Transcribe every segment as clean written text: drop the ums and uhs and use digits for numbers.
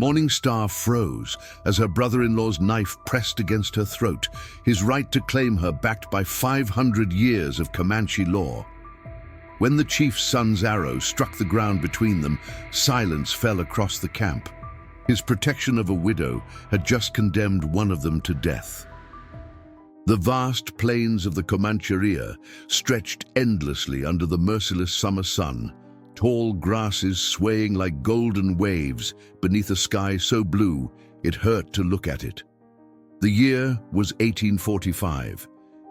Morning Star froze as her brother-in-law's knife pressed against her throat, his right to claim her backed by 500 years of Comanche law. When the chief's son's arrow struck the ground between them, silence fell across the camp. His protection of a widow had just condemned one of them to death. The vast plains of the Comanche stretched endlessly under the merciless summer sun, tall grasses swaying like golden waves beneath a sky so blue it hurt to look at it. The year was 1845,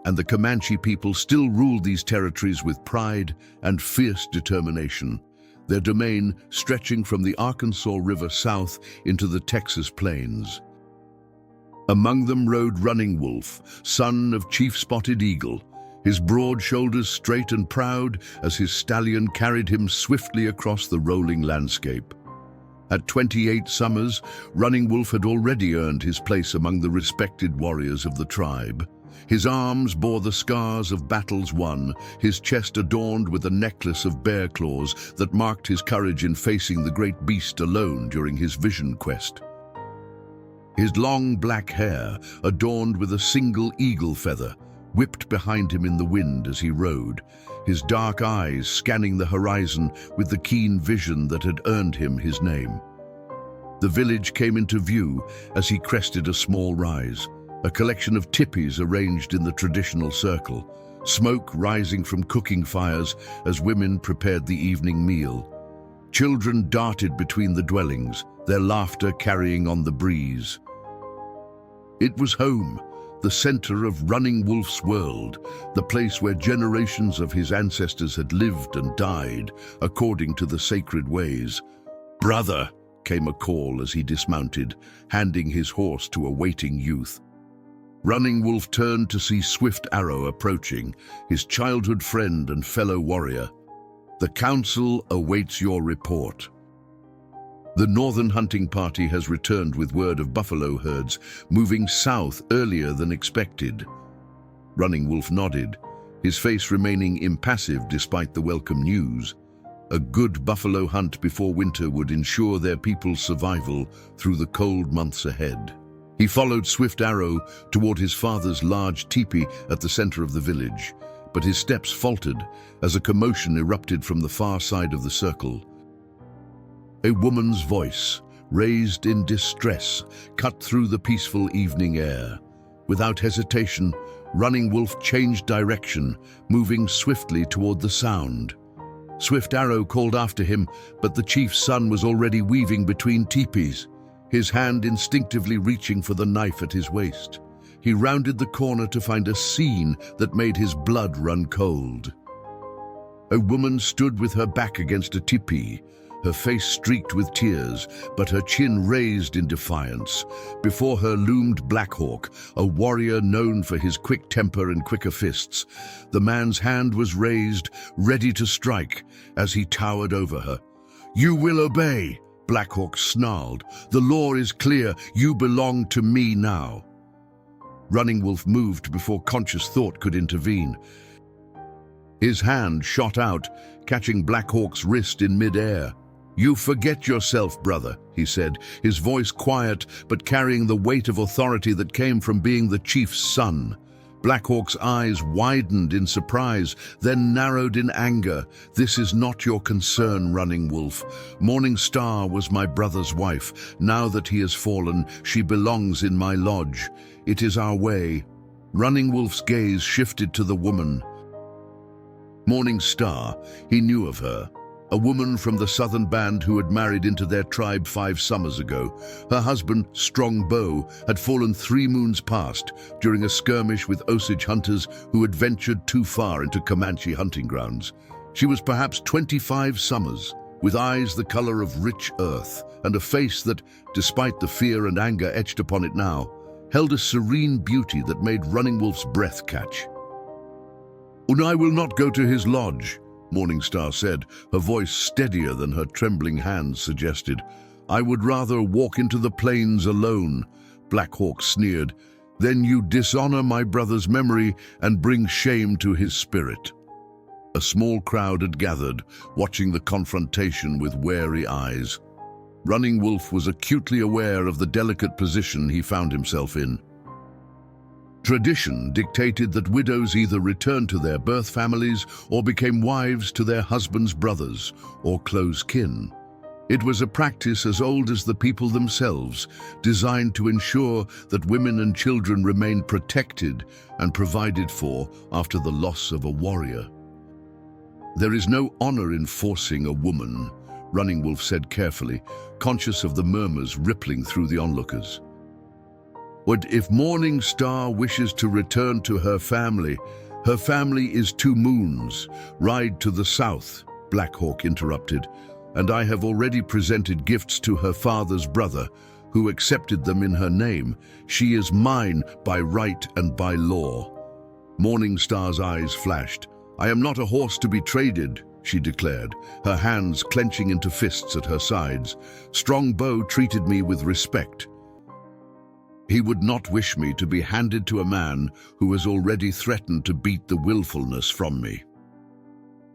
and the Comanche people still ruled these territories with pride and fierce determination, their domain stretching from the Arkansas River south into the Texas plains. Among them rode Running Wolf, son of Chief Spotted Eagle, his broad shoulders straight and proud as his stallion carried him swiftly across the rolling landscape. At 28 summers, Running Wolf had already earned his place among the respected warriors of the tribe. His arms bore the scars of battles won, his chest adorned with a necklace of bear claws that marked his courage in facing the great beast alone during his vision quest. His long black hair, adorned with a single eagle feather, whipped behind him in the wind as he rode, his dark eyes scanning the horizon with the keen vision that had earned him his name. The village came into view as he crested a small rise, a collection of tipis arranged in the traditional circle, smoke rising from cooking fires as women prepared the evening meal. Children darted between the dwellings, their laughter carrying on the breeze. It was home, the center of Running Wolf's world, the place where generations of his ancestors had lived and died according to the sacred ways. "Brother," came a call as he dismounted, handing his horse to a waiting youth. Running Wolf turned to see Swift Arrow approaching, his childhood friend and fellow warrior. "The council awaits your report." The northern hunting party has returned with word of buffalo herds moving south earlier than expected. Running Wolf nodded, his face remaining impassive despite the welcome news. A good buffalo hunt before winter would ensure their people's survival through the cold months ahead. He followed Swift Arrow toward his father's large teepee at the center of the village, but his steps faltered as a commotion erupted from the far side of the circle. A woman's voice, raised in distress, cut through the peaceful evening air. Without hesitation, Running Wolf changed direction, moving swiftly toward the sound. Swift Arrow called after him, but the chief's son was already weaving between teepees, his hand instinctively reaching for the knife at his waist. He rounded the corner to find a scene that made his blood run cold. A woman stood with her back against a teepee, her face streaked with tears, but her chin raised in defiance. Before her loomed Blackhawk, a warrior known for his quick temper and quicker fists. The man's hand was raised, ready to strike, as he towered over her. "You will obey," Blackhawk snarled. "The law is clear. You belong to me now." Running Wolf moved before conscious thought could intervene. His hand shot out, catching Blackhawk's wrist in midair. "You forget yourself, brother," he said, his voice quiet but carrying the weight of authority that came from being the chief's son. Blackhawk's eyes widened in surprise, then narrowed in anger. "This is not your concern, Running Wolf. Morning Star was my brother's wife. Now that he has fallen, she belongs in my lodge. It is our way." Running Wolf's gaze shifted to the woman. Morning Star, he knew of her. A woman from the southern band who had married into their tribe 5 summers ago. Her husband, Strong Bow, had fallen 3 moons past during a skirmish with Osage hunters who had ventured too far into Comanche hunting grounds. She was perhaps 25 summers, with eyes the color of rich earth, and a face that, despite the fear and anger etched upon it now, held a serene beauty that made Running Wolf's breath catch. "And I will not go to his lodge," Morning Star said, her voice steadier than her trembling hands suggested. "I would rather walk into the plains alone," Blackhawk sneered. "Then you dishonor my brother's memory and bring shame to his spirit." A small crowd had gathered, watching the confrontation with wary eyes. Running Wolf was acutely aware of the delicate position he found himself in. Tradition dictated that widows either returned to their birth families or became wives to their husbands' brothers or close kin. It was a practice as old as the people themselves, designed to ensure that women and children remained protected and provided for after the loss of a warrior. "There is no honor in forcing a woman," Running Wolf said carefully, conscious of the murmurs rippling through the onlookers. "What if Morning Star wishes to return to her family? Her family is 2 moons. Ride to the south," Black Hawk interrupted, "and I have already presented gifts to her father's brother, who accepted them in her name. She is mine by right and by law." Morning Star's eyes flashed. "I am not a horse to be traded," she declared, her hands clenching into fists at her sides. "Strongbow treated me with respect. He would not wish me to be handed to a man who has already threatened to beat the willfulness from me."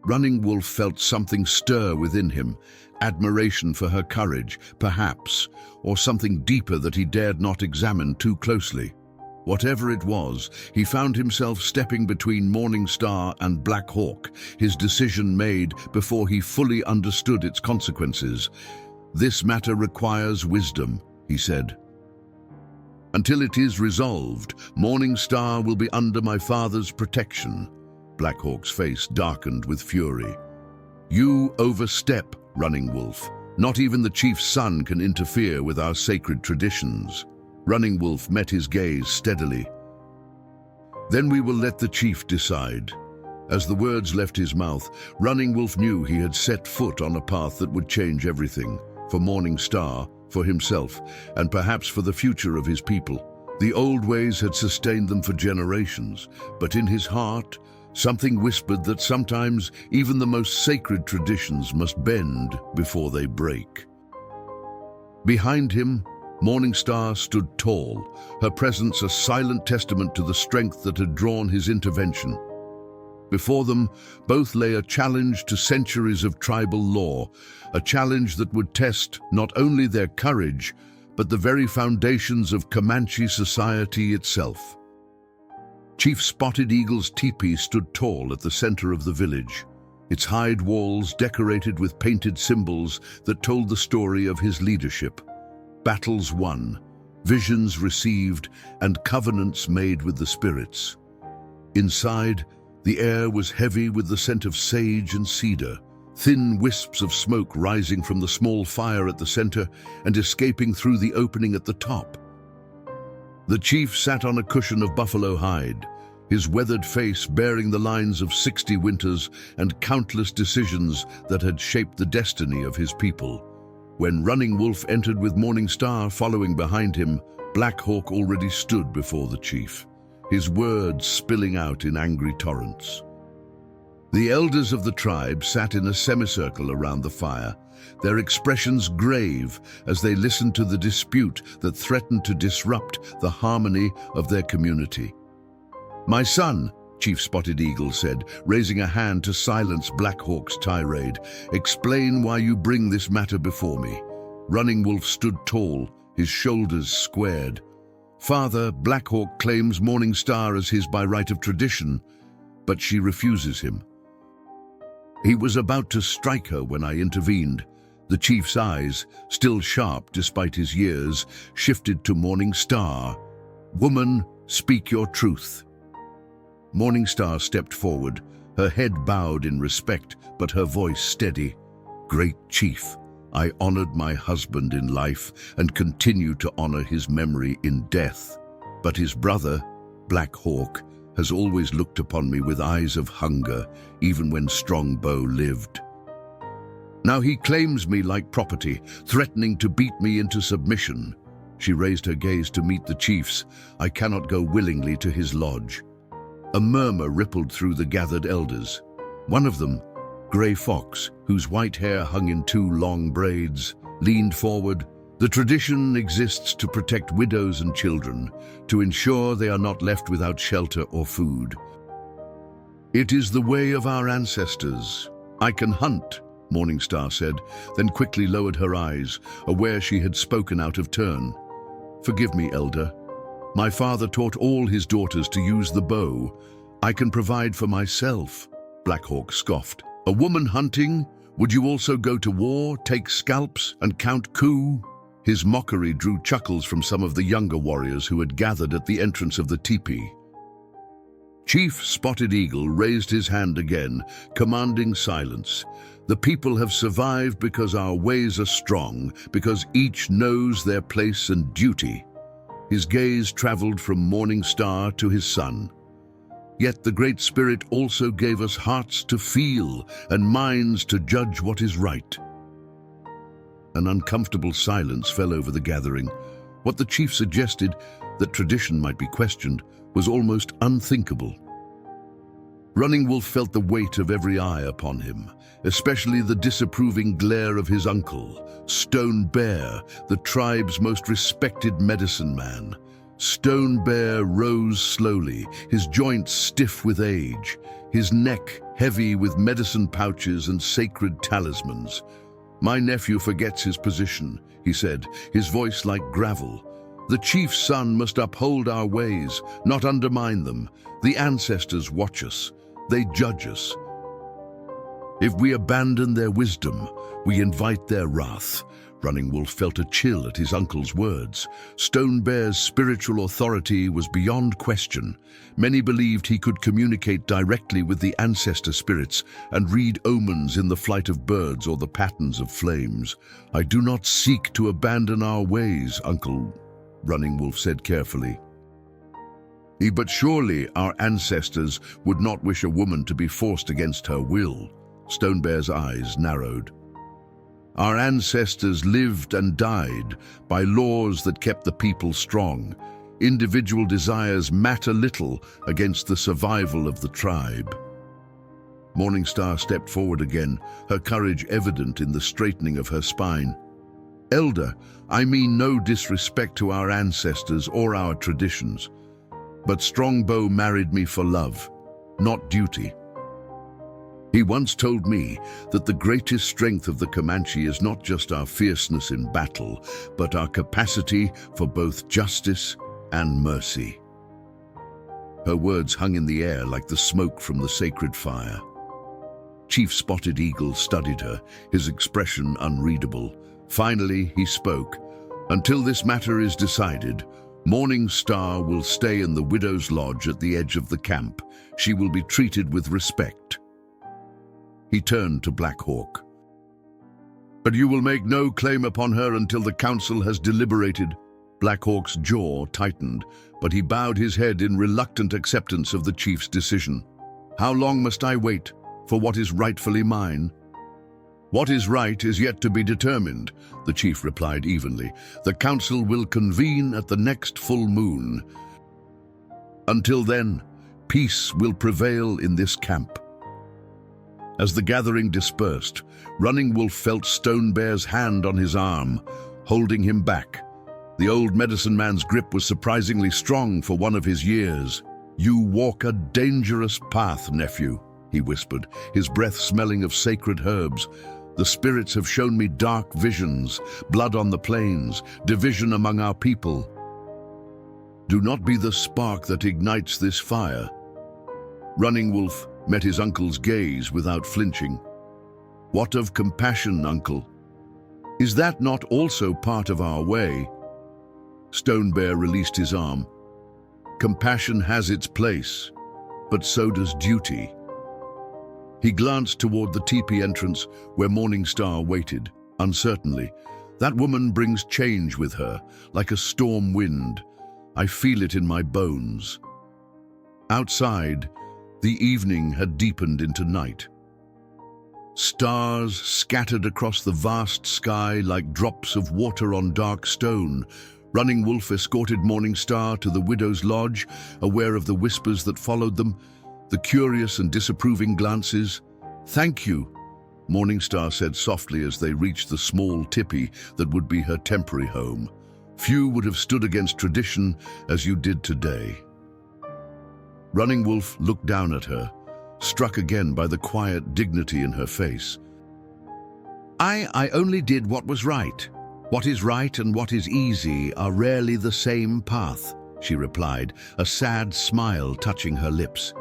Running Wolf felt something stir within him, admiration for her courage, perhaps, or something deeper that he dared not examine too closely. Whatever it was, he found himself stepping between Morning Star and Black Hawk, his decision made before he fully understood its consequences. "This matter requires wisdom," he said. "Until it is resolved, Morning Star will be under my father's protection." Black Hawk's face darkened with fury. "You overstep, Running Wolf. Not even the chief's son can interfere with our sacred traditions." Running Wolf met his gaze steadily. "Then we will let the chief decide." As the words left his mouth, Running Wolf knew he had set foot on a path that would change everything, for Morning Star, for himself, and perhaps for the future of his people. The old ways had sustained them for generations, but in his heart, something whispered that sometimes even the most sacred traditions must bend before they break. Behind him, Morning Star stood tall, her presence a silent testament to the strength that had drawn his intervention. Before them, both lay a challenge to centuries of tribal law, a challenge that would test not only their courage, but the very foundations of Comanche society itself. Chief Spotted Eagle's teepee stood tall at the center of the village, its hide walls decorated with painted symbols that told the story of his leadership. Battles won, visions received, and covenants made with the spirits. Inside, the air was heavy with the scent of sage and cedar, thin wisps of smoke rising from the small fire at the center and escaping through the opening at the top. The chief sat on a cushion of buffalo hide, his weathered face bearing the lines of 60 winters and countless decisions that had shaped the destiny of his people. When Running Wolf entered with Morning Star following behind him, Black Hawk already stood before the chief, his words spilling out in angry torrents. The elders of the tribe sat in a semicircle around the fire, their expressions grave as they listened to the dispute that threatened to disrupt the harmony of their community. "My son," Chief Spotted Eagle said, raising a hand to silence Black Hawk's tirade, "explain why you bring this matter before me." Running Wolf stood tall, his shoulders squared. "Father, Black Hawk claims Morning Star as his by right of tradition, but she refuses him. He was about to strike her when I intervened." The chief's eyes, still sharp despite his years, shifted to Morning Star. "Woman, speak your truth." Morning Star stepped forward, her head bowed in respect, but her voice steady. "Great Chief, I honored my husband in life and continue to honor his memory in death. But his brother, Black Hawk, has always looked upon me with eyes of hunger, even when Strongbow lived. Now he claims me like property, threatening to beat me into submission." She raised her gaze to meet the chief's. "I cannot go willingly to his lodge." A murmur rippled through the gathered elders. One of them, Gray Fox, whose white hair hung in 2 long braids, leaned forward. "The tradition exists to protect widows and children, to ensure they are not left without shelter or food. It is the way of our ancestors. I can hunt, Morningstar said, then quickly lowered her eyes, aware she had spoken out of turn. Forgive me, Elder. My father taught all his daughters to use the bow. I can provide for myself, Blackhawk scoffed. A woman hunting? Would you also go to war, take scalps, and count coup? His mockery drew chuckles from some of the younger warriors who had gathered at the entrance of the teepee. Chief Spotted Eagle raised his hand again, commanding silence. The people have survived because our ways are strong, because each knows their place and duty. His gaze traveled from Morningstar to his son. Yet the Great Spirit also gave us hearts to feel and minds to judge what is right. An uncomfortable silence fell over the gathering. What the chief suggested, that tradition might be questioned, was almost unthinkable. Running Wolf felt the weight of every eye upon him, especially the disapproving glare of his uncle, Stone Bear, the tribe's most respected medicine man. Stone Bear rose slowly, his joints stiff with age, his neck heavy with medicine pouches and sacred talismans. My nephew forgets his position, he said, his voice like gravel. The chief's son must uphold our ways, not undermine them. The ancestors watch us. They judge us. If we abandon their wisdom, we invite their wrath. Running Wolf felt a chill at his uncle's words. Stone Bear's spiritual authority was beyond question. Many believed he could communicate directly with the ancestor spirits and read omens in the flight of birds or the patterns of flames. I do not seek to abandon our ways, Uncle, Running Wolf said carefully. But surely our ancestors would not wish a woman to be forced against her will. Stone Bear's eyes narrowed. Our ancestors lived and died by laws that kept the people strong. Individual desires matter little against the survival of the tribe. Morningstar stepped forward again, her courage evident in the straightening of her spine. Elder, I mean no disrespect to our ancestors or our traditions, but Strongbow married me for love, not duty. He once told me that the greatest strength of the Comanche is not just our fierceness in battle, but our capacity for both justice and mercy. Her words hung in the air like the smoke from the sacred fire. Chief Spotted Eagle studied her, his expression unreadable. Finally, he spoke. Until this matter is decided, Morningstar will stay in the Widow's Lodge at the edge of the camp. She will be treated with respect. He turned to Blackhawk. But you will make no claim upon her until the council has deliberated. Blackhawk's jaw tightened, but he bowed his head in reluctant acceptance of the chief's decision. How long must I wait for what is rightfully mine? What is right is yet to be determined, the chief replied evenly. The council will convene at the next full moon. Until then, peace will prevail in this camp. As the gathering dispersed, Running Wolf felt Stone Bear's hand on his arm, holding him back. The old medicine man's grip was surprisingly strong for one of his years. You walk a dangerous path, nephew, he whispered, his breath smelling of sacred herbs. The spirits have shown me dark visions, blood on the plains, division among our people. Do not be the spark that ignites this fire. Running Wolf met his uncle's gaze without flinching. What of compassion, uncle? Is that not also part of our way? Stone Bear released his arm. Compassion has its place, but so does duty. He glanced toward the teepee entrance where Morningstar waited, uncertainly. That woman brings change with her, like a storm wind. I feel it in my bones. Outside, the evening had deepened into night. Stars scattered across the vast sky like drops of water on dark stone. Running Wolf escorted Morningstar to the Widow's Lodge, aware of the whispers that followed them, the curious and disapproving glances. Thank you, Morningstar said softly as they reached the small tipi that would be her temporary home. Few would have stood against tradition as you did today. Running Wolf looked down at her, struck again by the quiet dignity in her face. I only did what was right. What is right and what is easy are rarely the same path, she replied, a sad smile touching her lips.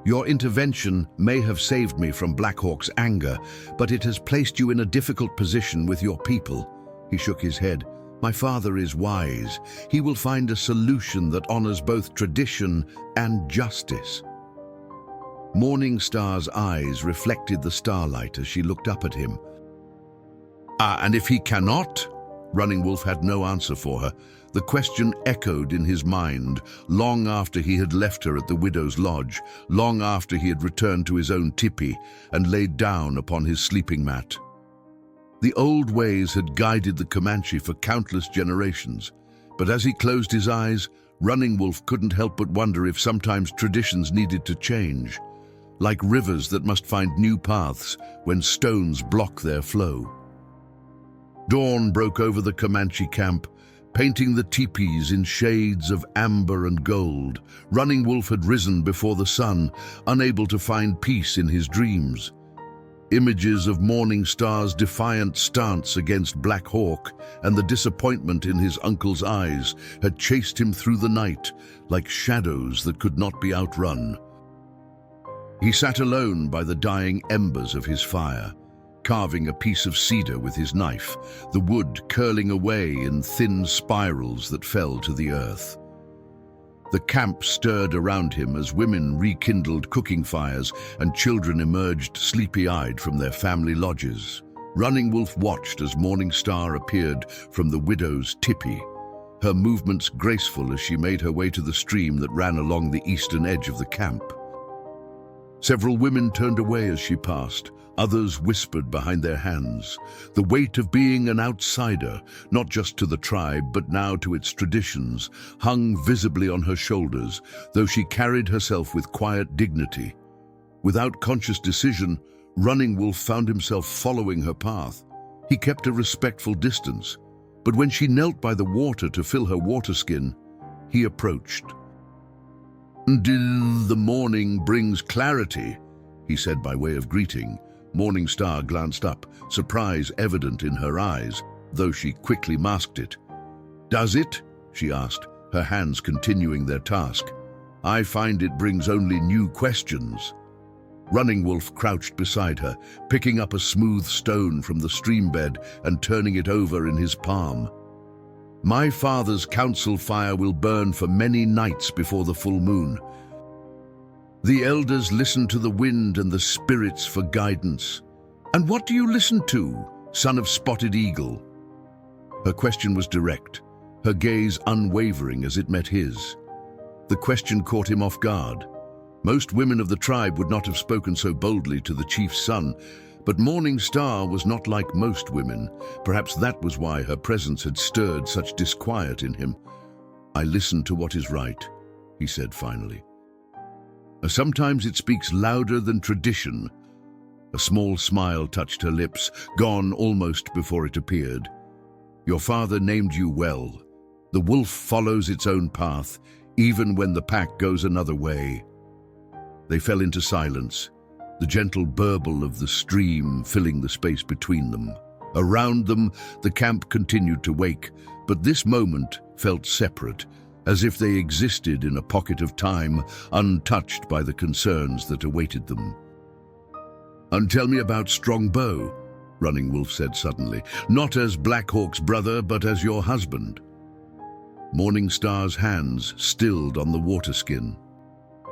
Your intervention may have saved me from Blackhawk's anger, but it has placed you in a difficult position with your people. He shook his head. My father is wise. He will find a solution that honors both tradition and justice. Morning Star's eyes reflected the starlight as she looked up at him. And if he cannot? Running Wolf had no answer for her. The question echoed in his mind long after he had left her at the widow's lodge, long after he had returned to his own tipi and laid down upon his sleeping mat. The old ways had guided the Comanche for countless generations, but as he closed his eyes, Running Wolf couldn't help but wonder if sometimes traditions needed to change, like rivers that must find new paths when stones block their flow. Dawn broke over the Comanche camp, painting the teepees in shades of amber and gold. Running Wolf had risen before the sun, unable to find peace in his dreams. Images of Morning Star's defiant stance against Black Hawk and the disappointment in his uncle's eyes had chased him through the night like shadows that could not be outrun. He sat alone by the dying embers of his fire, carving a piece of cedar with his knife, the wood curling away in thin spirals that fell to the earth. The camp stirred around him as women rekindled cooking fires and children emerged sleepy-eyed from their family lodges. Running Wolf watched as Morning Star appeared from the widow's tipi, her movements graceful as she made her way to the stream that ran along the eastern edge of the camp. Several women turned away as she passed. Others whispered behind their hands. The weight of being an outsider, not just to the tribe, but now to its traditions, hung visibly on her shoulders, though she carried herself with quiet dignity. Without conscious decision, Running Wolf found himself following her path. He kept a respectful distance, but when she knelt by the water to fill her water skin, he approached. "The morning brings clarity," he said by way of greeting. Morning Star glanced up, surprise evident in her eyes, though she quickly masked it. "Does it?" she asked, her hands continuing their task. "I find it brings only new questions." Running Wolf crouched beside her, picking up a smooth stone from the streambed and turning it over in his palm. "My father's council fire will burn for many nights before the full moon. The elders listen to the wind and the spirits for guidance. And what do you listen to, son of Spotted Eagle?" Her question was direct, her gaze unwavering as it met his. The question caught him off guard. Most women of the tribe would not have spoken so boldly to the chief's son, but Morning Star was not like most women. Perhaps that was why her presence had stirred such disquiet in him. "I listen to what is right," he said finally. "Sometimes it speaks louder than tradition." A small smile touched her lips, gone almost before it appeared. "Your father named you well. The wolf follows its own path, even when the pack goes another way." They fell into silence, the gentle burble of the stream filling the space between them. Around them, the camp continued to wake, but this moment felt separate, as if they existed in a pocket of time, untouched by the concerns that awaited them. "And tell me about Strongbow," Running Wolf said suddenly, "not as Black Hawk's brother, but as your husband." Morning Star's hands stilled on the water skin.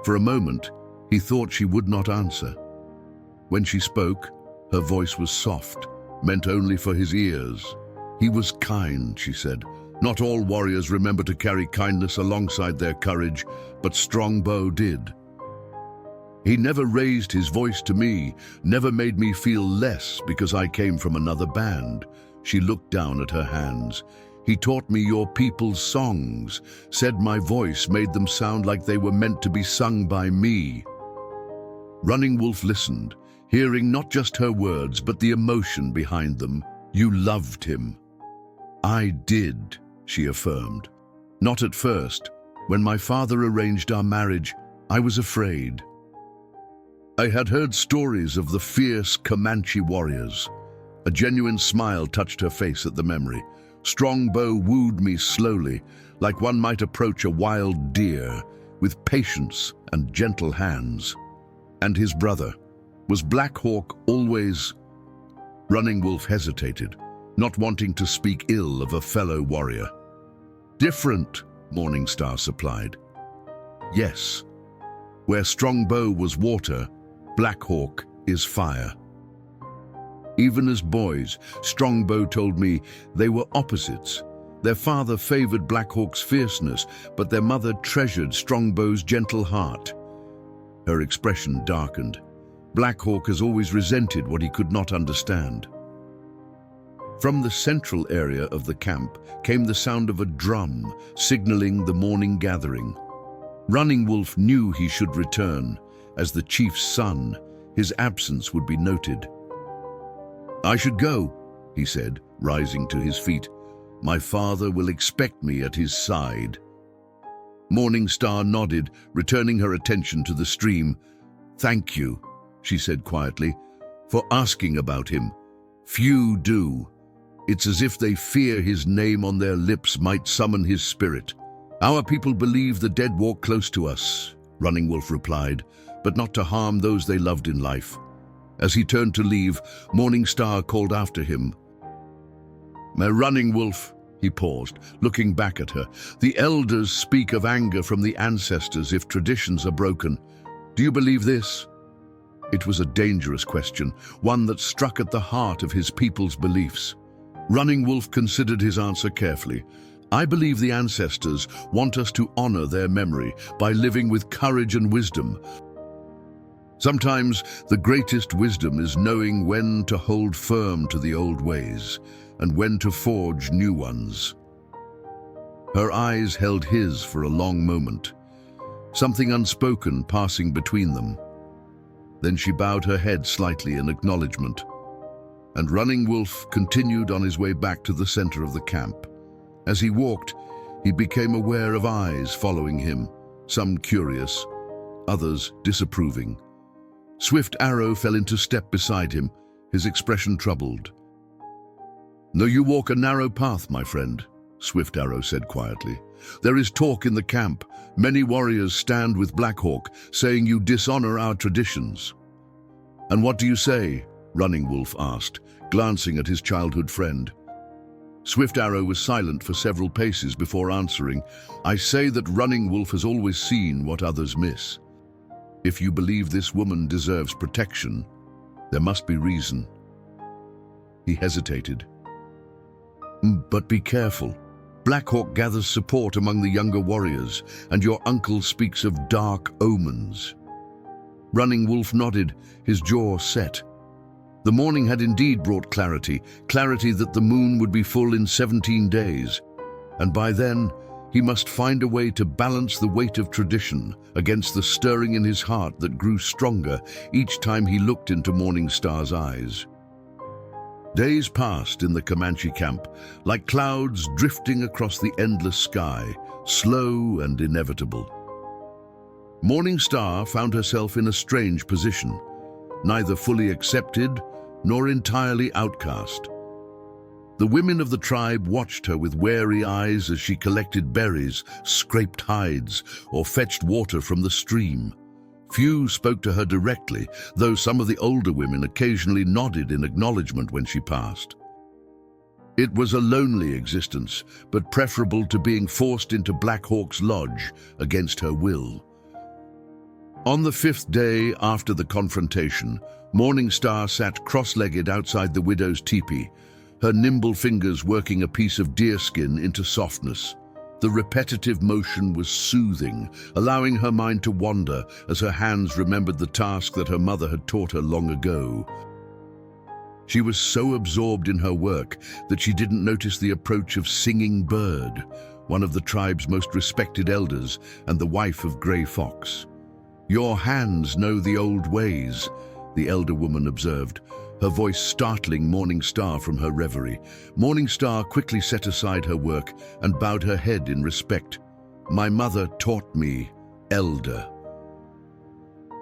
For a moment, he thought she would not answer. When she spoke, her voice was soft, meant only for his ears. "He was kind," she said. "Not all warriors remember to carry kindness alongside their courage, but Strongbow did. He never raised his voice to me, never made me feel less because I came from another band." She looked down at her hands. "He taught me your people's songs, said my voice made them sound like they were meant to be sung by me." Running Wolf listened, hearing not just her words, but the emotion behind them. "You loved him." "I did," she affirmed. "Not at first. When my father arranged our marriage, I was afraid. I had heard stories of the fierce Comanche warriors. A genuine smile touched her face at the memory. Strongbow wooed me slowly, like one might approach a wild deer, with patience and gentle hands. And his brother, was Black Hawk always... Running Wolf hesitated, not wanting to speak ill of a fellow warrior. Different, Morningstar supplied. Yes, where Strongbow was water, Black Hawk is fire. Even as boys, Strongbow told me they were opposites. Their father favored Black Hawk's fierceness, but their mother treasured Strongbow's gentle heart. Her expression darkened. Black Hawk has always resented what he could not understand. From the central area of the camp came the sound of a drum, signaling the morning gathering. Running Wolf knew he should return. As the chief's son, his absence would be noted. "I should go," he said, rising to his feet. "My father will expect me at his side." Morningstar nodded, returning her attention to the stream. "Thank you," she said quietly, "for asking about him. Few do. It's as if they fear his name on their lips might summon his spirit." "Our people believe the dead walk close to us," Running Wolf replied, "but not to harm those they loved in life." As he turned to leave, Morningstar called after him. "My Running Wolf," he paused, looking back at her. "The elders speak of anger from the ancestors if traditions are broken. Do you believe this?" It was a dangerous question, one that struck at the heart of his people's beliefs. Running Wolf considered his answer carefully. "I believe the ancestors want us to honor their memory by living with courage and wisdom. Sometimes the greatest wisdom is knowing when to hold firm to the old ways and when to forge new ones." Her eyes held his for a long moment, something unspoken passing between them. Then she bowed her head slightly in acknowledgement, and Running Wolf continued on his way back to the center of the camp. As he walked, he became aware of eyes following him, some curious, others disapproving. Swift Arrow fell into step beside him, his expression troubled. "No, you walk a narrow path, my friend," Swift Arrow said quietly. "There is talk in the camp. Many warriors stand with Black Hawk, saying you dishonor our traditions." "And what do you say?" Running Wolf asked, glancing at his childhood friend. Swift Arrow was silent for several paces before answering. "I say that Running Wolf has always seen what others miss. If you believe this woman deserves protection, there must be reason." He hesitated. "But be careful. Black Hawk gathers support among the younger warriors, and your uncle speaks of dark omens." Running Wolf nodded, his jaw set. The morning had indeed brought clarity that the moon would be full in 17 days, and by then he must find a way to balance the weight of tradition against the stirring in his heart that grew stronger each time he looked into Morningstar's eyes. Days passed in the Comanche camp, like clouds drifting across the endless sky, slow and inevitable. Morningstar found herself in a strange position, neither fully accepted nor entirely outcast. The women of the tribe watched her with wary eyes as she collected berries, scraped hides, or fetched water from the stream. Few spoke to her directly, though some of the older women occasionally nodded in acknowledgement when she passed. It was a lonely existence, but preferable to being forced into Black Hawk's lodge against her will. On the 5th day after the confrontation, Morningstar sat cross-legged outside the widow's teepee, her nimble fingers working a piece of deerskin into softness. The repetitive motion was soothing, allowing her mind to wander as her hands remembered the task that her mother had taught her long ago. She was so absorbed in her work that she didn't notice the approach of Singing Bird, one of the tribe's most respected elders and the wife of Gray Fox. "Your hands know the old ways," the elder woman observed, her voice startling Morningstar from her reverie. Morningstar quickly set aside her work and bowed her head in respect. "My mother taught me, elder."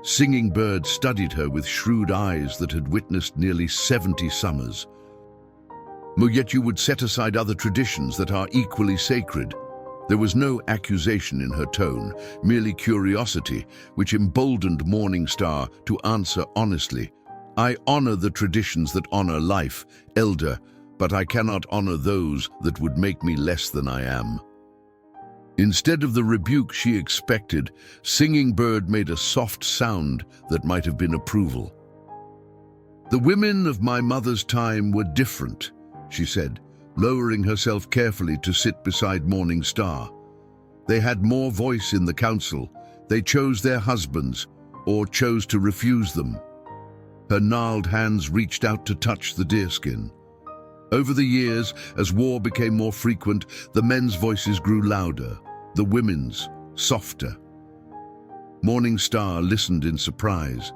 Singing Bird studied her with shrewd eyes that had witnessed nearly 70 summers. Yet you would set aside other traditions that are equally sacred. There was no accusation in her tone, merely curiosity, which emboldened Morningstar to answer honestly. I honor the traditions that honor life, elder, but I cannot honor those that would make me less than I am. Instead of the rebuke she expected, Singing Bird made a soft sound that might have been approval. The women of my mother's time were different, she said, lowering herself carefully to sit beside Morningstar. They had more voice in the council. They chose their husbands, or chose to refuse them. Her gnarled hands reached out to touch the deerskin. Over the years, as war became more frequent, the men's voices grew louder, the women's softer. Morningstar listened in surprise.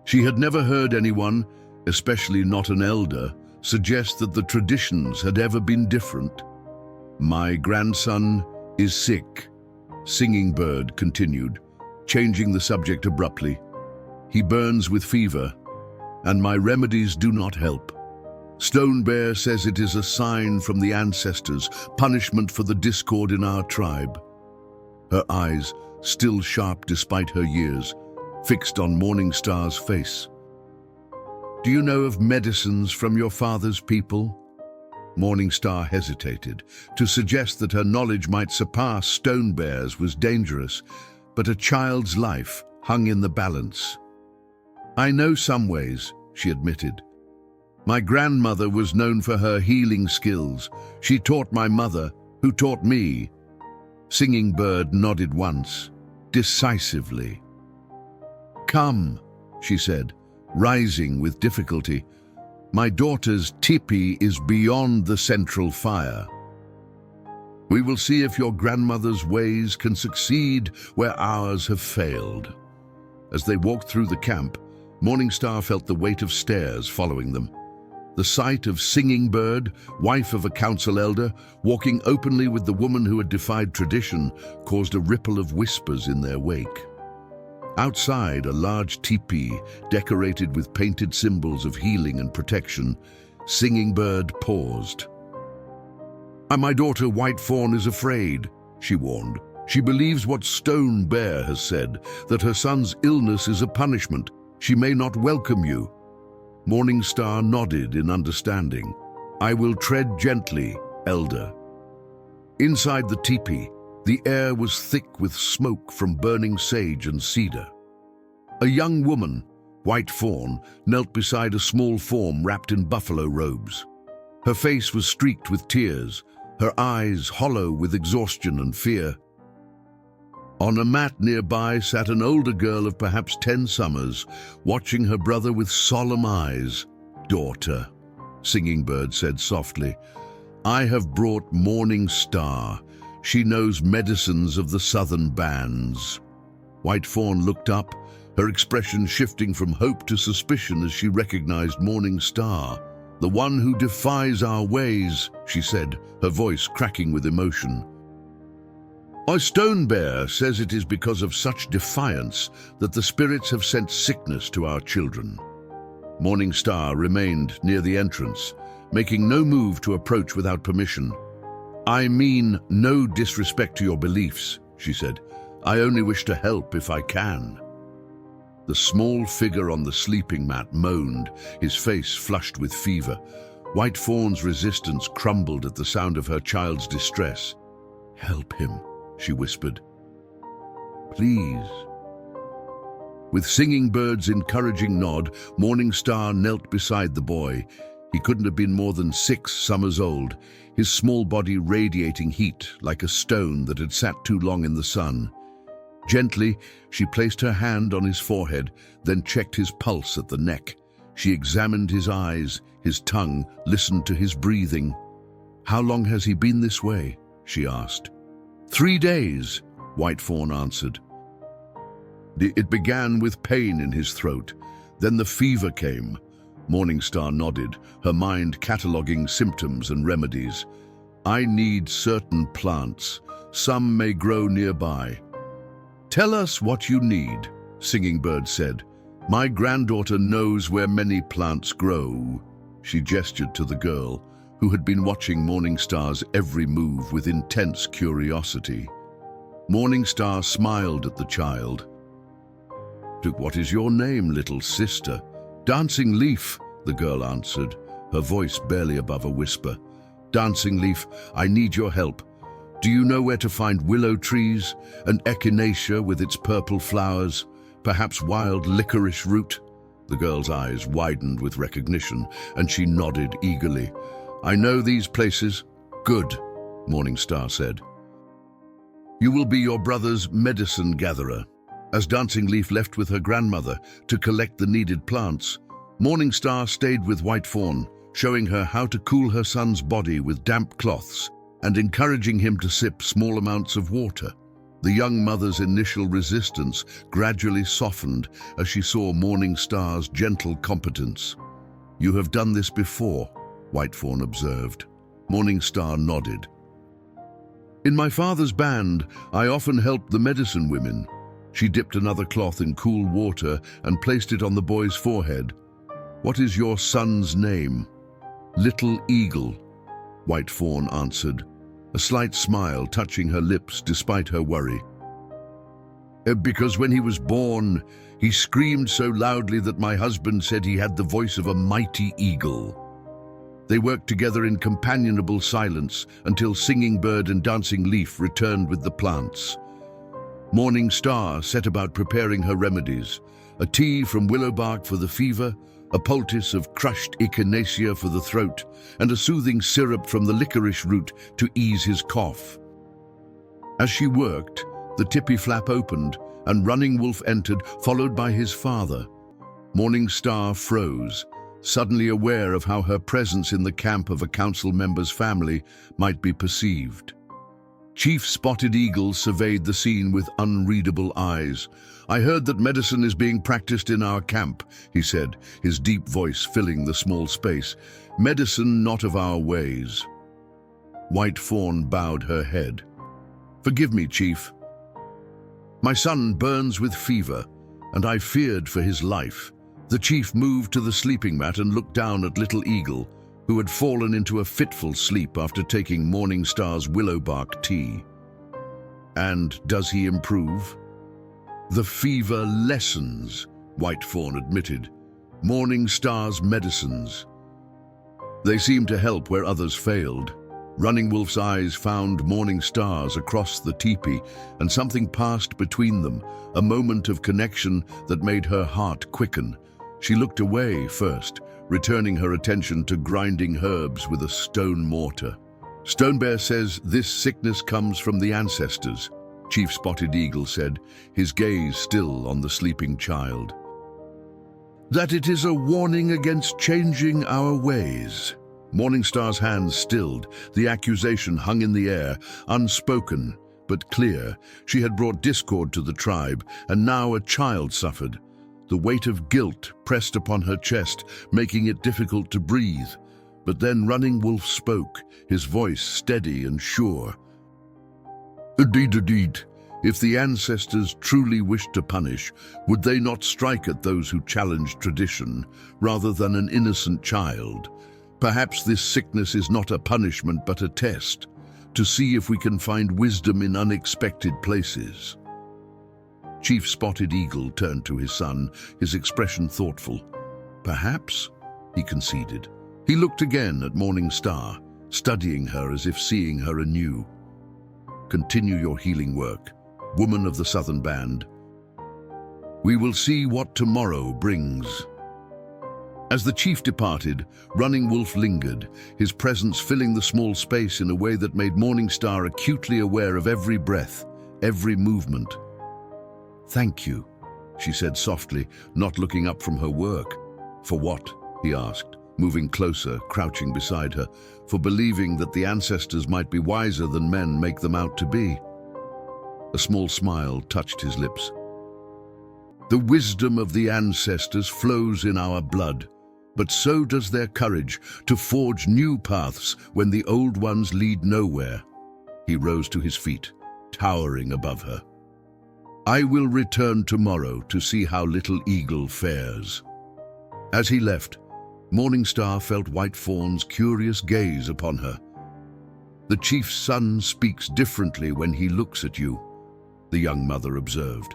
She had never heard anyone, especially not an elder, suggest that the traditions had ever been different. My grandson is sick, Singing Bird continued, changing the subject abruptly. He burns with fever, and my remedies do not help. Stone Bear says it is a sign from the ancestors, punishment for the discord in our tribe. Her eyes, still sharp despite her years, fixed on Morningstar's face. Do you know of medicines from your father's people? Morningstar hesitated. To suggest that her knowledge might surpass Stone Bear's was dangerous, but a child's life hung in the balance. I know some ways, she admitted. My grandmother was known for her healing skills. She taught my mother, who taught me. Singing Bird nodded once, decisively. Come, she said, rising with difficulty. My daughter's teepee is beyond the central fire. We will see if your grandmother's ways can succeed where ours have failed. As they walked through the camp, Morningstar felt the weight of stares following them. The sight of Singing Bird, wife of a council elder, walking openly with the woman who had defied tradition, caused a ripple of whispers in their wake. Outside, a large teepee, decorated with painted symbols of healing and protection, Singing Bird paused. My daughter White Fawn is afraid, she warned. She believes what Stone Bear has said, that her son's illness is a punishment. She may not welcome you. Morningstar nodded in understanding. I will tread gently, elder. Inside the teepee, the air was thick with smoke from burning sage and cedar. A young woman, White Fawn, knelt beside a small form wrapped in buffalo robes. Her face was streaked with tears, her eyes hollow with exhaustion and fear. On a mat nearby sat an older girl of perhaps 10 summers, watching her brother with solemn eyes. Daughter, Singing Bird said softly, I have brought Morningstar. She knows medicines of the southern bands. White Fawn looked up, her expression shifting from hope to suspicion as she recognized Morningstar. The one who defies our ways, she said, her voice cracking with emotion. Stone Bear says it is because of such defiance that the spirits have sent sickness to our children. Morningstar remained near the entrance, making no move to approach without permission. I mean no disrespect to your beliefs, she said. I only wish to help if I can. The small figure on the sleeping mat moaned, his face flushed with fever. White Fawn's resistance crumbled at the sound of her child's distress. Help him, she whispered. Please. With Singing Bird's encouraging nod, Morningstar knelt beside the boy. He couldn't have been more than 6 summers old, his small body radiating heat like a stone that had sat too long in the sun. Gently, she placed her hand on his forehead, then checked his pulse at the neck. She examined his eyes, his tongue, listened to his breathing. How long has he been this way? She asked. 3 days, White Fawn answered. It began with pain in his throat. Then the fever came. Morningstar nodded, her mind cataloguing symptoms and remedies. I need certain plants. Some may grow nearby. Tell us what you need, Singing Bird said. My granddaughter knows where many plants grow. She gestured to the girl, who had been watching Morningstar's every move with intense curiosity. Morningstar smiled at the child. "What is your name, little sister?" "Dancing Leaf," the girl answered, her voice barely above a whisper. "Dancing Leaf, I need your help. Do you know where to find willow trees, an echinacea with its purple flowers, perhaps wild licorice root?" The girl's eyes widened with recognition, and she nodded eagerly. "I know these places." "Good," Morningstar said. "You will be your brother's medicine gatherer." As Dancing Leaf left with her grandmother to collect the needed plants, Morningstar stayed with White Fawn, showing her how to cool her son's body with damp cloths and encouraging him to sip small amounts of water. The young mother's initial resistance gradually softened as she saw Morningstar's gentle competence. "You have done this before," White Fawn observed. Morningstar nodded. "In my father's band, I often helped the medicine women." She dipped another cloth in cool water and placed it on the boy's forehead. "What is your son's name?" "Little Eagle," White Fawn answered, a slight smile touching her lips despite her worry. "Because when he was born, he screamed so loudly that my husband said he had the voice of a mighty eagle." They worked together in companionable silence until Singing Bird and Dancing Leaf returned with the plants. Morningstar set about preparing her remedies: a tea from willow bark for the fever, a poultice of crushed echinacea for the throat, and a soothing syrup from the licorice root to ease his cough. As she worked, the tippy flap opened, and Running Wolf entered, followed by his father. Morningstar froze, suddenly aware of how her presence in the camp of a council member's family might be perceived. Chief Spotted Eagle surveyed the scene with unreadable eyes. "I heard that medicine is being practiced in our camp," he said, his deep voice filling the small space. "Medicine not of our ways." White Fawn bowed her head. "Forgive me, Chief. My son burns with fever, and I feared for his life." The chief moved to the sleeping mat and looked down at Little Eagle, who had fallen into a fitful sleep after taking Morningstar's willowbark tea. "And does he improve?" "The fever lessens," White Fawn admitted. "Morningstar's medicines. They seem to help where others failed." Running Wolf's eyes found Morningstar's across the teepee, and something passed between them, a moment of connection that made her heart quicken. She looked away first, returning her attention to grinding herbs with a stone mortar. "Stonebear says this sickness comes from the ancestors," Chief Spotted Eagle said, his gaze still on the sleeping child. "That it is a warning against changing our ways." Morningstar's hands stilled, the accusation hung in the air, unspoken but clear. She had brought discord to the tribe, and now a child suffered. The weight of guilt pressed upon her chest, making it difficult to breathe. But then Running Wolf spoke, his voice steady and sure. Indeed. If the ancestors truly wished to punish, would they not strike at those who challenged tradition, rather than an innocent child? Perhaps this sickness is not a punishment but a test, to see if we can find wisdom in unexpected places. Chief Spotted Eagle turned to his son, his expression thoughtful. "Perhaps," he conceded. He looked again at Morningstar, studying her as if seeing her anew. "Continue your healing work, woman of the Southern Band. We will see what tomorrow brings." As the chief departed, Running Wolf lingered, his presence filling the small space in a way that made Morningstar acutely aware of every breath, every movement. "Thank you," she said softly, not looking up from her work. "For what?" he asked, moving closer, crouching beside her. "For believing that the ancestors might be wiser than men make them out to be." A small smile touched his lips. "The wisdom of the ancestors flows in our blood, but so does their courage to forge new paths when the old ones lead nowhere." He rose to his feet, towering above her. "I will return tomorrow to see how Little Eagle fares." As he left, Morningstar felt White Fawn's curious gaze upon her. "The chief's son speaks differently when he looks at you," the young mother observed.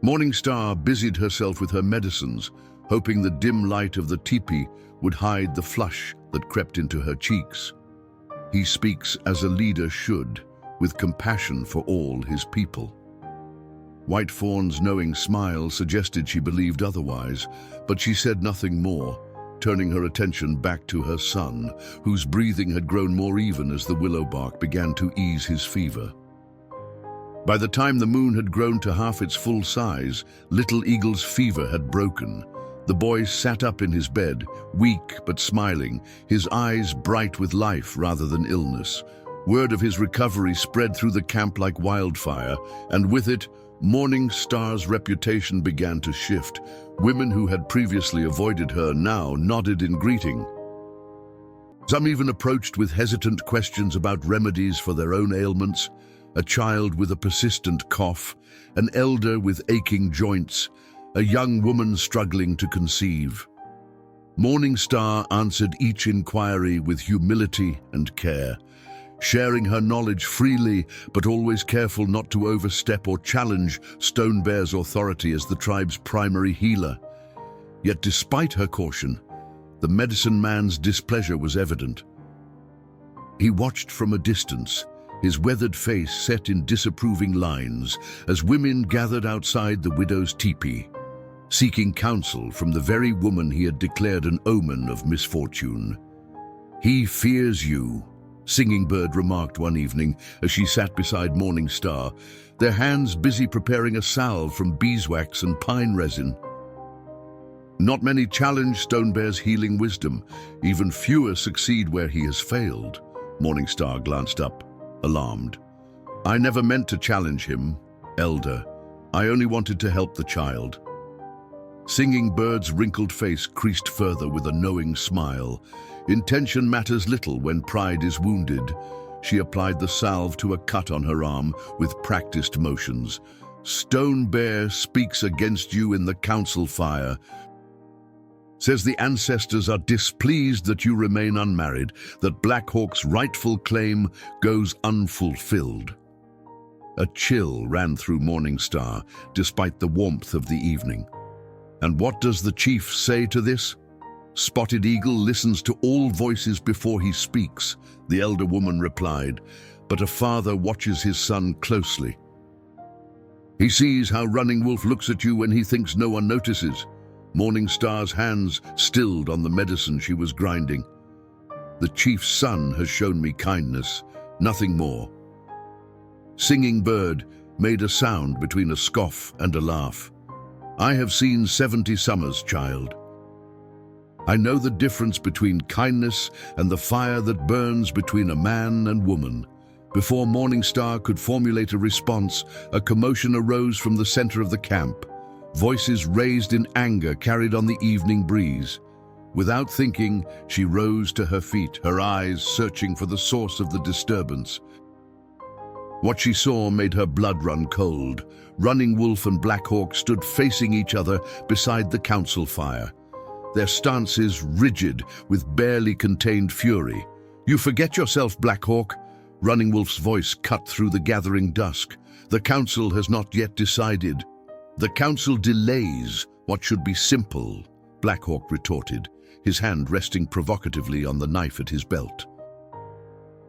Morningstar busied herself with her medicines, hoping the dim light of the teepee would hide the flush that crept into her cheeks. "He speaks as a leader should, with compassion for all his people." White Fawn's knowing smile suggested she believed otherwise, but she said nothing more, turning her attention back to her son, whose breathing had grown more even as the willow bark began to ease his fever. By the time the moon had grown to half its full size, Little Eagle's fever had broken. The boy sat up in his bed, weak but smiling, his eyes bright with life rather than illness. Word of his recovery spread through the camp like wildfire, and with it, Morningstar's reputation began to shift. Women who had previously avoided her now nodded in greeting. Some even approached with hesitant questions about remedies for their own ailments. A child with a persistent cough, an elder with aching joints, a young woman struggling to conceive. Morningstar answered each inquiry with humility and care, sharing her knowledge freely, but always careful not to overstep or challenge Stone Bear's authority as the tribe's primary healer. Yet despite her caution, the medicine man's displeasure was evident. He watched from a distance, his weathered face set in disapproving lines, as women gathered outside the widow's teepee, seeking counsel from the very woman he had declared an omen of misfortune. "He fears you," Singing Bird remarked one evening as she sat beside Morningstar, their hands busy preparing a salve from beeswax and pine resin. Not many challenge Stone Bear's healing wisdom. Even fewer succeed where he has failed. Morningstar glanced up, alarmed. "I never meant to challenge him, Elder. I only wanted to help the child." Singing Bird's wrinkled face creased further with a knowing smile. Intention matters little when pride is wounded. She applied the salve to a cut on her arm with practiced motions. "Stone Bear speaks against you in the council fire. Says the ancestors are displeased that you remain unmarried, that Black Hawk's rightful claim goes unfulfilled." A chill ran through Morningstar, despite the warmth of the evening. "And what does the chief say to this?" "Spotted Eagle listens to all voices before he speaks," the elder woman replied, "but a father watches his son closely. He sees how Running Wolf looks at you when he thinks no one notices." Morningstar's hands stilled on the medicine she was grinding. "The chief's son has shown me kindness, nothing more." Singing Bird made a sound between a scoff and a laugh. "I have seen 70 summers, child. I know the difference between kindness and the fire that burns between a man and woman." Before Morningstar could formulate a response, a commotion arose from the center of the camp. Voices raised in anger carried on the evening breeze. Without thinking, she rose to her feet, her eyes searching for the source of the disturbance. What she saw made her blood run cold. Running Wolf and Black Hawk stood facing each other beside the council fire, their stances rigid with barely contained fury. "You forget yourself, Black Hawk." Running Wolf's voice cut through the gathering dusk. "The council has not yet decided." "The council delays what should be simple," Black Hawk retorted, his hand resting provocatively on the knife at his belt.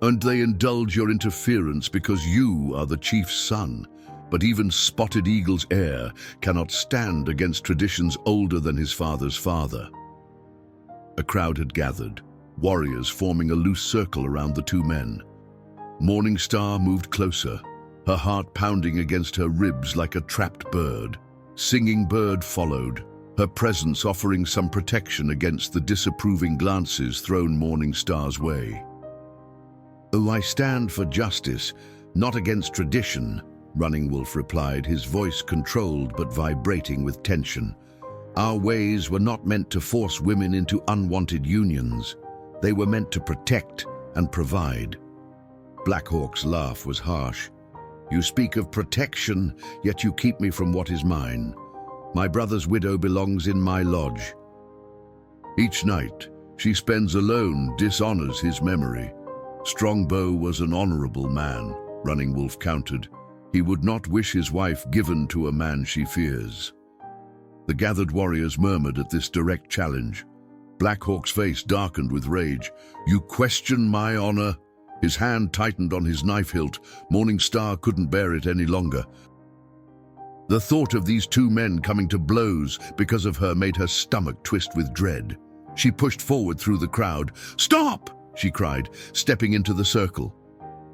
"And they indulge your interference because you are the chief's son. But even Spotted Eagle's heir cannot stand against traditions older than his father's father." A crowd had gathered, warriors forming a loose circle around the two men. Morningstar moved closer, her heart pounding against her ribs like a trapped bird. Singing Bird followed, her presence offering some protection against the disapproving glances thrown Morningstar's way. "Oh, I stand for justice, not against tradition," Running Wolf replied, his voice controlled but vibrating with tension. "Our ways were not meant to force women into unwanted unions. They were meant to protect and provide." Black Hawk's laugh was harsh. "You speak of protection, yet you keep me from what is mine. My brother's widow belongs in my lodge." Each night, she spends alone dishonors his memory. Strongbow was an honorable man, Running Wolf countered. He would not wish his wife given to a man she fears. The gathered warriors murmured at this direct challenge. Black Hawk's face darkened with rage. "You question my honor?" His hand tightened on his knife hilt. Morning Star couldn't bear it any longer. The thought of these two men coming to blows because of her made her stomach twist with dread. She pushed forward through the crowd. "Stop!" she cried, stepping into the circle.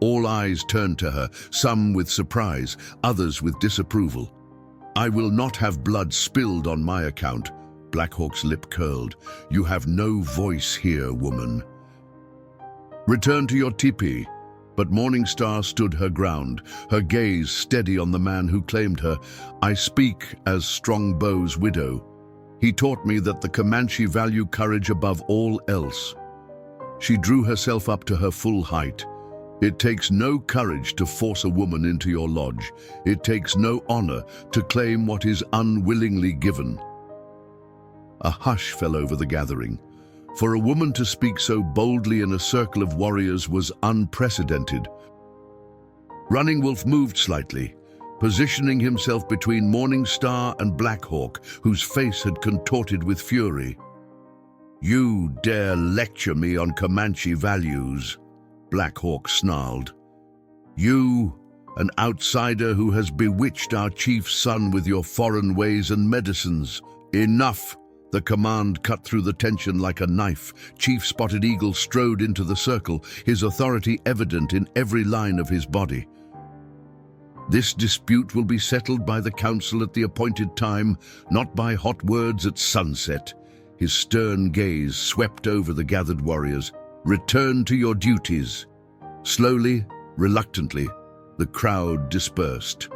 All eyes turned to her, some with surprise, others with disapproval. "I will not have blood spilled on my account." Black Hawk's lip curled. "You have no voice here, woman. Return to your teepee." But Morning Star stood her ground, her gaze steady on the man who claimed her. "I speak as Strongbow's widow. He taught me that the Comanche value courage above all else." She drew herself up to her full height. "It takes no courage to force a woman into your lodge. It takes no honor to claim what is unwillingly given." A hush fell over the gathering. For a woman to speak so boldly in a circle of warriors was unprecedented. Running Wolf moved slightly, positioning himself between Morning Star and Black Hawk, whose face had contorted with fury. "You dare lecture me on Comanche values?" Black Hawk snarled. "You, an outsider who has bewitched our chief's son with your foreign ways and medicines. Enough!" The command cut through the tension like a knife. Chief Spotted Eagle strode into the circle, his authority evident in every line of his body. "This dispute will be settled by the council at the appointed time, not by hot words at sunset." His stern gaze swept over the gathered warriors. "Return to your duties." Slowly, reluctantly, the crowd dispersed.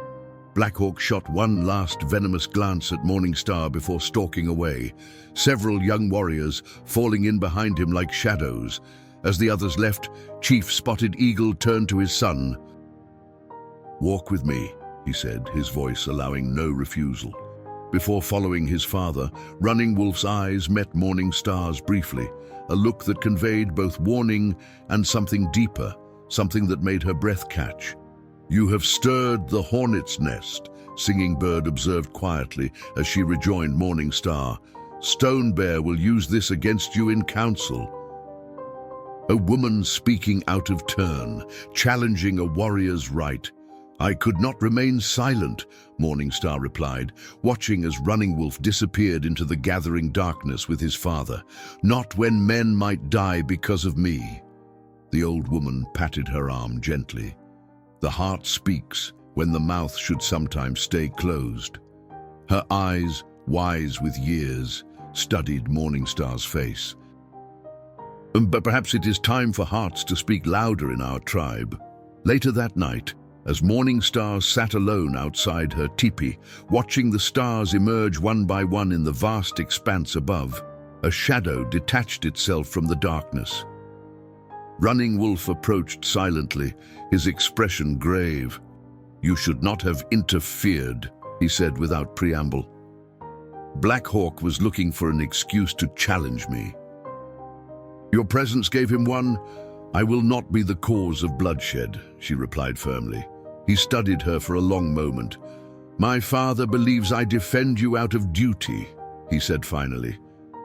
Black Hawk shot one last venomous glance at Morning Star before stalking away, several young warriors falling in behind him like shadows. As the others left, Chief Spotted Eagle turned to his son. "Walk with me," he said, his voice allowing no refusal. Before following his father, Running Wolf's eyes met Morning Star's briefly, a look that conveyed both warning and something deeper, something that made her breath catch. "You have stirred the hornet's nest," Singing Bird observed quietly as she rejoined Morning Star. "Stone Bear will use this against you in council." A woman speaking out of turn, challenging a warrior's right. "I could not remain silent," Morning Star replied, watching as Running Wolf disappeared into the gathering darkness with his father. "Not when men might die because of me." The old woman patted her arm gently. "The heart speaks when the mouth should sometimes stay closed." Her eyes, wise with years, studied Morning Star's face. "But perhaps it is time for hearts to speak louder in our tribe." Later that night, as Morning Star sat alone outside her teepee, watching the stars emerge one by one in the vast expanse above, a shadow detached itself from the darkness. Running Wolf approached silently, his expression grave. "You should not have interfered," he said without preamble. Black Hawk was looking for an excuse to challenge me. "Your presence gave him one. I will not be the cause of bloodshed," she replied firmly. He studied her for a long moment. "My father believes I defend you out of duty," he said finally,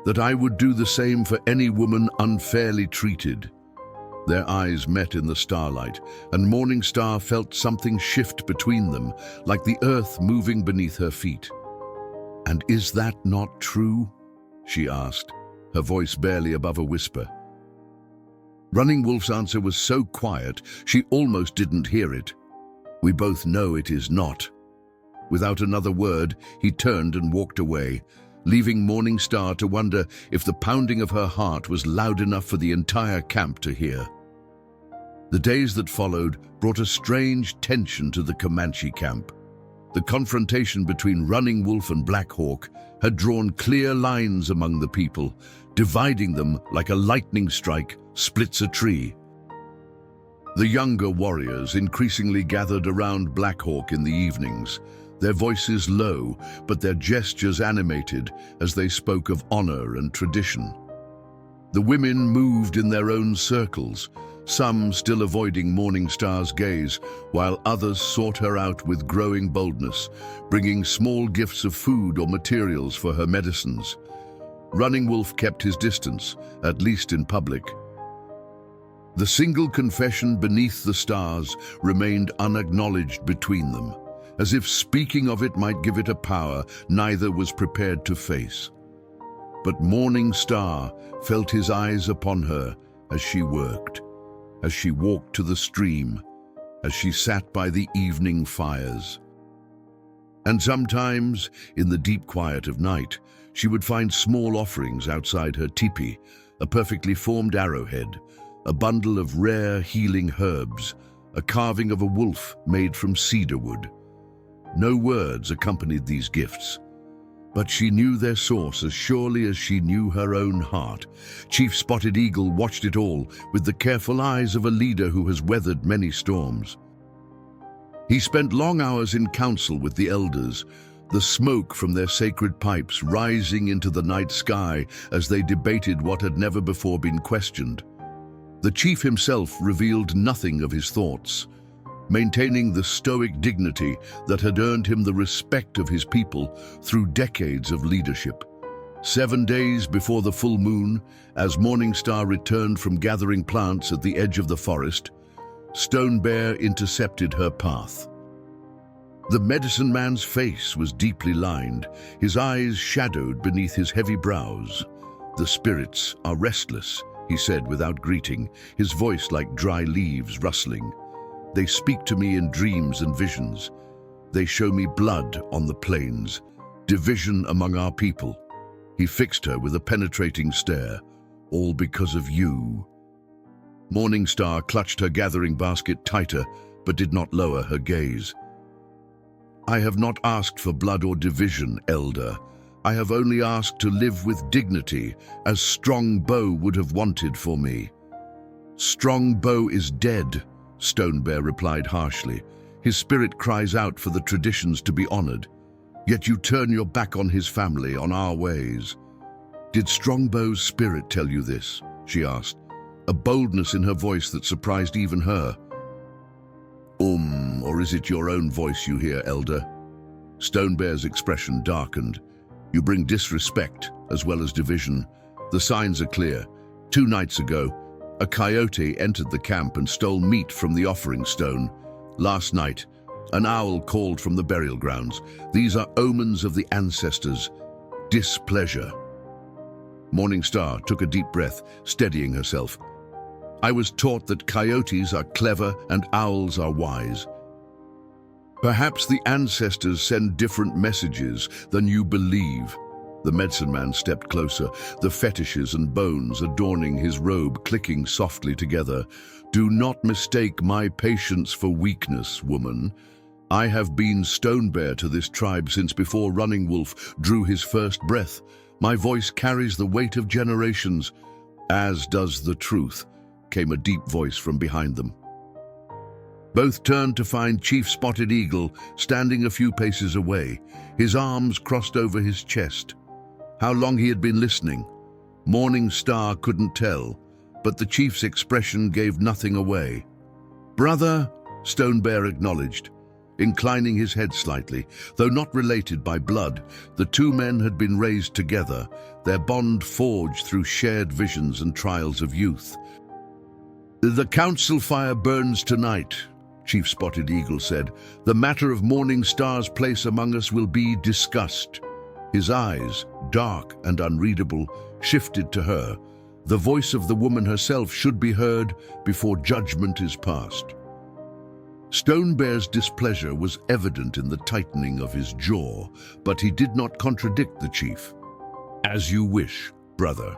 "that I would do the same for any woman unfairly treated." Their eyes met in the starlight, and Morning Star felt something shift between them, like the earth moving beneath her feet. "And is that not true?" she asked, her voice barely above a whisper. Running Wolf's answer was so quiet, she almost didn't hear it. "We both know it is not." Without another word, he turned and walked away, leaving Morning Star to wonder if the pounding of her heart was loud enough for the entire camp to hear. The days that followed brought a strange tension to the Comanche camp. The confrontation between Running Wolf and Black Hawk had drawn clear lines among the people, dividing them like a lightning strike splits a tree. The younger warriors increasingly gathered around Black Hawk in the evenings, their voices low, but their gestures animated as they spoke of honor and tradition. The women moved in their own circles, some still avoiding Morning Star's gaze, while others sought her out with growing boldness, bringing small gifts of food or materials for her medicines. Running Wolf kept his distance, at least in public. The single confession beneath the stars remained unacknowledged between them, as if speaking of it might give it a power neither was prepared to face. But Morning Star felt his eyes upon her as she worked, as she walked to the stream, as she sat by the evening fires. And sometimes, in the deep quiet of night, she would find small offerings outside her teepee, a perfectly formed arrowhead, a bundle of rare healing herbs, a carving of a wolf made from cedar wood. No words accompanied these gifts, but she knew their source as surely as she knew her own heart. Chief Spotted Eagle watched it all with the careful eyes of a leader who has weathered many storms. He spent long hours in council with the elders, the smoke from their sacred pipes rising into the night sky as they debated what had never before been questioned. The chief himself revealed nothing of his thoughts, maintaining the stoic dignity that had earned him the respect of his people through decades of leadership. 7 days before the full moon, as Morning Star returned from gathering plants at the edge of the forest, Stone Bear intercepted her path. The medicine man's face was deeply lined, his eyes shadowed beneath his heavy brows. "The spirits are restless," he said without greeting, his voice like dry leaves rustling. "They speak to me in dreams and visions. They show me blood on the plains, division among our people." He fixed her with a penetrating stare. "All because of you." Morning Star clutched her gathering basket tighter, but did not lower her gaze. "I have not asked for blood or division, Elder. I have only asked to live with dignity, as Strong Bow would have wanted for me." "Strong Bow is dead," Stone Bear replied harshly. "His spirit cries out for the traditions to be honored. Yet you turn your back on his family, on our ways." "Did Strongbow's spirit tell you this?" she asked, a boldness in her voice that surprised even her. Or is it your own voice you hear, Elder?" Stone Bear's expression darkened. "You bring disrespect as well as division. The signs are clear. 2 nights ago, a coyote entered the camp and stole meat from the offering stone. Last night, an owl called from the burial grounds. These are omens of the ancestors' displeasure." Morning Star took a deep breath, steadying herself. "I was taught that coyotes are clever and owls are wise. Perhaps the ancestors send different messages than you believe." The medicine man stepped closer, the fetishes and bones adorning his robe clicking softly together. "Do not mistake my patience for weakness, woman. I have been Stone Bear to this tribe since before Running Wolf drew his first breath. My voice carries the weight of generations, as does the truth," came a deep voice from behind them. Both turned to find Chief Spotted Eagle standing a few paces away, his arms crossed over his chest. How long he had been listening, Morning Star couldn't tell, but the chief's expression gave nothing away. "Brother," Stone Bear acknowledged, inclining his head slightly. Though not related by blood, the 2 men had been raised together, their bond forged through shared visions and trials of youth. "The council fire burns tonight," Chief Spotted Eagle said. "The matter of Morning Star's place among us will be discussed." His eyes, dark and unreadable, shifted to her. The voice of the woman herself should be heard before judgment is passed. Stone Bear's displeasure was evident in the tightening of his jaw, but he did not contradict the chief. "As you wish, brother.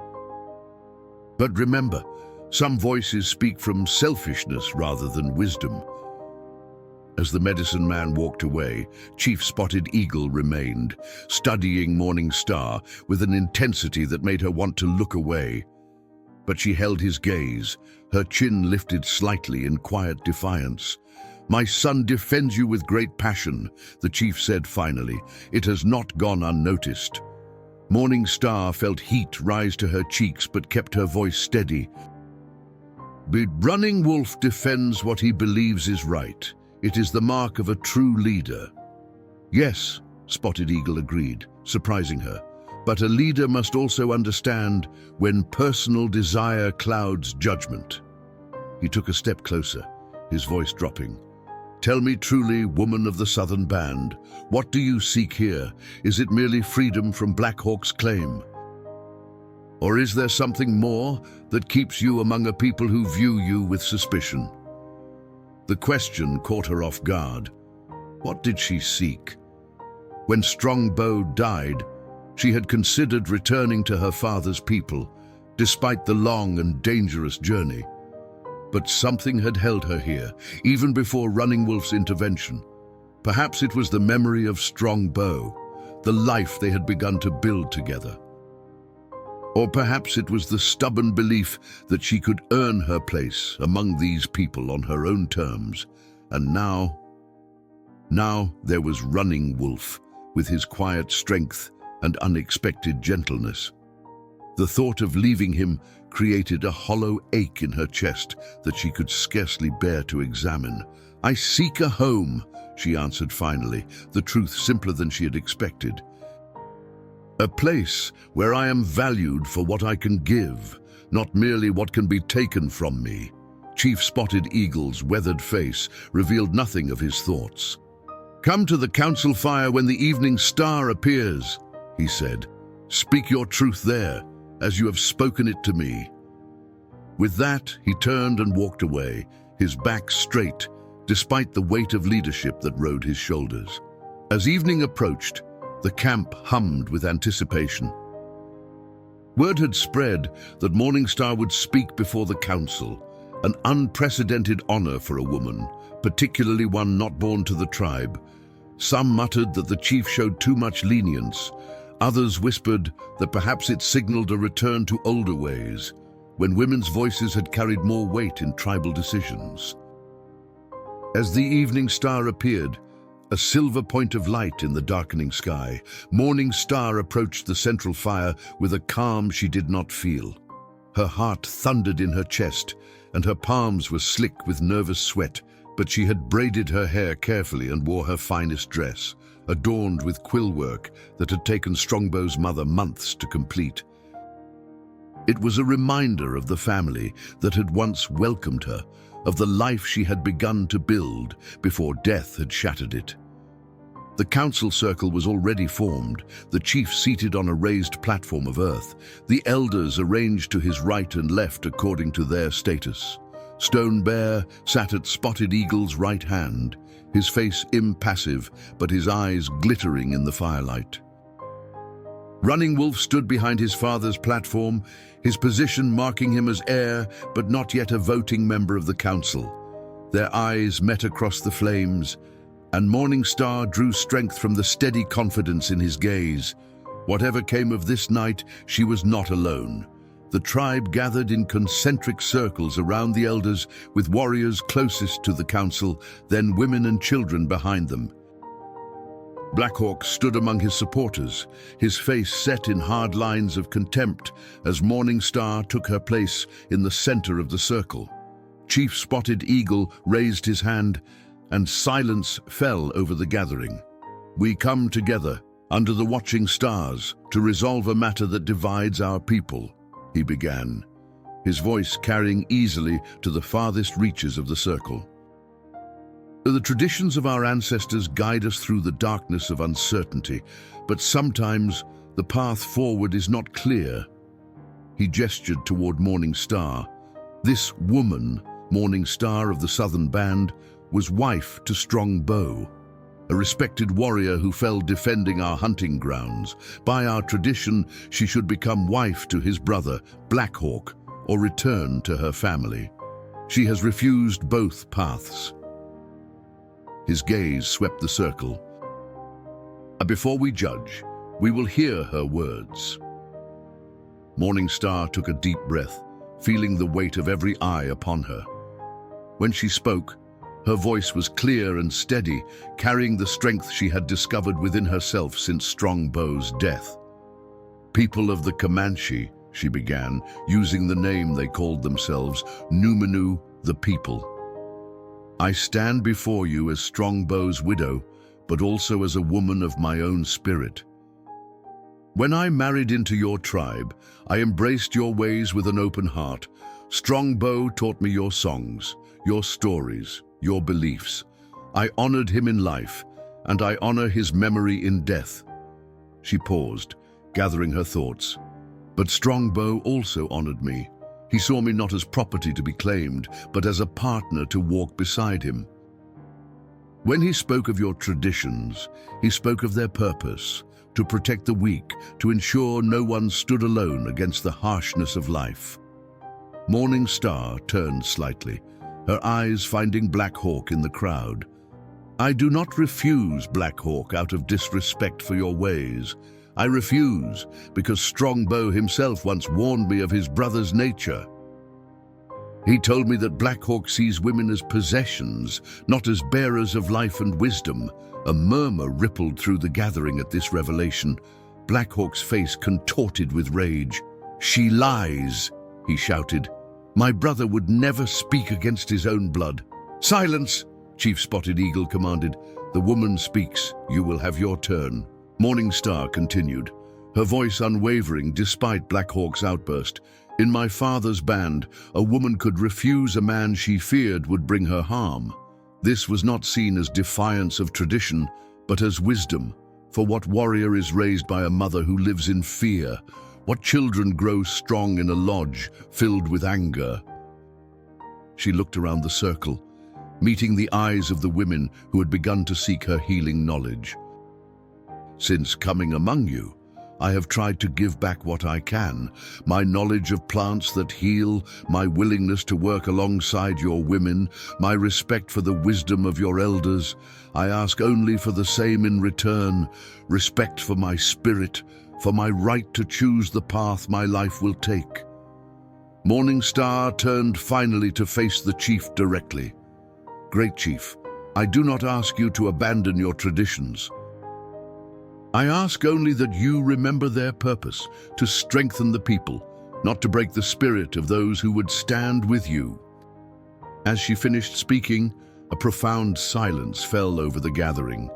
But remember, some voices speak from selfishness rather than wisdom." As the medicine man walked away, Chief Spotted Eagle remained, studying Morning Star with an intensity that made her want to look away. But she held his gaze, her chin lifted slightly in quiet defiance. "My son defends you with great passion," the chief said finally. "It has not gone unnoticed." Morning Star felt heat rise to her cheeks but kept her voice steady. "The running wolf defends what he believes is right. It is the mark of a true leader." "Yes," Spotted Eagle agreed, surprising her. "But a leader must also understand when personal desire clouds judgment." He took a step closer, his voice dropping. "Tell me truly, woman of the Southern Band, what do you seek here? Is it merely freedom from Black Hawk's claim? Or is there something more that keeps you among a people who view you with suspicion?" The question caught her off guard. What did she seek? When Strongbow died, she had considered returning to her father's people, despite the long and dangerous journey. But something had held her here, even before Running Wolf's intervention. Perhaps it was the memory of Strongbow, the life they had begun to build together. Or perhaps it was the stubborn belief that she could earn her place among these people on her own terms. And now there was Running Wolf, with his quiet strength and unexpected gentleness. The thought of leaving him created a hollow ache in her chest that she could scarcely bear to examine. "I seek a home," she answered finally, the truth simpler than she had expected. "A place where I am valued for what I can give, not merely what can be taken from me." Chief Spotted Eagle's weathered face revealed nothing of his thoughts. "Come to the council fire when the evening star appears," he said. "Speak your truth there, as you have spoken it to me." With that, he turned and walked away, his back straight, despite the weight of leadership that rode his shoulders. As evening approached, the camp hummed with anticipation. Word had spread that Morningstar would speak before the council, an unprecedented honor for a woman, particularly one not born to the tribe. Some muttered that the chief showed too much lenience. Others whispered that perhaps it signaled a return to older ways, when women's voices had carried more weight in tribal decisions. As the evening star appeared, a silver point of light in the darkening sky, Morning Star approached the central fire with a calm she did not feel. Her heart thundered in her chest, and her palms were slick with nervous sweat, but she had braided her hair carefully and wore her finest dress, adorned with quill work that had taken Strongbow's mother months to complete. It was a reminder of the family that had once welcomed her, of the life she had begun to build before death had shattered it. The council circle was already formed, the chief seated on a raised platform of earth, the elders arranged to his right and left according to their status. Stone Bear sat at Spotted Eagle's right hand, his face impassive, but his eyes glittering in the firelight. Running Wolf stood behind his father's platform, his position marking him as heir, but not yet a voting member of the council. Their eyes met across the flames, and Morning Star drew strength from the steady confidence in his gaze. Whatever came of this night, she was not alone. The tribe gathered in concentric circles around the elders, with warriors closest to the council, then women and children behind them. Blackhawk stood among his supporters, his face set in hard lines of contempt as Morning Star took her place in the center of the circle. Chief Spotted Eagle raised his hand, and silence fell over the gathering. "We come together, under the watching stars, to resolve a matter that divides our people," he began, his voice carrying easily to the farthest reaches of the circle. "The traditions of our ancestors guide us through the darkness of uncertainty, but sometimes the path forward is not clear." He gestured toward Morning Star. This woman, Morning Star of the Southern Band, was wife to Strongbow, a respected warrior who fell defending our hunting grounds. By our tradition, she should become wife to his brother, Blackhawk, or return to her family. She has refused both paths. His gaze swept the circle. "Before we judge, we will hear her words." Morning Star took a deep breath, feeling the weight of every eye upon her. When she spoke, her voice was clear and steady, carrying the strength she had discovered within herself since Strongbow's death. People of the Comanche, she began, using the name they called themselves, Numenu, the people. I stand before you as Strongbow's widow, but also as a woman of my own spirit. When I married into your tribe, I embraced your ways with an open heart. Strongbow taught me your songs, your stories, your beliefs. I honored him in life, and I honor his memory in death. She paused, gathering her thoughts. But Strongbow also honored me. He saw me not as property to be claimed, but as a partner to walk beside him. When he spoke of your traditions, he spoke of their purpose, to protect the weak, to ensure no one stood alone against the harshness of life. Morning Star turned slightly, her eyes finding Black Hawk in the crowd. I do not refuse, Black Hawk, out of disrespect for your ways. I refuse because Strongbow himself once warned me of his brother's nature. He told me that Black Hawk sees women as possessions, not as bearers of life and wisdom. A murmur rippled through the gathering at this revelation. Black Hawk's face contorted with rage. She lies, he shouted. My brother would never speak against his own blood. Silence, Chief Spotted Eagle commanded. The woman speaks, you will have your turn. Morning Star continued, her voice unwavering despite Black Hawk's outburst. In my father's band, a woman could refuse a man she feared would bring her harm. This was not seen as defiance of tradition, but as wisdom. For what warrior is raised by a mother who lives in fear? What children grow strong in a lodge filled with anger? She looked around the circle, meeting the eyes of the women who had begun to seek her healing knowledge. Since coming among you, I have tried to give back what I can, my knowledge of plants that heal, my willingness to work alongside your women, my respect for the wisdom of your elders. I ask only for the same in return, respect for my spirit, for my right to choose the path my life will take. Morning Star turned finally to face the chief directly. Great Chief, I do not ask you to abandon your traditions. I ask only that you remember their purpose, to strengthen the people, not to break the spirit of those who would stand with you. As she finished speaking, a profound silence fell over the gathering.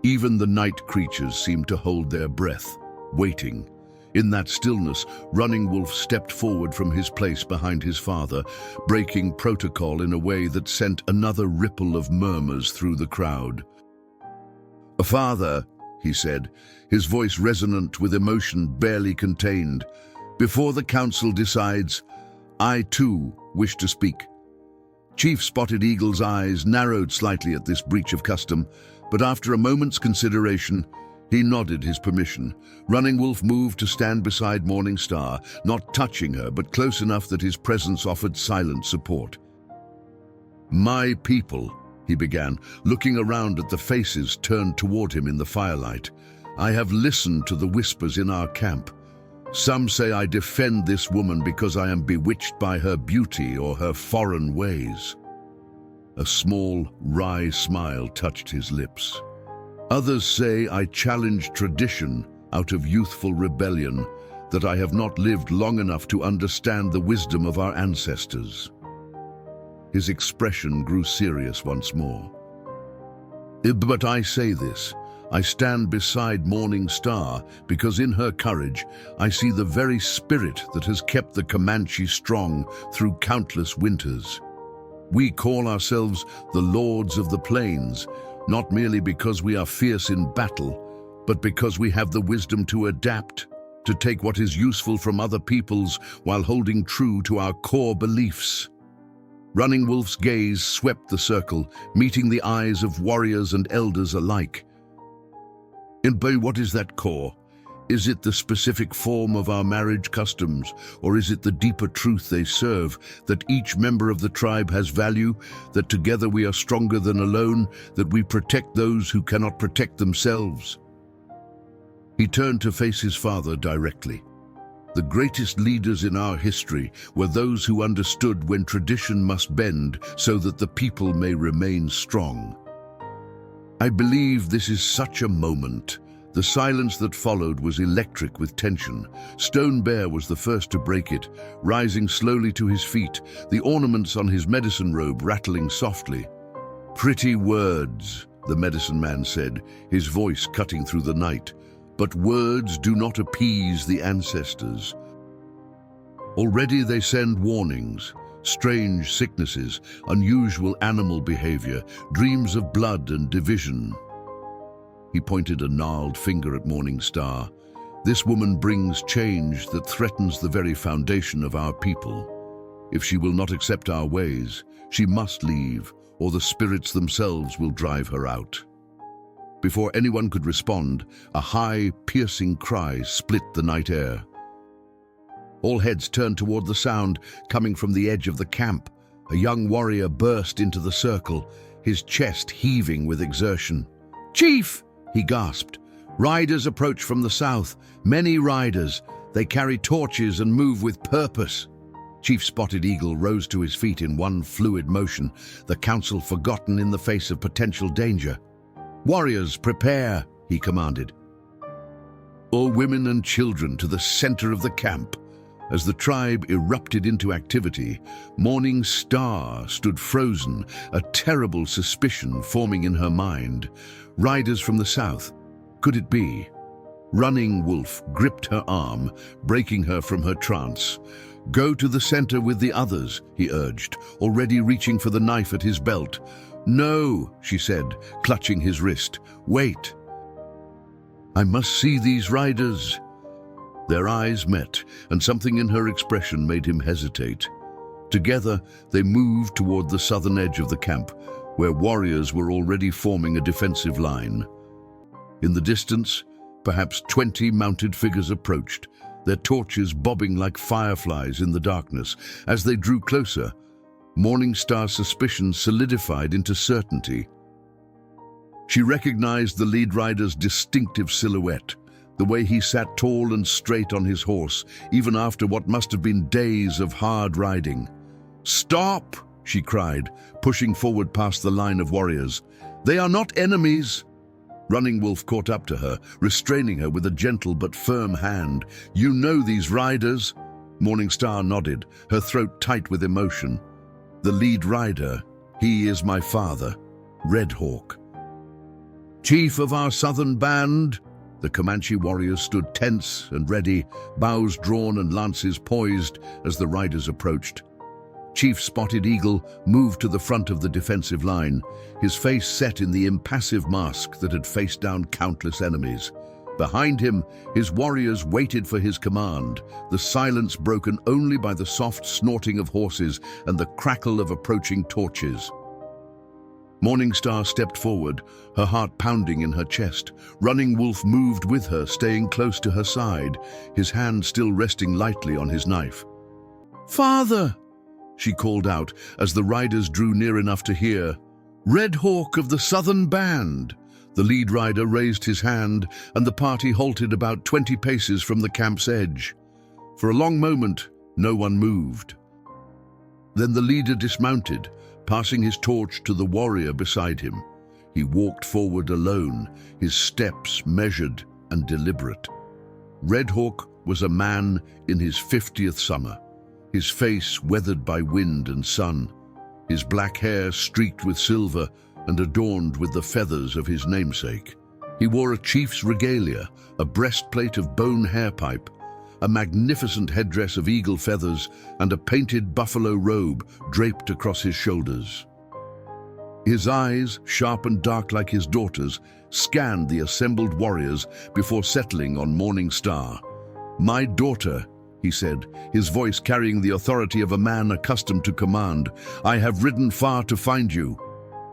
Even the night creatures seemed to hold their breath, waiting. In that stillness, Running Wolf stepped forward from his place behind his father, breaking protocol in a way that sent another ripple of murmurs through the crowd. Father, he said, his voice resonant with emotion barely contained. Before the council decides, I too wish to speak. Chief Spotted Eagle's eyes narrowed slightly at this breach of custom, but after a moment's consideration, he nodded his permission. Running Wolf moved to stand beside Morning Star, not touching her, but close enough that his presence offered silent support. My people, he began, looking around at the faces turned toward him in the firelight. I have listened to the whispers in our camp. Some say I defend this woman because I am bewitched by her beauty or her foreign ways. A small, wry smile touched his lips. Others say I challenge tradition out of youthful rebellion, that I have not lived long enough to understand the wisdom of our ancestors. His expression grew serious once more. But I say this, I stand beside Morning Star because in her courage I see the very spirit that has kept the Comanche strong through countless winters. We call ourselves the Lords of the Plains, not merely because we are fierce in battle, but because we have the wisdom to adapt, to take what is useful from other peoples while holding true to our core beliefs. Running Wolf's gaze swept the circle, meeting the eyes of warriors and elders alike. But what is that core? Is it the specific form of our marriage customs, or is it the deeper truth they serve, that each member of the tribe has value, that together we are stronger than alone, that we protect those who cannot protect themselves? He turned to face his father directly. The greatest leaders in our history were those who understood when tradition must bend so that the people may remain strong. I believe this is such a moment, The silence that followed was electric with tension. Stone Bear was the first to break it, rising slowly to his feet, the ornaments on his medicine robe rattling softly. "Pretty words," the medicine man said, his voice cutting through the night. "But words do not appease the ancestors. Already they send warnings, strange sicknesses, unusual animal behavior, dreams of blood and division." He pointed a gnarled finger at Morning Star. "This woman brings change that threatens the very foundation of our people. If she will not accept our ways, she must leave, or the spirits themselves will drive her out." Before anyone could respond, a high, piercing cry split the night air. All heads turned toward the sound coming from the edge of the camp. A young warrior burst into the circle, his chest heaving with exertion. "Chief!" he gasped. "Riders approach from the south, many riders. They carry torches and move with purpose." Chief Spotted Eagle rose to his feet in one fluid motion, the council forgotten in the face of potential danger. "Warriors, prepare," he commanded. All women and children to the center of the camp. As the tribe erupted into activity, Morning Star stood frozen, a terrible suspicion forming in her mind. Riders from the south. Could it be? Running Wolf gripped her arm, breaking her from her trance. "Go to the center with the others," he urged, already reaching for the knife at his belt. "No," she said, clutching his wrist. "Wait. I must see these riders." Their eyes met, and something in her expression made him hesitate. Together, they moved toward the southern edge of the camp, where warriors were already forming a defensive line. In the distance, perhaps 20 mounted figures approached, their torches bobbing like fireflies in the darkness. As they drew closer, Morning Star's suspicion solidified into certainty. She recognized the lead rider's distinctive silhouette, the way he sat tall and straight on his horse, even after what must have been days of hard riding. "Stop!" she cried, pushing forward past the line of warriors. "They are not enemies." Running Wolf caught up to her, restraining her with a gentle but firm hand. "You know these riders?" Morning Star nodded, her throat tight with emotion. "The lead rider, he is my father, Red Hawk. Chief of our southern band." The Comanche warriors stood tense and ready, bows drawn and lances poised as the riders approached. Chief Spotted Eagle moved to the front of the defensive line, his face set in the impassive mask that had faced down countless enemies. Behind him, his warriors waited for his command, the silence broken only by the soft snorting of horses and the crackle of approaching torches. Morning Star stepped forward, her heart pounding in her chest. Running Wolf moved with her, staying close to her side, his hand still resting lightly on his knife. "Father!" she called out as the riders drew near enough to hear. "Red Hawk of the Southern Band!" The lead rider raised his hand, and the party halted about 20 paces from the camp's edge. For a long moment, no one moved. Then the leader dismounted, passing his torch to the warrior beside him. He walked forward alone, his steps measured and deliberate. Red Hawk was a man in his 50th summer, his face weathered by wind and sun, his black hair streaked with silver and adorned with the feathers of his namesake. He wore a chief's regalia, a breastplate of bone hairpipe, a magnificent headdress of eagle feathers, and a painted buffalo robe draped across his shoulders. His eyes, sharp and dark like his daughter's, scanned the assembled warriors before settling on Morning Star. "My daughter," he said, his voice carrying the authority of a man accustomed to command, "I have ridden far to find you."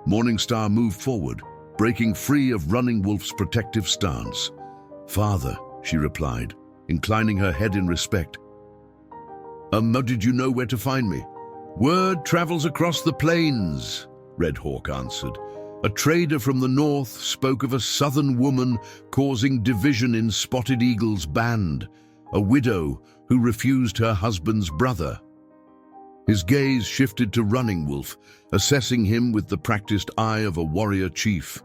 Morning Star moved forward, breaking free of Running Wolf's protective stance. "Father," she replied, inclining her head in respect. How did you know where to find me?" "Word travels across the plains," Red Hawk answered. "A trader from the north spoke of a southern woman causing division in Spotted Eagle's band, a widow who refused her husband's brother." His gaze shifted to Running Wolf, assessing him with the practiced eye of a warrior chief.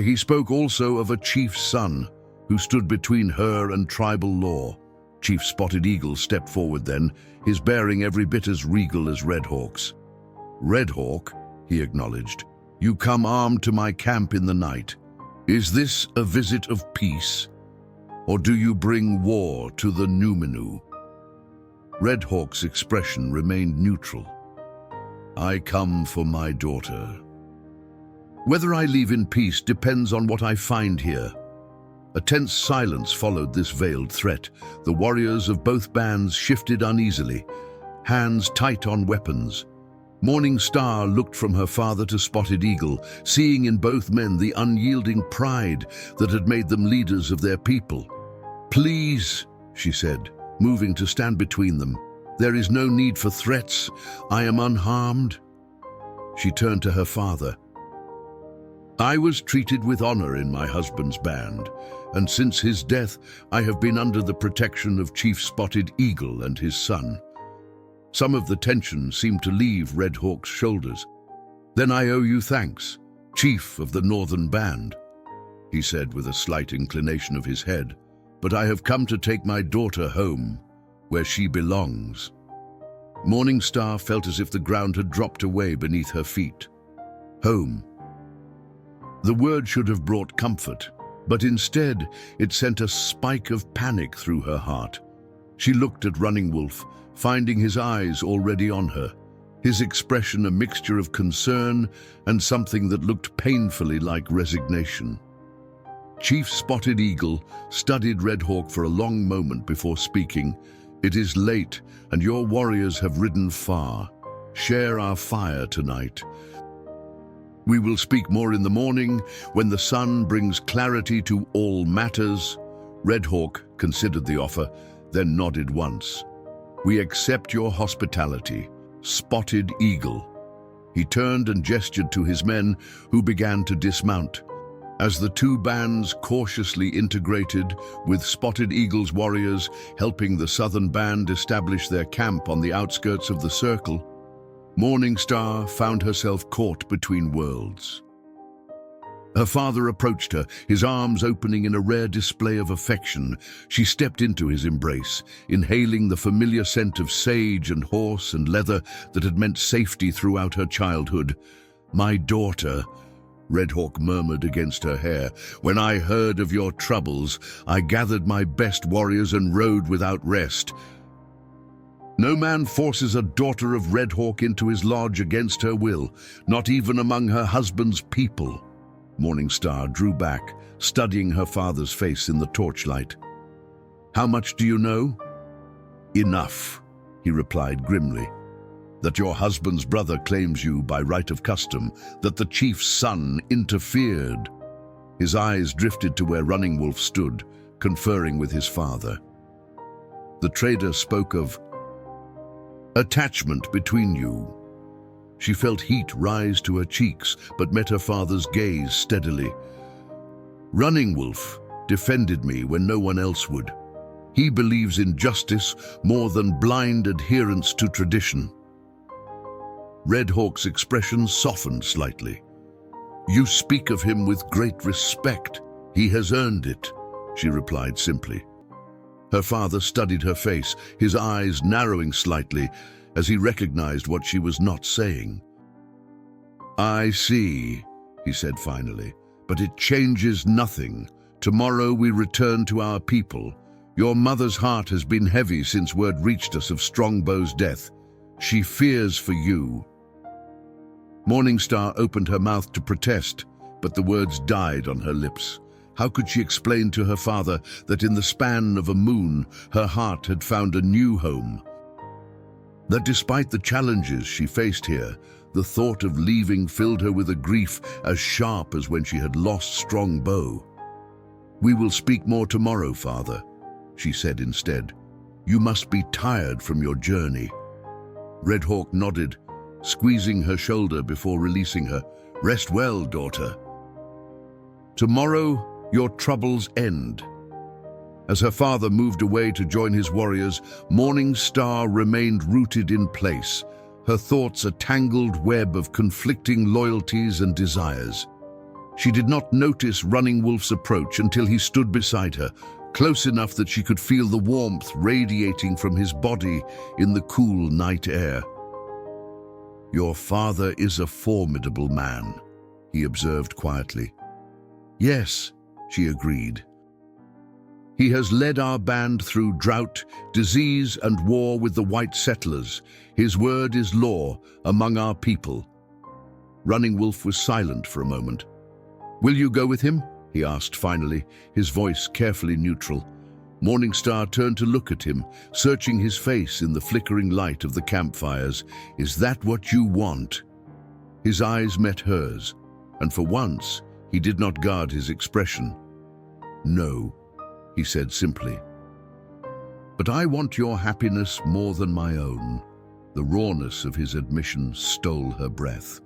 He spoke also of a chief's son who stood between her and tribal law. Chief Spotted Eagle stepped forward then, his bearing every bit as regal as Red Hawk's. "Red Hawk," he acknowledged, "you come armed to my camp in the night. Is this a visit of peace, or do you bring war to the Numenu?" Red Hawk's expression remained neutral. "I come for my daughter. Whether I leave in peace depends on what I find here." A tense silence followed this veiled threat. The warriors of both bands shifted uneasily, hands tight on weapons. Morning Star looked from her father to Spotted Eagle, seeing in both men the unyielding pride that had made them leaders of their people. "Please," she said, moving to stand between them. "There is no need for threats. I am unharmed." She turned to her father. "I was treated with honor in my husband's band, and since his death I have been under the protection of Chief Spotted Eagle and his son." Some of the tension seemed to leave Red Hawk's shoulders. "Then I owe you thanks, Chief of the Northern Band," he said with a slight inclination of his head. "But I have come to take my daughter home, where she belongs." Morning Star felt as if the ground had dropped away beneath her feet. Home. The word should have brought comfort, but instead it sent a spike of panic through her heart. She looked at Running Wolf, finding his eyes already on her, his expression a mixture of concern and something that looked painfully like resignation. Chief Spotted Eagle studied Red Hawk for a long moment before speaking. "It is late, and your warriors have ridden far. Share our fire tonight. We will speak more in the morning, when the sun brings clarity to all matters." Red Hawk considered the offer, then nodded once. "We accept your hospitality, Spotted Eagle." He turned and gestured to his men, who began to dismount. As the two bands cautiously integrated, with Spotted Eagle's warriors helping the southern band establish their camp on the outskirts of the circle, Morning Star found herself caught between worlds. Her father approached her, his arms opening in a rare display of affection. She stepped into his embrace, inhaling the familiar scent of sage and horse and leather that had meant safety throughout her childhood. "My daughter," Red Hawk murmured against her hair, "when I heard of your troubles, I gathered my best warriors and rode without rest. No man forces a daughter of Red Hawk into his lodge against her will, not even among her husband's people." Morning Star drew back, studying her father's face in the torchlight. "How much do you know?" "Enough," he replied grimly. "That your husband's brother claims you by right of custom, that the chief's son interfered." His eyes drifted to where Running Wolf stood, conferring with his father. The trader spoke of attachment between you. She felt heat rise to her cheeks, but met her father's gaze steadily. "Running Wolf defended me when no one else would. He believes in justice more than blind adherence to tradition." Red Hawk's expression softened slightly. "You speak of him with great respect. He has earned it," she replied simply. Her father studied her face, his eyes narrowing slightly as he recognized what she was not saying. "I see," he said finally, "but it changes nothing. Tomorrow we return to our people. Your mother's heart has been heavy since word reached us of Strongbow's death. She fears for you." Morning Star opened her mouth to protest, but the words died on her lips. How could she explain to her father that in the span of a moon her heart had found a new home? That despite the challenges she faced here, the thought of leaving filled her with a grief as sharp as when she had lost Strongbow. "We will speak more tomorrow, father," she said instead. "You must be tired from your journey." Red Hawk nodded, squeezing her shoulder before releasing her. "Rest well, daughter. Tomorrow your troubles end." As her father moved away to join his warriors, Morning Star remained rooted in place, her thoughts a tangled web of conflicting loyalties and desires. She did not notice Running Wolf's approach until he stood beside her, close enough that she could feel the warmth radiating from his body in the cool night air. "Your father is a formidable man," he observed quietly. "Yes," she agreed. "He has led our band through drought, disease, and war with the white settlers. His word is law among our people." Running Wolf was silent for a moment. "Will you go with him?" he asked finally, his voice carefully neutral. Morningstar turned to look at him, searching his face in the flickering light of the campfires. "Is that what you want?" His eyes met hers, and for once, he did not guard his expression. "No," he said simply. "But I want your happiness more than my own." The rawness of his admission stole her breath.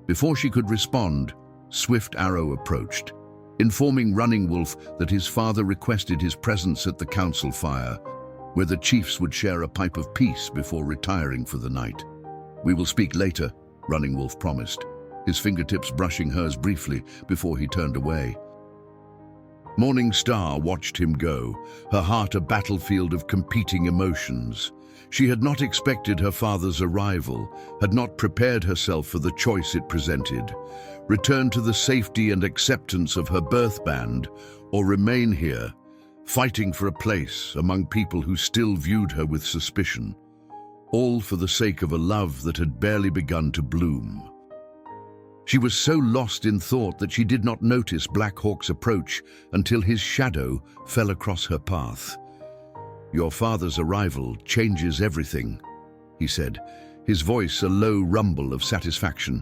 Before she could respond, Swift Arrow approached, informing Running Wolf that his father requested his presence at the council fire, where the chiefs would share a pipe of peace before retiring for the night. "We will speak later," Running Wolf promised, his fingertips brushing hers briefly before he turned away. Morningstar watched him go, her heart a battlefield of competing emotions. She had not expected her father's arrival, had not prepared herself for the choice it presented: return to the safety and acceptance of her birth band, or remain here, fighting for a place among people who still viewed her with suspicion, all for the sake of a love that had barely begun to bloom. She was so lost in thought that she did not notice Black Hawk's approach until his shadow fell across her path. "Your father's arrival changes everything," he said, his voice a low rumble of satisfaction.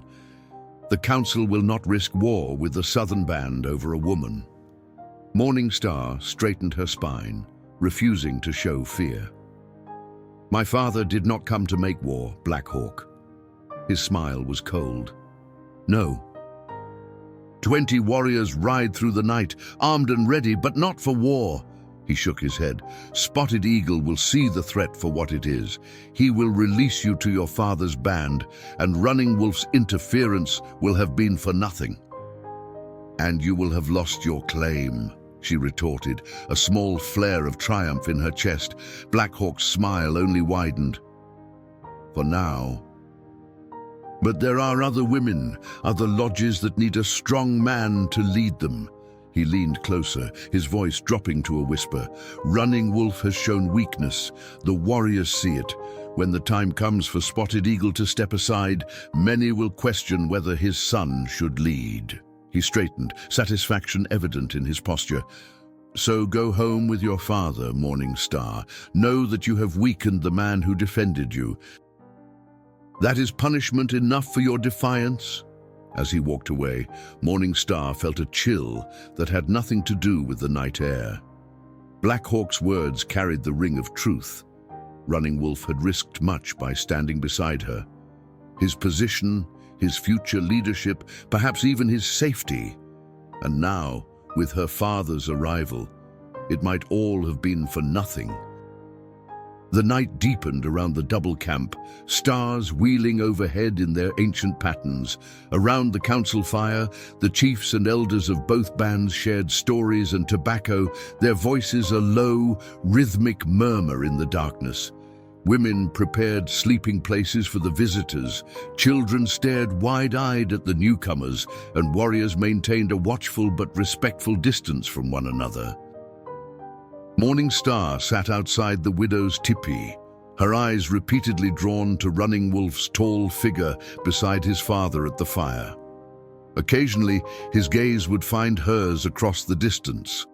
"The council will not risk war with the southern band over a woman." Morningstar straightened her spine, refusing to show fear. "My father did not come to make war, Black Hawk." His smile was cold. "No. 20 warriors ride through the night, armed and ready, but not for war." He shook his head. "Spotted Eagle will see the threat for what it is. He will release you to your father's band, and Running Wolf's interference will have been for nothing." "And you will have lost your claim," she retorted, a small flare of triumph in her chest. Black Hawk's smile only widened. "For now. But there are other women, other lodges that need a strong man to lead them." He leaned closer, his voice dropping to a whisper. "Running Wolf has shown weakness. The warriors see it. When the time comes for Spotted Eagle to step aside, many will question whether his son should lead." He straightened, satisfaction evident in his posture. "So go home with your father, Morningstar. Know that you have weakened the man who defended you. That is punishment enough for your defiance?" As he walked away, Morningstar felt a chill that had nothing to do with the night air. Black Hawk's words carried the ring of truth. Running Wolf had risked much by standing beside her. His position, his future leadership, perhaps even his safety. And now, with her father's arrival, it might all have been for nothing. The night deepened around the double camp, stars wheeling overhead in their ancient patterns. Around the council fire, the chiefs and elders of both bands shared stories and tobacco, their voices a low, rhythmic murmur in the darkness. Women prepared sleeping places for the visitors, children stared wide-eyed at the newcomers, and warriors maintained a watchful but respectful distance from one another. Morningstar sat outside the widow's teepee, her eyes repeatedly drawn to Running Wolf's tall figure beside his father at the fire. Occasionally, his gaze would find hers across the distance,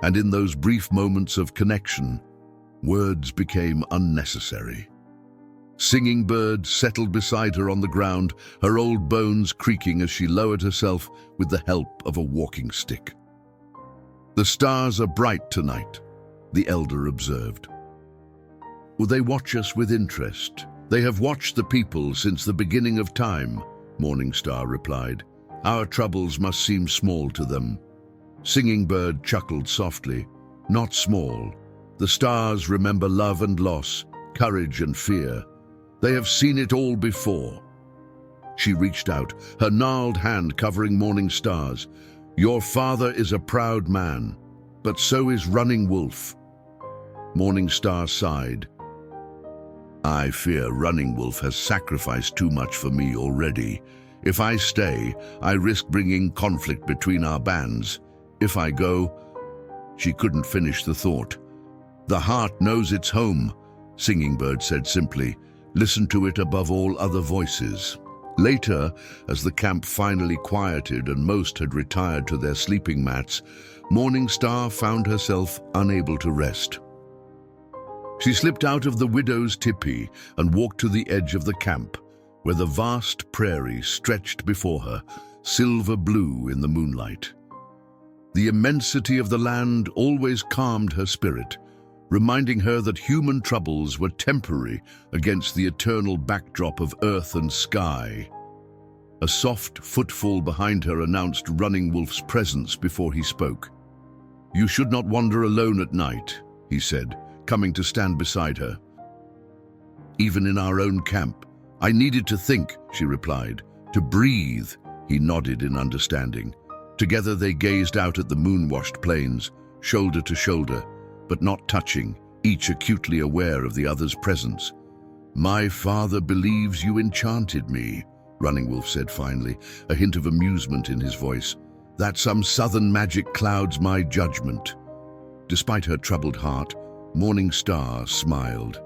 and in those brief moments of connection, words became unnecessary. Singing Bird settled beside her on the ground, her old bones creaking as she lowered herself with the help of a walking stick. "The stars are bright tonight," the elder observed. "Will they watch us with interest? They have watched the people since the beginning of time," Morningstar replied. "Our troubles must seem small to them." Singing Bird chuckled softly. "Not small. The stars remember love and loss, courage and fear. They have seen it all before." She reached out, her gnarled hand covering Morning Star's. "Your father is a proud man, but so is Running Wolf." Morning Star sighed. "I fear Running Wolf has sacrificed too much for me already. If I stay, I risk bringing conflict between our bands. If I go—" She couldn't finish the thought. "The heart knows its home," Singing Bird said simply. "Listen to it above all other voices." Later, as the camp finally quieted and most had retired to their sleeping mats, Morning Star found herself unable to rest. She slipped out of the widow's tipi and walked to the edge of the camp, where the vast prairie stretched before her, silver blue in the moonlight. The immensity of the land always calmed her spirit, reminding her that human troubles were temporary against the eternal backdrop of earth and sky. A soft footfall behind her announced Running Wolf's presence before he spoke. "You should not wander alone at night," he said, coming to stand beside her. "Even in our own camp, I needed to think," she replied. "To breathe," he nodded in understanding. Together they gazed out at the moon-washed plains, shoulder to shoulder, but not touching, each acutely aware of the other's presence. "My father believes you enchanted me," Running Wolf said finally, a hint of amusement in his voice. "That some southern magic clouds my judgment." Despite her troubled heart, Morning Star smiled.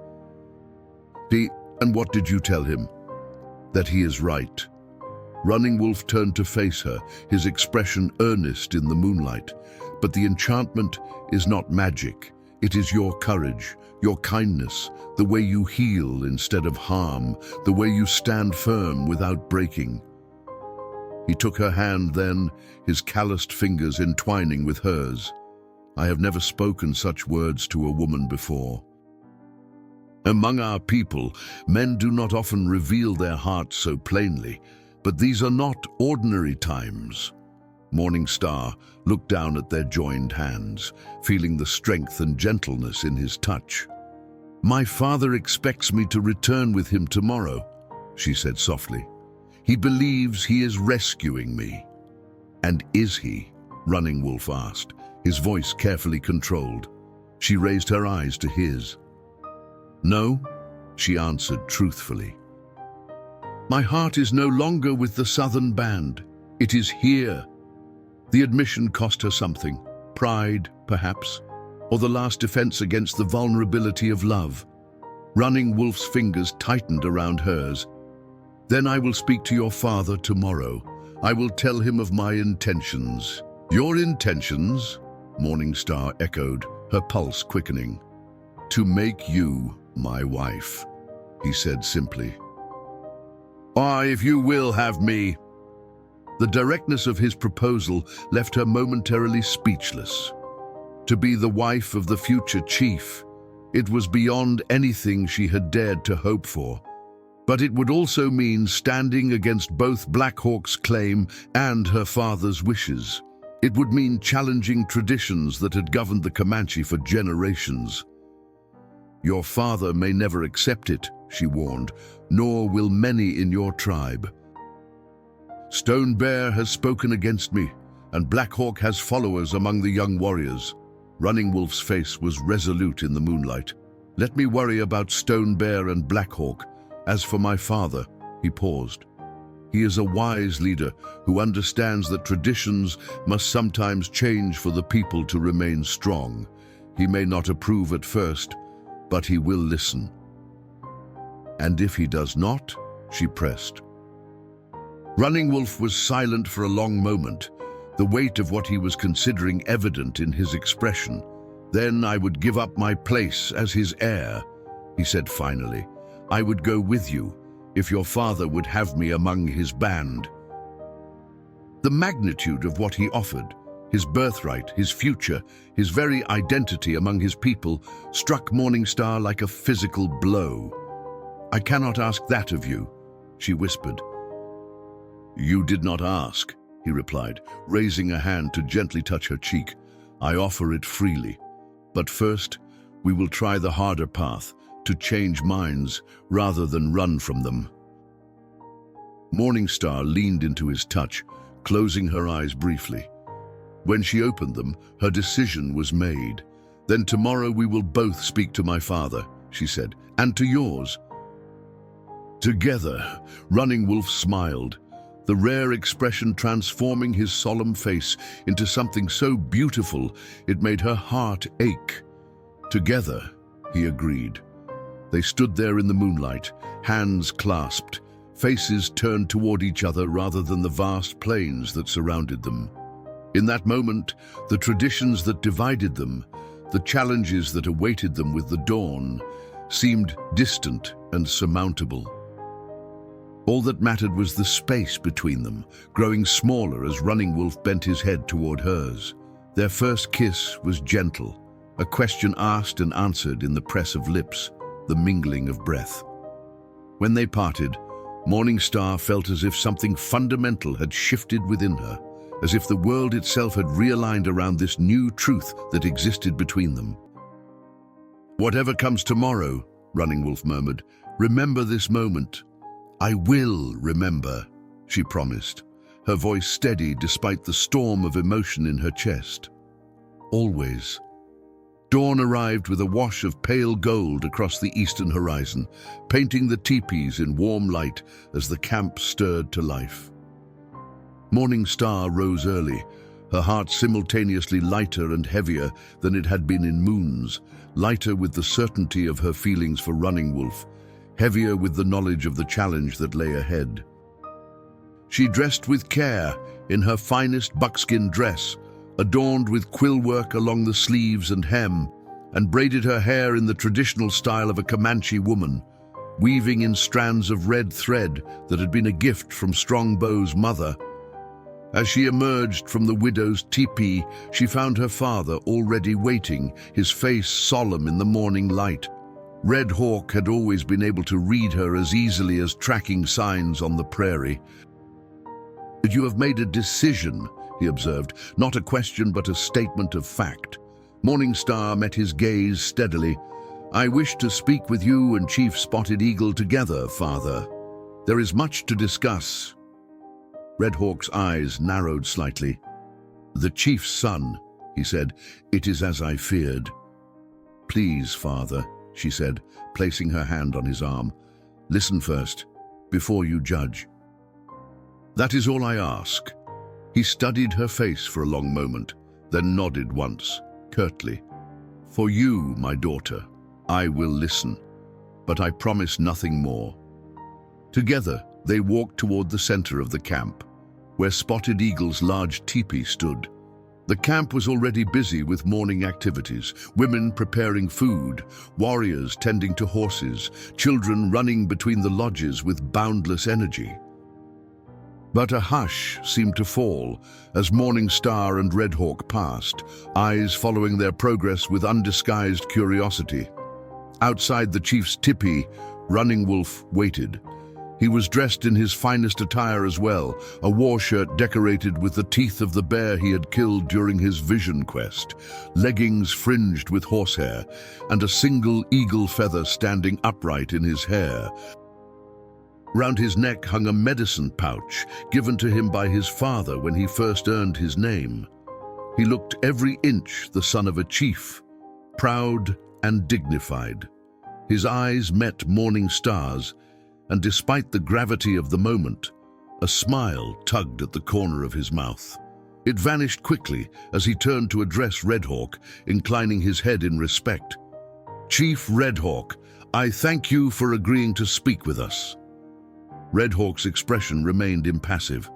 "And what did you tell him?" "That he is right." Running Wolf turned to face her, his expression earnest in the moonlight. "But the enchantment is not magic. It is your courage, your kindness, the way you heal instead of harm, the way you stand firm without breaking." He took her hand then, his calloused fingers entwining with hers. "I have never spoken such words to a woman before. Among our people, men do not often reveal their hearts so plainly, but these are not ordinary times." Morning Star looked down at their joined hands, feeling the strength and gentleness in his touch. "My father expects me to return with him tomorrow," she said softly. "He believes he is rescuing me." "And is he?" Running Wolf asked, his voice carefully controlled. She raised her eyes to his. "No," she answered truthfully. "My heart is no longer with the Southern Band. It is here." The admission cost her something. Pride, perhaps, or the last defense against the vulnerability of love. Running Wolf's fingers tightened around hers. "Then I will speak to your father tomorrow. I will tell him of my intentions." "Your intentions?" Morning Star echoed, her pulse quickening. "To make you my wife," he said simply. "Ah, if you will have me." The directness of his proposal left her momentarily speechless. To be the wife of the future chief, it was beyond anything she had dared to hope for. But it would also mean standing against both Black Hawk's claim and her father's wishes. It would mean challenging traditions that had governed the Comanche for generations. "Your father may never accept it," she warned, "nor will many in your tribe. Stone Bear has spoken against me, and Black Hawk has followers among the young warriors." Running Wolf's face was resolute in the moonlight. "Let me worry about Stone Bear and Black Hawk. As for my father," he paused. "He is a wise leader who understands that traditions must sometimes change for the people to remain strong. He may not approve at first, but he will listen." "And if he does not?" she pressed. Running Wolf was silent for a long moment, the weight of what he was considering evident in his expression. "Then I would give up my place as his heir," he said finally. "I would go with you, if your father would have me among his band." The magnitude of what he offered, his birthright, his future, his very identity among his people, struck Morning Star like a physical blow. "I cannot ask that of you," she whispered. "You did not ask," he replied, raising a hand to gently touch her cheek. "I offer it freely. But first, we will try the harder path, to change minds rather than run from them." Morningstar leaned into his touch, closing her eyes briefly. When she opened them, her decision was made. "Then tomorrow we will both speak to my father," she said, "and to yours." Together, Running Wolf smiled, the rare expression transforming his solemn face into something so beautiful it made her heart ache. "Together," he agreed. They stood there in the moonlight, hands clasped, faces turned toward each other rather than the vast plains that surrounded them. In that moment, the traditions that divided them, the challenges that awaited them with the dawn, seemed distant and surmountable. All that mattered was the space between them, growing smaller as Running Wolf bent his head toward hers. Their first kiss was gentle, a question asked and answered in the press of lips, the mingling of breath. When they parted, Morningstar felt as if something fundamental had shifted within her, as if the world itself had realigned around this new truth that existed between them. "Whatever comes tomorrow," Running Wolf murmured, "remember this moment." "I will remember," she promised, her voice steady despite the storm of emotion in her chest. "Always." Dawn arrived with a wash of pale gold across the eastern horizon, painting the teepees in warm light as the camp stirred to life. Morningstar rose early, her heart simultaneously lighter and heavier than it had been in moons, lighter with the certainty of her feelings for Running Wolf, heavier with the knowledge of the challenge that lay ahead. She dressed with care in her finest buckskin dress, adorned with quill work along the sleeves and hem, and braided her hair in the traditional style of a Comanche woman, weaving in strands of red thread that had been a gift from Strongbow's mother. As she emerged from the widow's teepee, she found her father already waiting, his face solemn in the morning light. Red Hawk had always been able to read her as easily as tracking signs on the prairie. "You have made a decision," he observed, "not a question but a statement of fact." Morningstar met his gaze steadily. "I wish to speak with you and Chief Spotted Eagle together, Father. There is much to discuss." Red Hawk's eyes narrowed slightly. "The chief's son," he said. "It is as I feared." "Please, Father," she said, placing her hand on his arm. "Listen first, before you judge." "That is all I ask." He studied her face for a long moment, then nodded once, curtly. "For you, my daughter, I will listen, but I promise nothing more." Together, they walked toward the center of the camp, where Spotted Eagle's large teepee stood. The camp was already busy with morning activities, women preparing food, warriors tending to horses, children running between the lodges with boundless energy. But a hush seemed to fall as Morningstar and Red Hawk passed, eyes following their progress with undisguised curiosity. Outside the chief's teepee, Running Wolf waited. He was dressed in his finest attire as well, a war shirt decorated with the teeth of the bear he had killed during his vision quest, leggings fringed with horsehair, and a single eagle feather standing upright in his hair. Round his neck hung a medicine pouch given to him by his father when he first earned his name. He looked every inch the son of a chief, proud and dignified. His eyes met Morningstar's, and despite the gravity of the moment, a smile tugged at the corner of his mouth. It vanished quickly as he turned to address Red Hawk, inclining his head in respect. "Chief Red Hawk, I thank you for agreeing to speak with us." Red Hawk's expression remained impassive.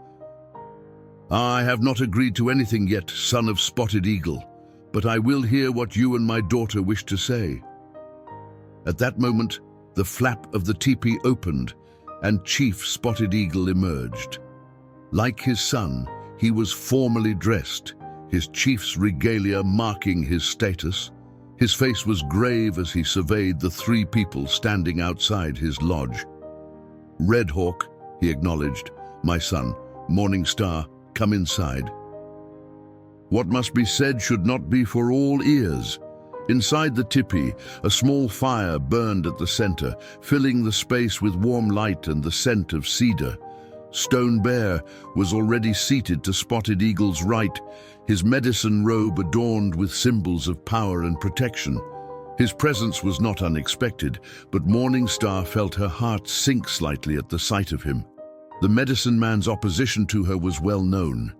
"I have not agreed to anything yet, son of Spotted Eagle, but I will hear what you and my daughter wish to say." At that moment, the flap of the teepee opened, and Chief Spotted Eagle emerged. Like his son, he was formally dressed, his chief's regalia marking his status. His face was grave as he surveyed the three people standing outside his lodge. "Red Hawk," he acknowledged, "my son, Morningstar, come inside." What must be said should not be for all ears. Inside the teepee, a small fire burned at the center, filling the space with warm light and the scent of cedar. Stone Bear was already seated to Spotted Eagle's right, his medicine robe adorned with symbols of power and protection. His presence was not unexpected, but Morning Star felt her heart sink slightly at the sight of him. The medicine man's opposition to her was well known.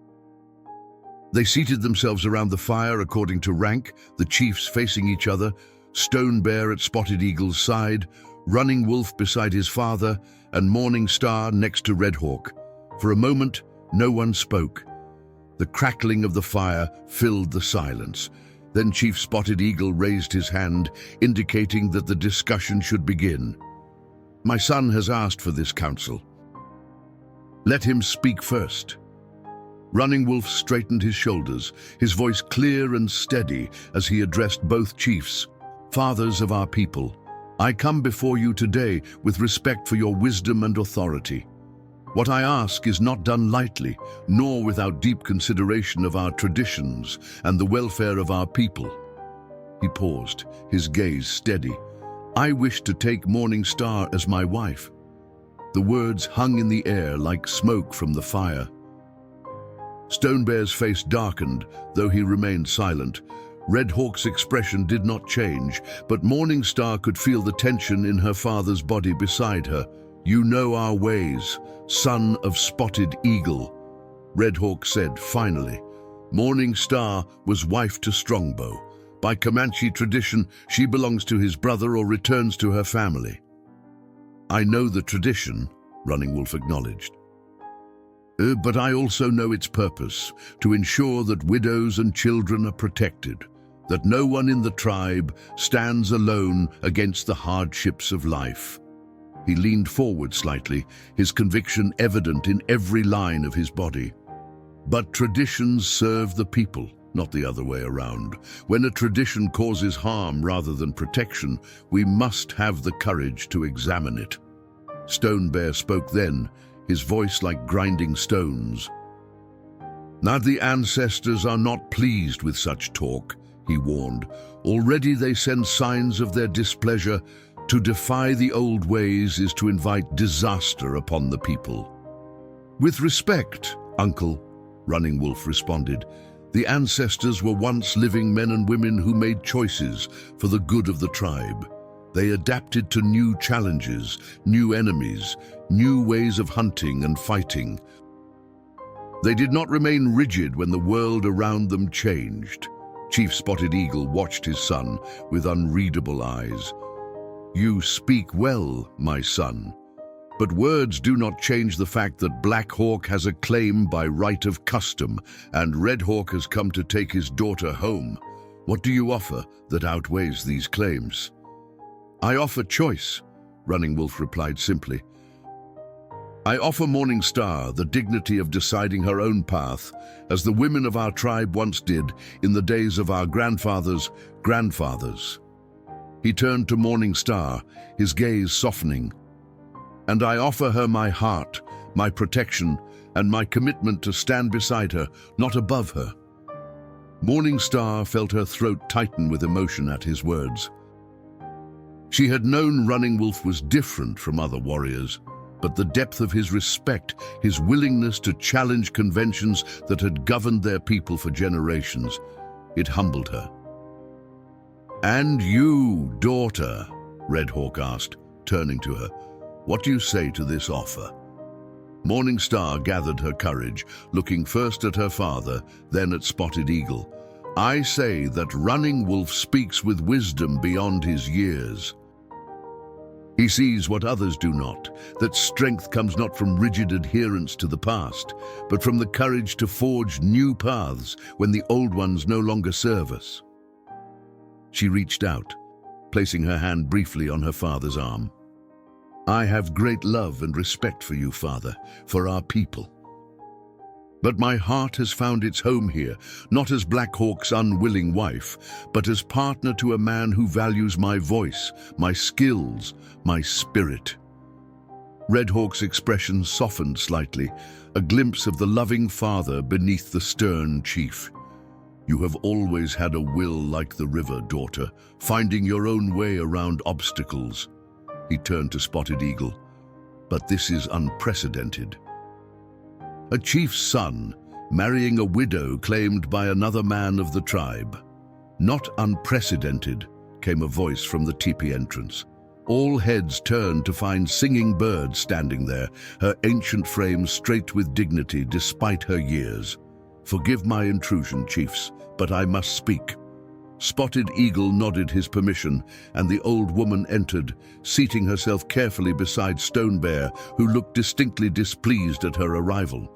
They seated themselves around the fire according to rank, the chiefs facing each other, Stone Bear at Spotted Eagle's side, Running Wolf beside his father, and Morning Star next to Red Hawk. For a moment, no one spoke. The crackling of the fire filled the silence. Then Chief Spotted Eagle raised his hand, indicating that the discussion should begin. "My son has asked for this council. Let him speak first." Running Wolf straightened his shoulders, his voice clear and steady as he addressed both chiefs. "Fathers of our people, I come before you today with respect for your wisdom and authority. What I ask is not done lightly, nor without deep consideration of our traditions and the welfare of our people." He paused, his gaze steady. "I wish to take Morning Star as my wife." The words hung in the air like smoke from the fire. Stone Bear's face darkened, though he remained silent. Red Hawk's expression did not change, but Morning Star could feel the tension in her father's body beside her. "You know our ways, son of Spotted Eagle," Red Hawk said finally. Morning Star was wife to Strongbow. By Comanche tradition, she belongs to his brother or returns to her family. "I know the tradition," Running Wolf acknowledged. "But I also know its purpose, to ensure that widows and children are protected, that no one in the tribe stands alone against the hardships of life." He leaned forward slightly, his conviction evident in every line of his body. "But traditions serve the people, not the other way around. When a tradition causes harm rather than protection, we must have the courage to examine it." Stone Bear spoke then, his voice like grinding stones. "Now the ancestors are not pleased with such talk," he warned. "Already they send signs of their displeasure. To defy the old ways is to invite disaster upon the people." "With respect, Uncle," Running Wolf responded, "the ancestors were once living men and women who made choices for the good of the tribe. They adapted to new challenges, new enemies, new ways of hunting and fighting. They did not remain rigid when the world around them changed." Chief Spotted Eagle watched his son with unreadable eyes. "You speak well, my son. But words do not change the fact that Black Hawk has a claim by right of custom, and Red Hawk has come to take his daughter home. What do you offer that outweighs these claims?" "I offer choice," Running Wolf replied simply. "I offer Morning Star the dignity of deciding her own path, as the women of our tribe once did in the days of our grandfathers' grandfathers." He turned to Morning Star, his gaze softening. "And I offer her my heart, my protection, and my commitment to stand beside her, not above her." Morning Star felt her throat tighten with emotion at his words. She had known Running Wolf was different from other warriors, but the depth of his respect, his willingness to challenge conventions that had governed their people for generations, it humbled her. "And you, daughter," Red Hawk asked, turning to her, "what do you say to this offer?" Morning Star gathered her courage, looking first at her father, then at Spotted Eagle. "I say that Running Wolf speaks with wisdom beyond his years. He sees what others do not, that strength comes not from rigid adherence to the past, but from the courage to forge new paths when the old ones no longer serve us." She reached out, placing her hand briefly on her father's arm. "I have great love and respect for you, Father, for our people. But my heart has found its home here, not as Black Hawk's unwilling wife, but as partner to a man who values my voice, my skills, my spirit." Red Hawk's expression softened slightly, a glimpse of the loving father beneath the stern chief. "You have always had a will like the river, daughter, finding your own way around obstacles." He turned to Spotted Eagle. "But this is unprecedented. A chief's son, marrying a widow claimed by another man of the tribe. Not unprecedented, came a voice from the teepee entrance. All heads turned to find Singing Bird standing there, her ancient frame straight with dignity despite her years. "Forgive my intrusion, chiefs, but I must speak." Spotted Eagle nodded his permission, and the old woman entered, seating herself carefully beside Stone Bear, who looked distinctly displeased at her arrival.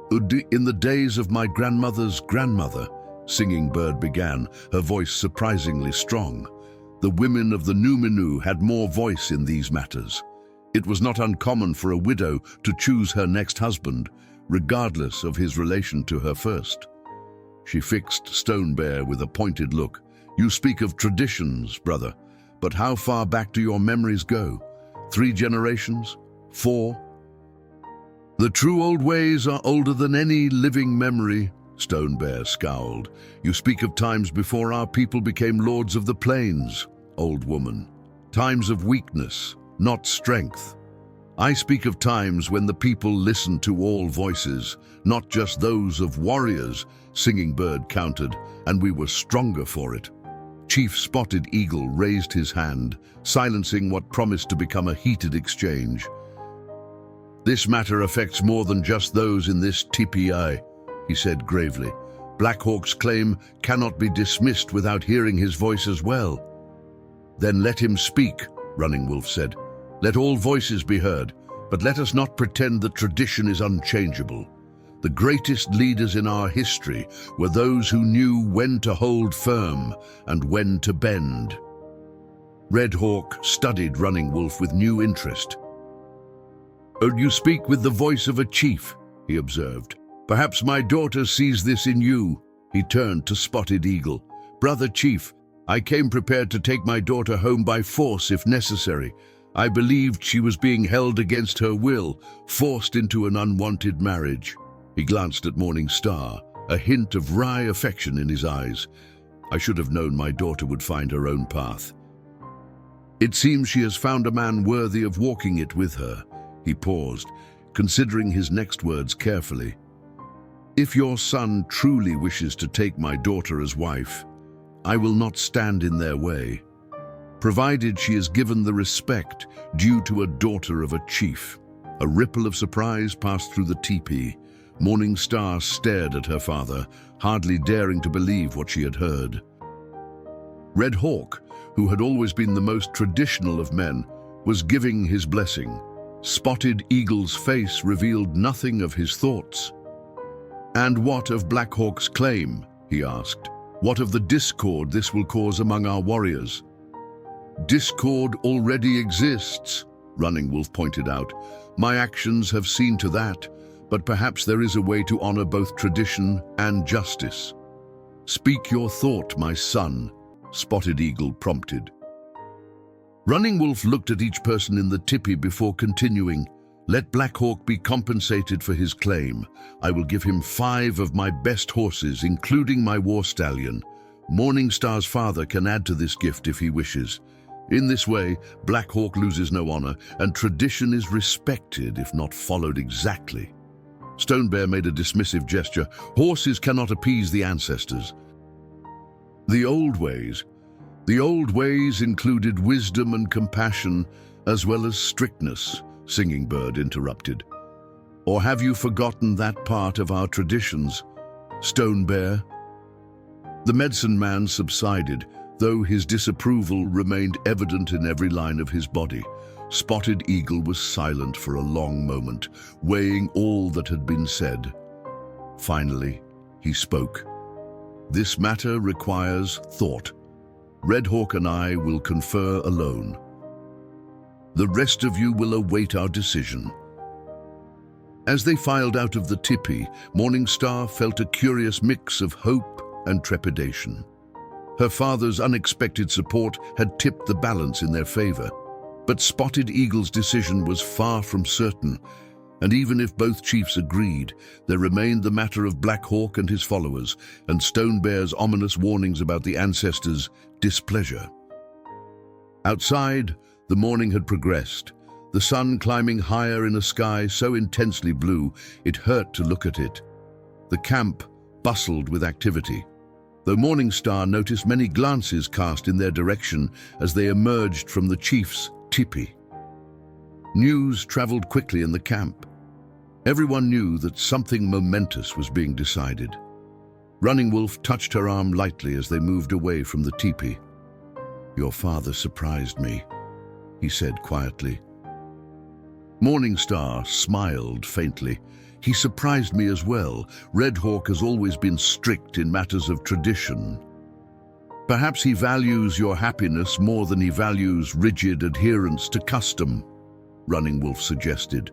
"In the days of my grandmother's grandmother," Singing Bird began, her voice surprisingly strong. The women of the Numinu had more voice in these matters. It was not uncommon for a widow to choose her next husband, regardless of his relation to her first. She fixed Stone Bear with a pointed look. "You speak of traditions, brother, but how far back do your memories go? 3 generations? 4? "The true old ways are older than any living memory," Stone Bear scowled. "You speak of times before our people became lords of the plains, old woman. Times of weakness, not strength. I speak of times when the people listened to all voices, not just those of warriors," Singing Bird countered, "and we were stronger for it." Chief Spotted Eagle raised his hand, silencing what promised to become a heated exchange. "This matter affects more than just those in this TPI," he said gravely. "Black Hawk's claim cannot be dismissed without hearing his voice as well." "Then let him speak," Running Wolf said. "Let all voices be heard, but let us not pretend that tradition is unchangeable. The greatest leaders in our history were those who knew when to hold firm and when to bend." Red Hawk studied Running Wolf with new interest. "Oh, you speak with the voice of a chief," he observed. "Perhaps my daughter sees this in you." He turned to Spotted Eagle. "Brother Chief, I came prepared to take my daughter home by force if necessary. I believed she was being held against her will, forced into an unwanted marriage." He glanced at Morning Star, a hint of wry affection in his eyes. "I should have known my daughter would find her own path. It seems she has found a man worthy of walking it with her." He paused, considering his next words carefully. "If your son truly wishes to take my daughter as wife, I will not stand in their way, provided she is given the respect due to a daughter of a chief." A ripple of surprise passed through the teepee. Morning Star stared at her father, hardly daring to believe what she had heard. Red Hawk, who had always been the most traditional of men, was giving his blessing. Spotted Eagle's face revealed nothing of his thoughts. "And what of Black Hawk's claim?" he asked. "What of the discord this will cause among our warriors?" "Discord already exists," Running Wolf pointed out. "My actions have seen to that, but perhaps there is a way to honor both tradition and justice." "Speak your thought, my son," Spotted Eagle prompted. Running Wolf looked at each person in the tipi before continuing. "Let Black Hawk be compensated for his claim. I will give him 5 of my best horses, including my war stallion. Morning Star's father can add to this gift if he wishes. In this way, Black Hawk loses no honor, and tradition is respected if not followed exactly." Stone Bear made a dismissive gesture. "Horses cannot appease the ancestors." The old ways included wisdom and compassion, as well as strictness," Singing Bird interrupted. "Or have you forgotten that part of our traditions, Stone Bear?" The medicine man subsided, though his disapproval remained evident in every line of his body. Spotted Eagle was silent for a long moment, weighing all that had been said. Finally, he spoke. "This matter requires thought. Red Hawk and I will confer alone. The rest of you will await our decision." As they filed out of the tipi, Morning Star felt a curious mix of hope and trepidation. Her father's unexpected support had tipped the balance in their favor, but Spotted Eagle's decision was far from certain, and even if both chiefs agreed, there remained the matter of Black Hawk and his followers, and Stone Bear's ominous warnings about the ancestors' displeasure. Outside, the morning had progressed. the sun climbing higher in a sky so intensely blue it hurt to look at it. The camp bustled with activity, though Morning Star noticed many glances cast in their direction as they emerged from the chief's teepee. News traveled quickly in the camp. Everyone knew that something momentous was being decided. Running Wolf touched her arm lightly as they moved away from the teepee. "Your father surprised me," he said quietly. Morning Star smiled faintly. "He surprised me as well. Red Hawk has always been strict in matters of tradition. Perhaps he values your happiness more than he values rigid adherence to custom," Running Wolf suggested.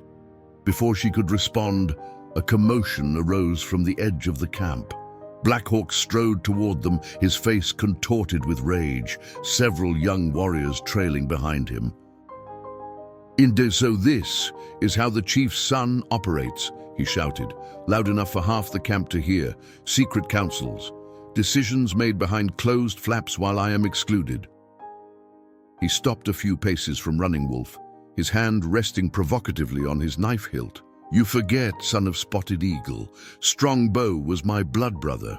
Before she could respond, a commotion arose from the edge of the camp. Black Hawk strode toward them, his face contorted with rage, several young warriors trailing behind him. "So this is how the chief's son operates," he shouted, loud enough for half the camp to hear. "Secret councils, decisions made behind closed flaps while I am excluded." He stopped a few paces from Running Wolf, his hand resting provocatively on his knife hilt. "You forget, son of Spotted Eagle, Strongbow was my blood brother.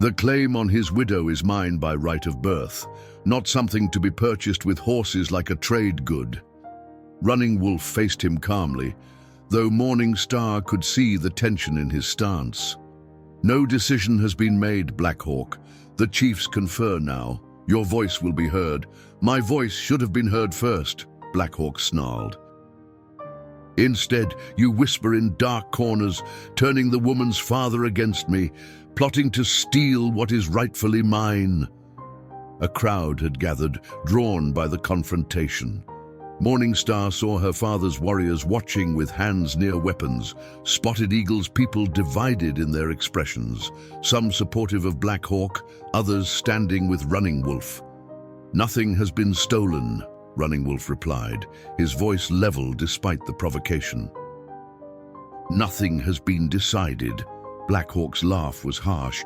The claim on his widow is mine by right of birth, not something to be purchased with horses like a trade good." Running Wolf faced him calmly, though Morning Star could see the tension in his stance. "No decision has been made, Black Hawk. The chiefs confer now. Your voice will be heard." "My voice should have been heard first," Black Hawk snarled. "Instead, you whisper in dark corners, turning the woman's father against me, plotting to steal what is rightfully mine." A crowd had gathered, drawn by the confrontation. Morning Star saw her father's warriors watching with hands near weapons, Spotted Eagle's people divided in their expressions, some supportive of Black Hawk, others standing with Running Wolf. "Nothing has been stolen," Running Wolf replied, his voice level despite the provocation. "Nothing has been decided." Black Hawk's laugh was harsh.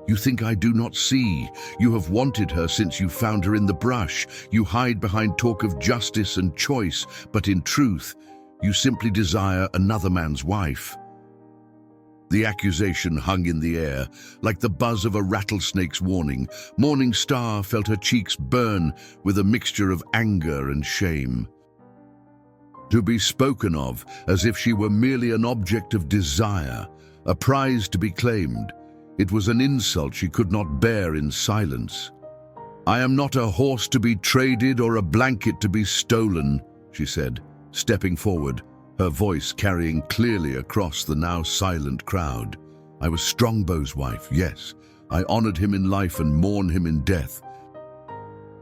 "You think I do not see? You have wanted her since you found her in the brush. You hide behind talk of justice and choice, but in truth, you simply desire another man's wife." The accusation hung in the air, like the buzz of a rattlesnake's warning. Morning Star felt her cheeks burn with a mixture of anger and shame. To be spoken of as if she were merely an object of desire, a prize to be claimed, it was an insult she could not bear in silence. "I am not a horse to be traded or a blanket to be stolen," she said, stepping forward, her voice carrying clearly across the now silent crowd. "I was Strongbow's wife, yes. I honored him in life and mourn him in death.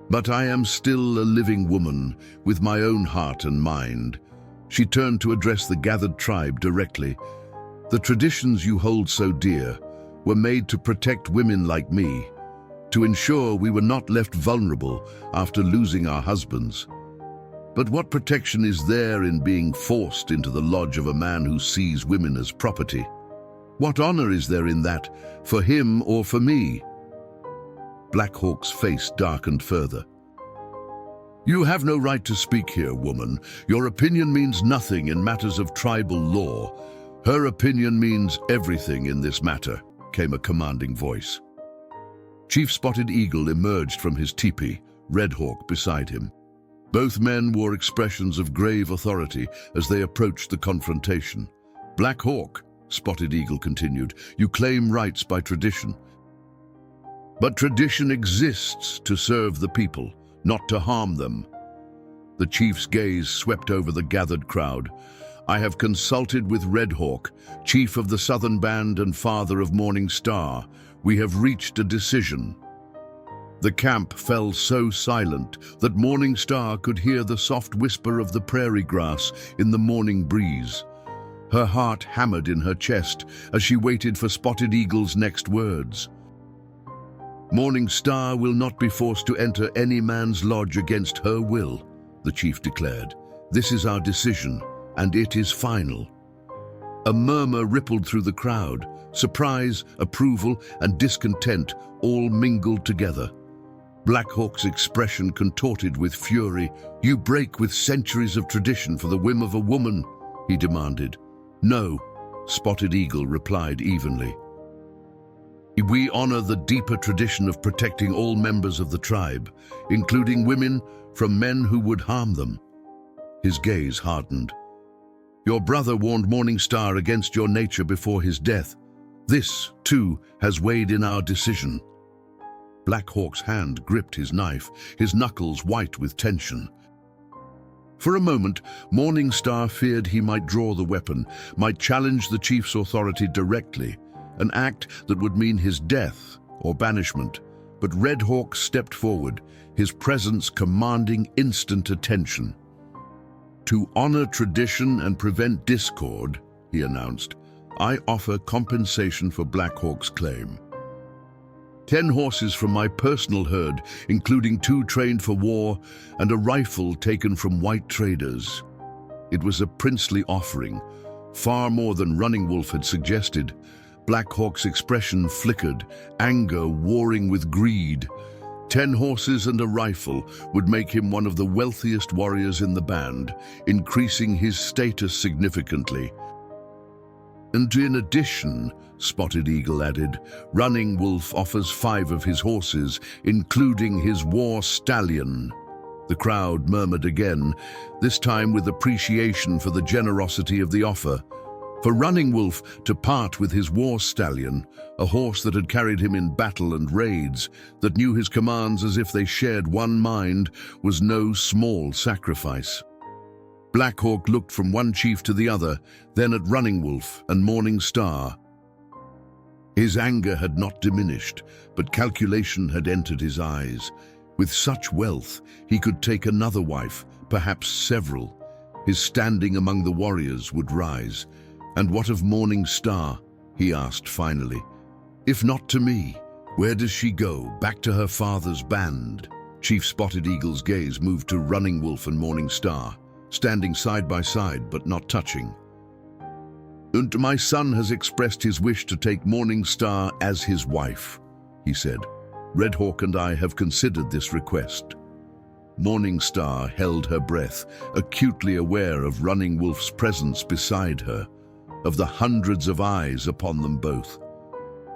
But I am still a living woman with my own heart and mind." She turned to address the gathered tribe directly. "The traditions you hold so dear were made to protect women like me, to ensure we were not left vulnerable after losing our husbands. But what protection is there in being forced into the lodge of a man who sees women as property? What honor is there in that, for him or for me?" Black Hawk's face darkened further. "You have no right to speak here, woman. Your opinion means nothing in matters of tribal law. Her opinion means everything in this matter," came a commanding voice. Chief Spotted Eagle emerged from his teepee, Red Hawk beside him. Both men wore expressions of grave authority as they approached the confrontation. "Black Hawk," Spotted Eagle continued, "you claim rights by tradition. But tradition exists to serve the people, not to harm them." The chief's gaze swept over the gathered crowd. "I have consulted with Red Hawk, chief of the Southern Band and father of Morning Star. We have reached a decision." The camp fell so silent that Morning Star could hear the soft whisper of the prairie grass in the morning breeze. Her heart hammered in her chest as she waited for Spotted Eagle's next words. "Morning Star will not be forced to enter any man's lodge against her will," the chief declared. "This is our decision, and it is final." A murmur rippled through the crowd. Surprise, approval, and discontent all mingled together. Black Hawk's expression contorted with fury. "You break with centuries of tradition for the whim of a woman," he demanded. "No," Spotted Eagle replied evenly. "We honor the deeper tradition of protecting all members of the tribe, including women, from men who would harm them." His gaze hardened. "Your brother warned Morningstar against your nature before his death. This, too, has weighed in our decision." Black Hawk's hand gripped his knife, his knuckles white with tension. For a moment, Morningstar feared he might draw the weapon, might challenge the chief's authority directly, an act that would mean his death or banishment. But Red Hawk stepped forward, his presence commanding instant attention. "To honor tradition and prevent discord," he announced, "I offer compensation for Black Hawk's claim. 10 horses from my personal herd, including 2 trained for war, and a rifle taken from white traders." It was a princely offering, far more than Running Wolf had suggested. Black Hawk's expression flickered, anger warring with greed. 10 horses and a rifle would make him one of the wealthiest warriors in the band, increasing his status significantly. "And in addition," Spotted Eagle added, "Running Wolf offers 5 of his horses, including his war stallion." The crowd murmured again, this time with appreciation for the generosity of the offer. For Running Wolf to part with his war stallion, a horse that had carried him in battle and raids, that knew his commands as if they shared one mind, was no small sacrifice. Black Hawk looked from one chief to the other, then at Running Wolf and Morningstar. His anger had not diminished, but calculation had entered his eyes. With such wealth, he could take another wife, perhaps several. His standing among the warriors would rise. "And what of Morningstar?" he asked finally. "If not to me, where does she go? Back to her father's band?" Chief Spotted Eagle's gaze moved to Running Wolf and Morningstar, standing side by side but not touching. "And my son has expressed his wish to take Morningstar as his wife," he said. "Red Hawk and I have considered this request." Morningstar held her breath, acutely aware of Running Wolf's presence beside her, of the hundreds of eyes upon them both.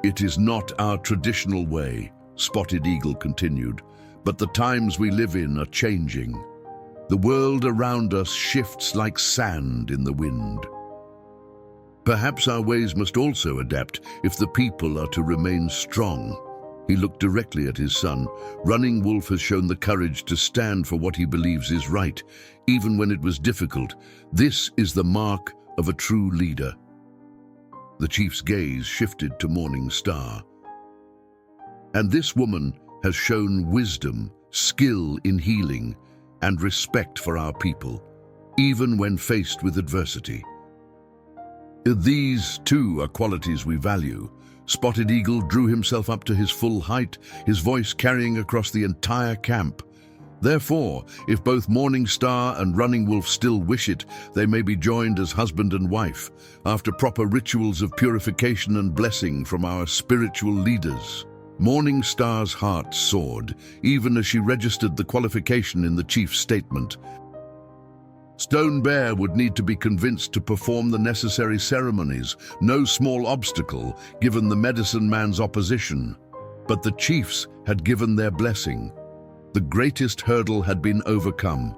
"It is not our traditional way," Spotted Eagle continued, "but the times we live in are changing. The world around us shifts like sand in the wind. Perhaps our ways must also adapt if the people are to remain strong." He looked directly at his son. "Running Wolf has shown the courage to stand for what he believes is right, even when it was difficult. This is the mark of a true leader." The chief's gaze shifted to Morningstar. "And this woman has shown wisdom, skill in healing, and respect for our people, even when faced with adversity. These, too, are qualities we value." Spotted Eagle drew himself up to his full height, his voice carrying across the entire camp. "Therefore, if both Morningstar and Running Wolf still wish it, they may be joined as husband and wife, after proper rituals of purification and blessing from our spiritual leaders." Morningstar's heart soared, even as she registered the qualification in the chief's statement. Stone Bear would need to be convinced to perform the necessary ceremonies, no small obstacle given the medicine man's opposition. But the chiefs had given their blessing. The greatest hurdle had been overcome.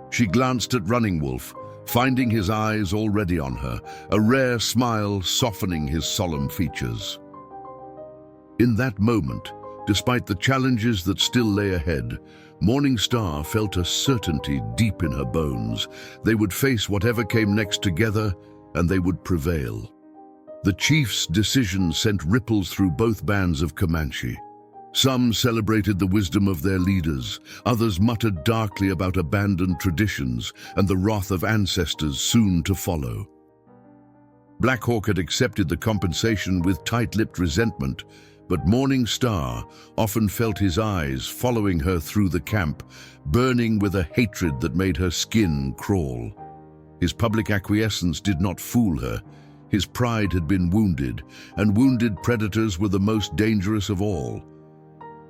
She glanced at Running Wolf, finding his eyes already on her, a rare smile softening his solemn features. In that moment, despite the challenges that still lay ahead, Morningstar felt a certainty deep in her bones. They would face whatever came next together, and they would prevail. The chief's decision sent ripples through both bands of Comanche. Some celebrated the wisdom of their leaders, others muttered darkly about abandoned traditions and the wrath of ancestors soon to follow. Black Hawk had accepted the compensation with tight-lipped resentment, but Morningstar often felt his eyes following her through the camp, burning with a hatred that made her skin crawl. His public acquiescence did not fool her. His pride had been wounded, and wounded predators were the most dangerous of all.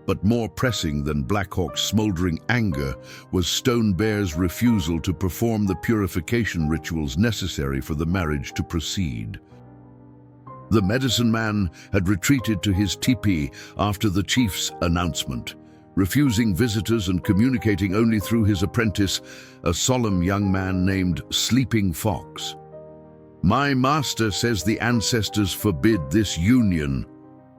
But more pressing than Blackhawk's smoldering anger was Stone Bear's refusal to perform the purification rituals necessary for the marriage to proceed. The medicine man had retreated to his teepee after the chief's announcement, refusing visitors and communicating only through his apprentice, a solemn young man named Sleeping Fox. "My master says the ancestors forbid this union,"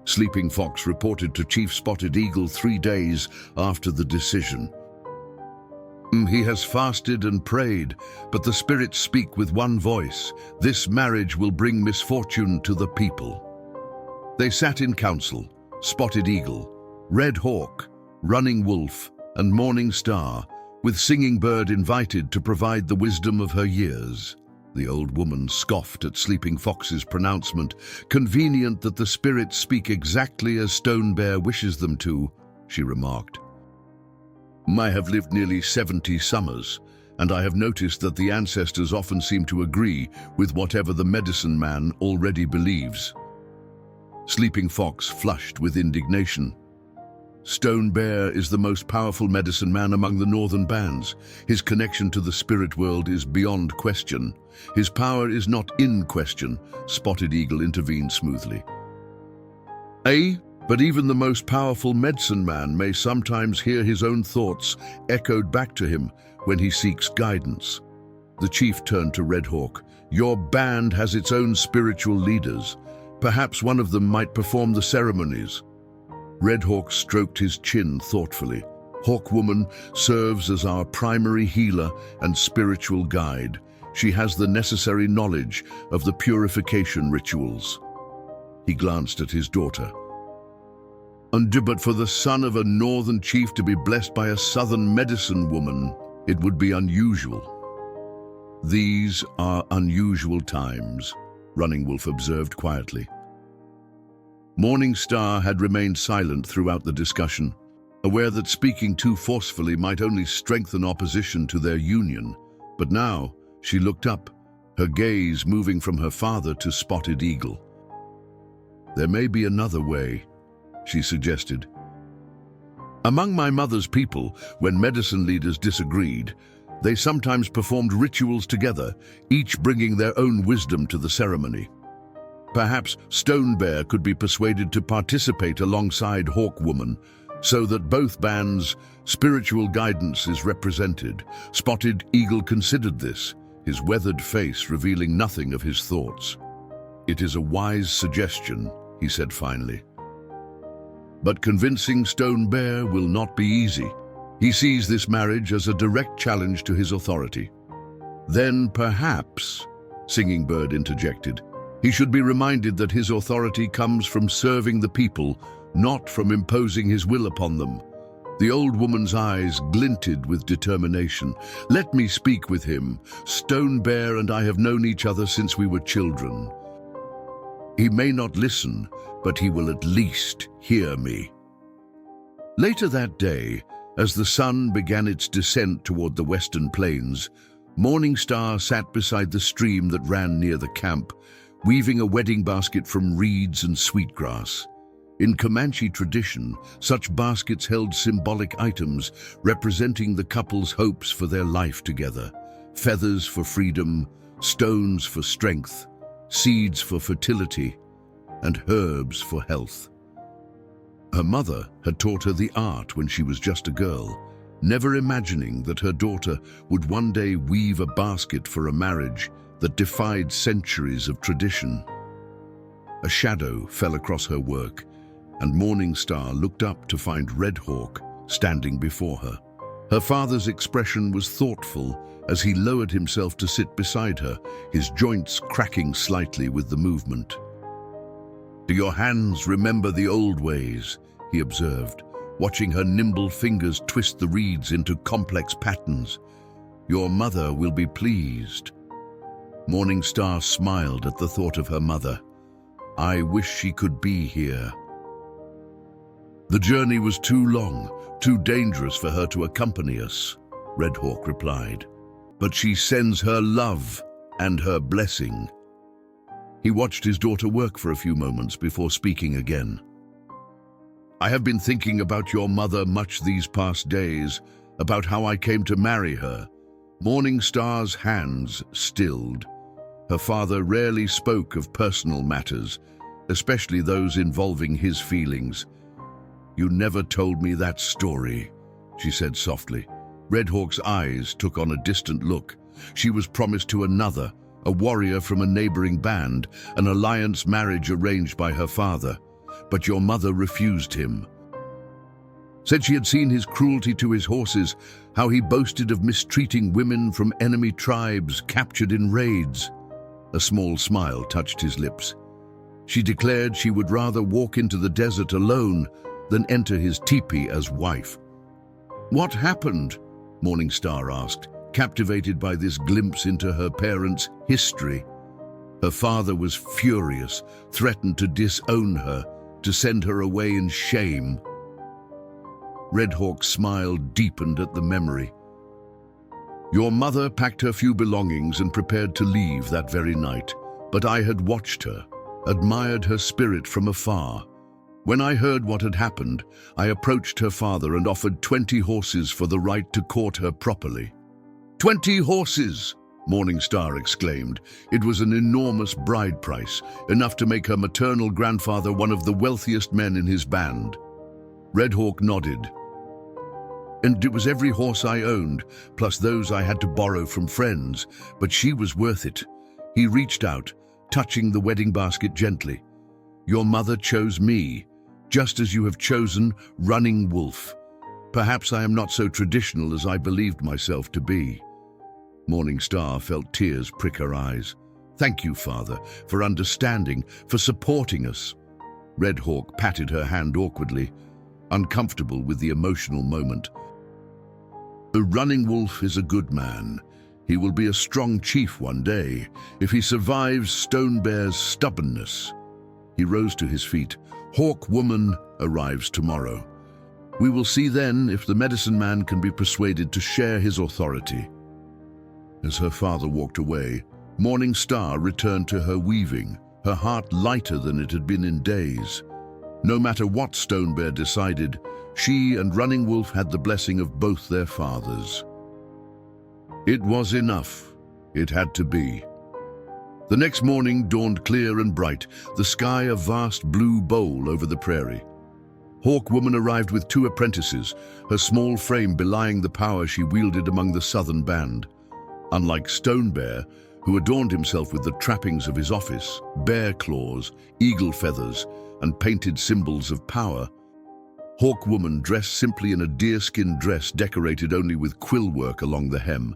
Sleeping Fox reported to Chief Spotted Eagle 3 days after the decision. "He has fasted and prayed, but the spirits speak with one voice. This marriage will bring misfortune to the people." They sat in council, Spotted Eagle, Red Hawk, Running Wolf, and Morning Star, with Singing Bird invited to provide the wisdom of her years. The old woman scoffed at Sleeping Fox's pronouncement. "Convenient that the spirits speak exactly as Stone Bear wishes them to," she remarked. "I have lived nearly 70 summers, and I have noticed that the ancestors often seem to agree with whatever the medicine man already believes." Sleeping Fox flushed with indignation. "Stone Bear is the most powerful medicine man among the northern bands. His connection to the spirit world is beyond question. His power is not in question," Spotted Eagle intervened smoothly. But even the most powerful medicine man may sometimes hear his own thoughts echoed back to him when he seeks guidance." The chief turned to Red Hawk. "Your band has its own spiritual leaders. Perhaps one of them might perform the ceremonies." Red Hawk stroked his chin thoughtfully. "Hawkwoman serves as our primary healer and spiritual guide. She has the necessary knowledge of the purification rituals." He glanced at his daughter. But for the son of a northern chief to be blessed by a southern medicine woman, it would be unusual." "These are unusual times," Running Wolf observed quietly. Morning Star had remained silent throughout the discussion, aware that speaking too forcefully might only strengthen opposition to their union. But now she looked up, her gaze moving from her father to Spotted Eagle. "There may be another way," she suggested. "Among my mother's people, when medicine leaders disagreed, they sometimes performed rituals together, each bringing their own wisdom to the ceremony. Perhaps Stone Bear could be persuaded to participate alongside Hawkwoman, so that both bands' spiritual guidance is represented." Spotted Eagle considered this, his weathered face revealing nothing of his thoughts. "It is a wise suggestion," he said finally. "But convincing Stone Bear will not be easy. He sees this marriage as a direct challenge to his authority." "Then perhaps," Singing Bird interjected, "he should be reminded that his authority comes from serving the people, not from imposing his will upon them." The old woman's eyes glinted with determination. "Let me speak with him. Stone Bear and I have known each other since we were children. He may not listen, but he will at least hear me." Later that day, as the sun began its descent toward the western plains, Morning Star sat beside the stream that ran near the camp, weaving a wedding basket from reeds and sweetgrass. In Comanche tradition, such baskets held symbolic items representing the couple's hopes for their life together: feathers for freedom, stones for strength, seeds for fertility, and herbs for health. Her mother had taught her the art when she was just a girl, never imagining that her daughter would one day weave a basket for a marriage that defied centuries of tradition. A shadow fell across her work, and Morning Star looked up to find Red Hawk standing before her. Her father's expression was thoughtful as he lowered himself to sit beside her, his joints cracking slightly with the movement. "Do your hands remember the old ways?" he observed, watching her nimble fingers twist the reeds into complex patterns. "Your mother will be pleased." Morning Star smiled at the thought of her mother. "I wish she could be here." "The journey was too long, too dangerous for her to accompany us," Red Hawk replied. "But she sends her love and her blessing." He watched his daughter work for a few moments before speaking again. I have been thinking about your mother much these past days, about how I came to marry her. Morning Star's hands stilled. Her father rarely spoke of personal matters, especially those involving his feelings. "You never told me that story," she said softly. Redhawk's eyes took on a distant look. She was promised to another, a warrior from a neighboring band, an alliance marriage arranged by her father. But your mother refused him. Said she had seen his cruelty to his horses, how he boasted of mistreating women from enemy tribes captured in raids. A small smile touched his lips. She declared she would rather walk into the desert alone than enter his teepee as wife. "What happened?" Morning Star asked, captivated by this glimpse into her parents' history. Her father was furious, threatened to disown her, to send her away in shame. Redhawk's smile deepened at the memory. "Your mother packed her few belongings and prepared to leave that very night, but I had watched her, admired her spirit from afar. When I heard what had happened, I approached her father and offered 20 horses for the right to court her properly." 20 horses! Morning Star exclaimed. It was an enormous bride price, enough to make her maternal grandfather one of the wealthiest men in his band. Redhawk nodded. "And it was every horse I owned, plus those I had to borrow from friends, but she was worth it." He reached out, touching the wedding basket gently. "Your mother chose me, just as you have chosen Running Wolf. Perhaps I am not so traditional as I believed myself to be." Morning Star felt tears prick her eyes. "Thank you, Father, for understanding, for supporting us." Redhawk patted her hand awkwardly, uncomfortable with the emotional moment. "The Running Wolf is a good man. He will be a strong chief one day, if he survives Stone Bear's stubbornness." He rose to his feet. "Hawk Woman arrives tomorrow. We will see then if the medicine man can be persuaded to share his authority." As her father walked away, Morning Star returned to her weaving, her heart lighter than it had been in days. No matter what Stone Bear decided, she and Running Wolf had the blessing of both their fathers. It was enough. It had to be. The next morning dawned clear and bright, the sky a vast blue bowl over the prairie. Hawk Woman arrived with 2 apprentices, her small frame belying the power she wielded among the southern band. Unlike Stone Bear, who adorned himself with the trappings of his office, bear claws, eagle feathers, and painted symbols of power, Hawk Woman dressed simply in a deerskin dress decorated only with quill work along the hem.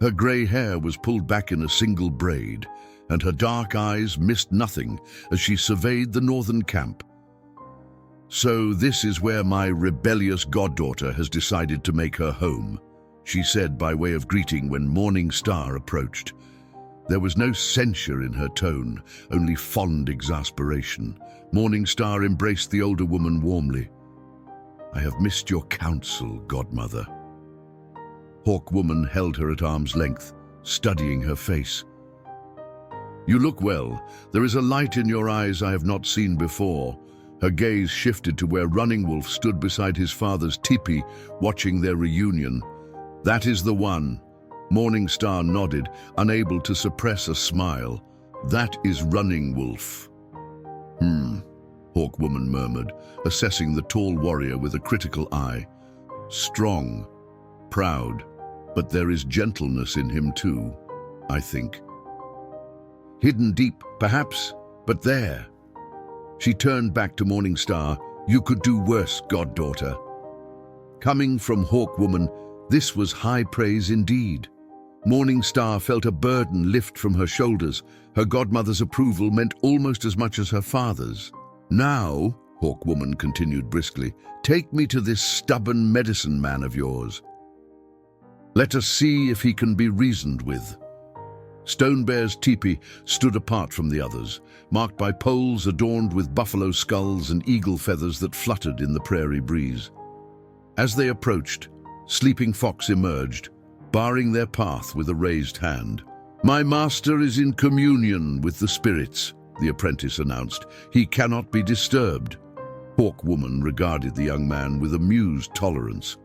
Her grey hair was pulled back in a single braid, and her dark eyes missed nothing as she surveyed the northern camp. "So this is where my rebellious goddaughter has decided to make her home," she said by way of greeting when Morning Star approached. There was no censure in her tone, only fond exasperation. Morning Star embraced the older woman warmly. "I have missed your counsel, godmother." Hawk Woman held her at arm's length, studying her face. "You look well. There is a light in your eyes I have not seen before." Her gaze shifted to where Running Wolf stood beside his father's teepee, watching their reunion. "That is the one." Morning Star nodded, unable to suppress a smile. "That is Running Wolf." Hawk Woman murmured, assessing the tall warrior with a critical eye. "Strong, proud, but there is gentleness in him too, I think. Hidden deep, perhaps, but there." She turned back to Morning Star. "You could do worse, goddaughter." Coming from Hawk Woman, this was high praise indeed. Morning Star felt a burden lift from her shoulders. Her godmother's approval meant almost as much as her father's. "Now," Hawk Woman continued briskly, "take me to this stubborn medicine man of yours. Let us see if he can be reasoned with." Stone Bear's teepee stood apart from the others, marked by poles adorned with buffalo skulls and eagle feathers that fluttered in the prairie breeze. As they approached, Sleeping Fox emerged, barring their path with a raised hand. "My master is in communion with the spirits," the apprentice announced. "He cannot be disturbed." Hawk Woman regarded the young man with amused tolerance.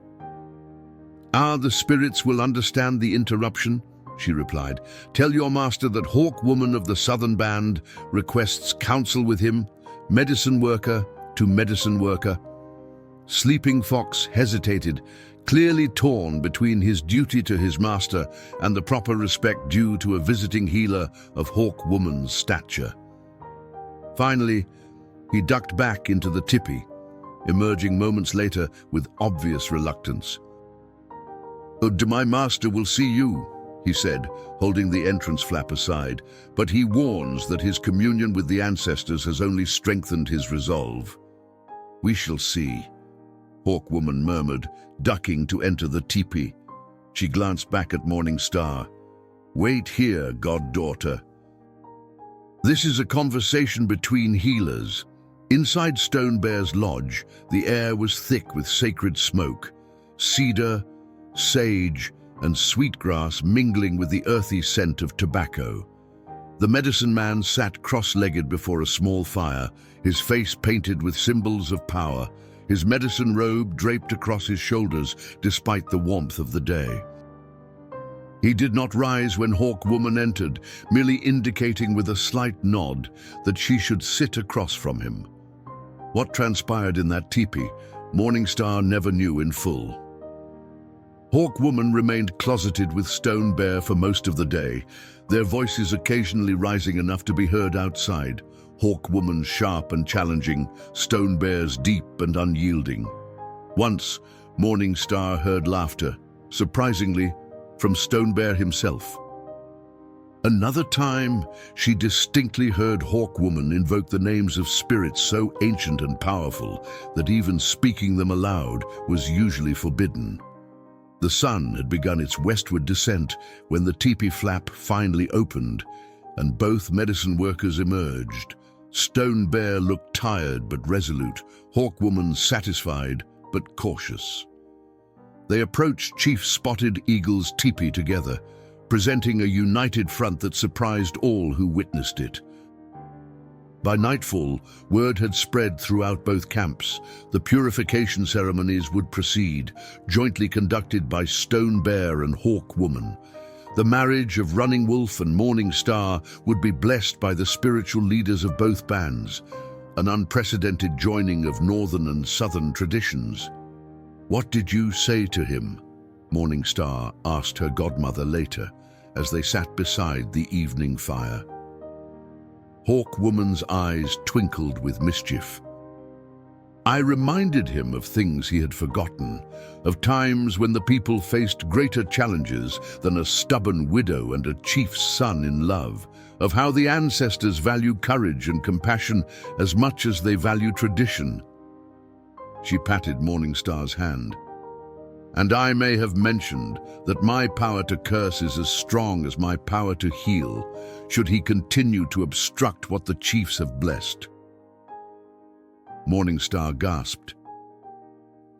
"Ah, the spirits will understand the interruption," she replied. "Tell your master that Hawk Woman of the Southern Band requests counsel with him, medicine worker to medicine worker." Sleeping Fox hesitated, clearly torn between his duty to his master and the proper respect due to a visiting healer of Hawk Woman's stature. Finally, he ducked back into the tipi, emerging moments later with obvious reluctance. "Oh, my master will see you," he said, holding the entrance flap aside, but he warns that his communion with the ancestors has only strengthened his resolve. "We shall see," Hawk Woman murmured, ducking to enter the teepee. She glanced back at Morning Star. "Wait here, goddaughter." This is a conversation between healers. Inside Stone Bear's lodge, the air was thick with sacred smoke, cedar, sage, and sweetgrass mingling with the earthy scent of tobacco. The medicine man sat cross-legged before a small fire, his face painted with symbols of power, his medicine robe draped across his shoulders despite the warmth of the day. He did not rise when Hawk Woman entered, merely indicating with a slight nod that she should sit across from him. What transpired in that teepee, Morning Star never knew in full. Hawk Woman remained closeted with Stone Bear for most of the day, their voices occasionally rising enough to be heard outside. Hawk Woman sharp and challenging, Stone Bear's deep and unyielding. Once, Morning Star heard laughter, surprisingly, from Stone Bear himself. Another time, she distinctly heard Hawk Woman invoke the names of spirits so ancient and powerful that even speaking them aloud was usually forbidden. The sun had begun its westward descent when the teepee flap finally opened, and both medicine workers emerged. Stone Bear looked tired but resolute, Hawk Woman satisfied but cautious. They approached Chief Spotted Eagle's teepee together, presenting a united front that surprised all who witnessed it. By nightfall, word had spread throughout both camps. The purification ceremonies would proceed, jointly conducted by Stone Bear and Hawk Woman. The marriage of Running Wolf and Morning Star would be blessed by the spiritual leaders of both bands, an unprecedented joining of northern and southern traditions. "What did you say to him?" Morning Star asked her godmother later, as they sat beside the evening fire. Hawk Woman's eyes twinkled with mischief. "I reminded him of things he had forgotten, of times when the people faced greater challenges than a stubborn widow and a chief's son in love, of how the ancestors value courage and compassion as much as they value tradition." She patted Morning Star's hand. "And I may have mentioned that my power to curse is as strong as my power to heal, should he continue to obstruct what the chiefs have blessed." Morning Star gasped.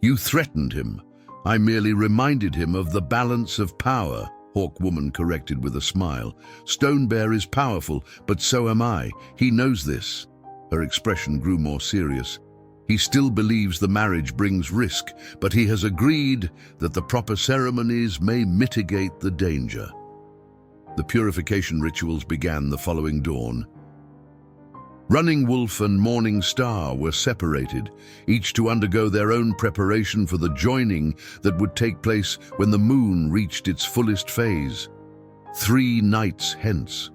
"You threatened him. I merely reminded him of the balance of power," Hawk Woman corrected with a smile. "Stone Bear is powerful, but so am I. He knows this." Her expression grew more serious. "He still believes the marriage brings risk, but he has agreed that the proper ceremonies may mitigate the danger." The purification rituals began the following dawn. Running Wolf and Morning Star were separated, each to undergo their own preparation for the joining that would take place when the moon reached its fullest phase, 3 nights hence.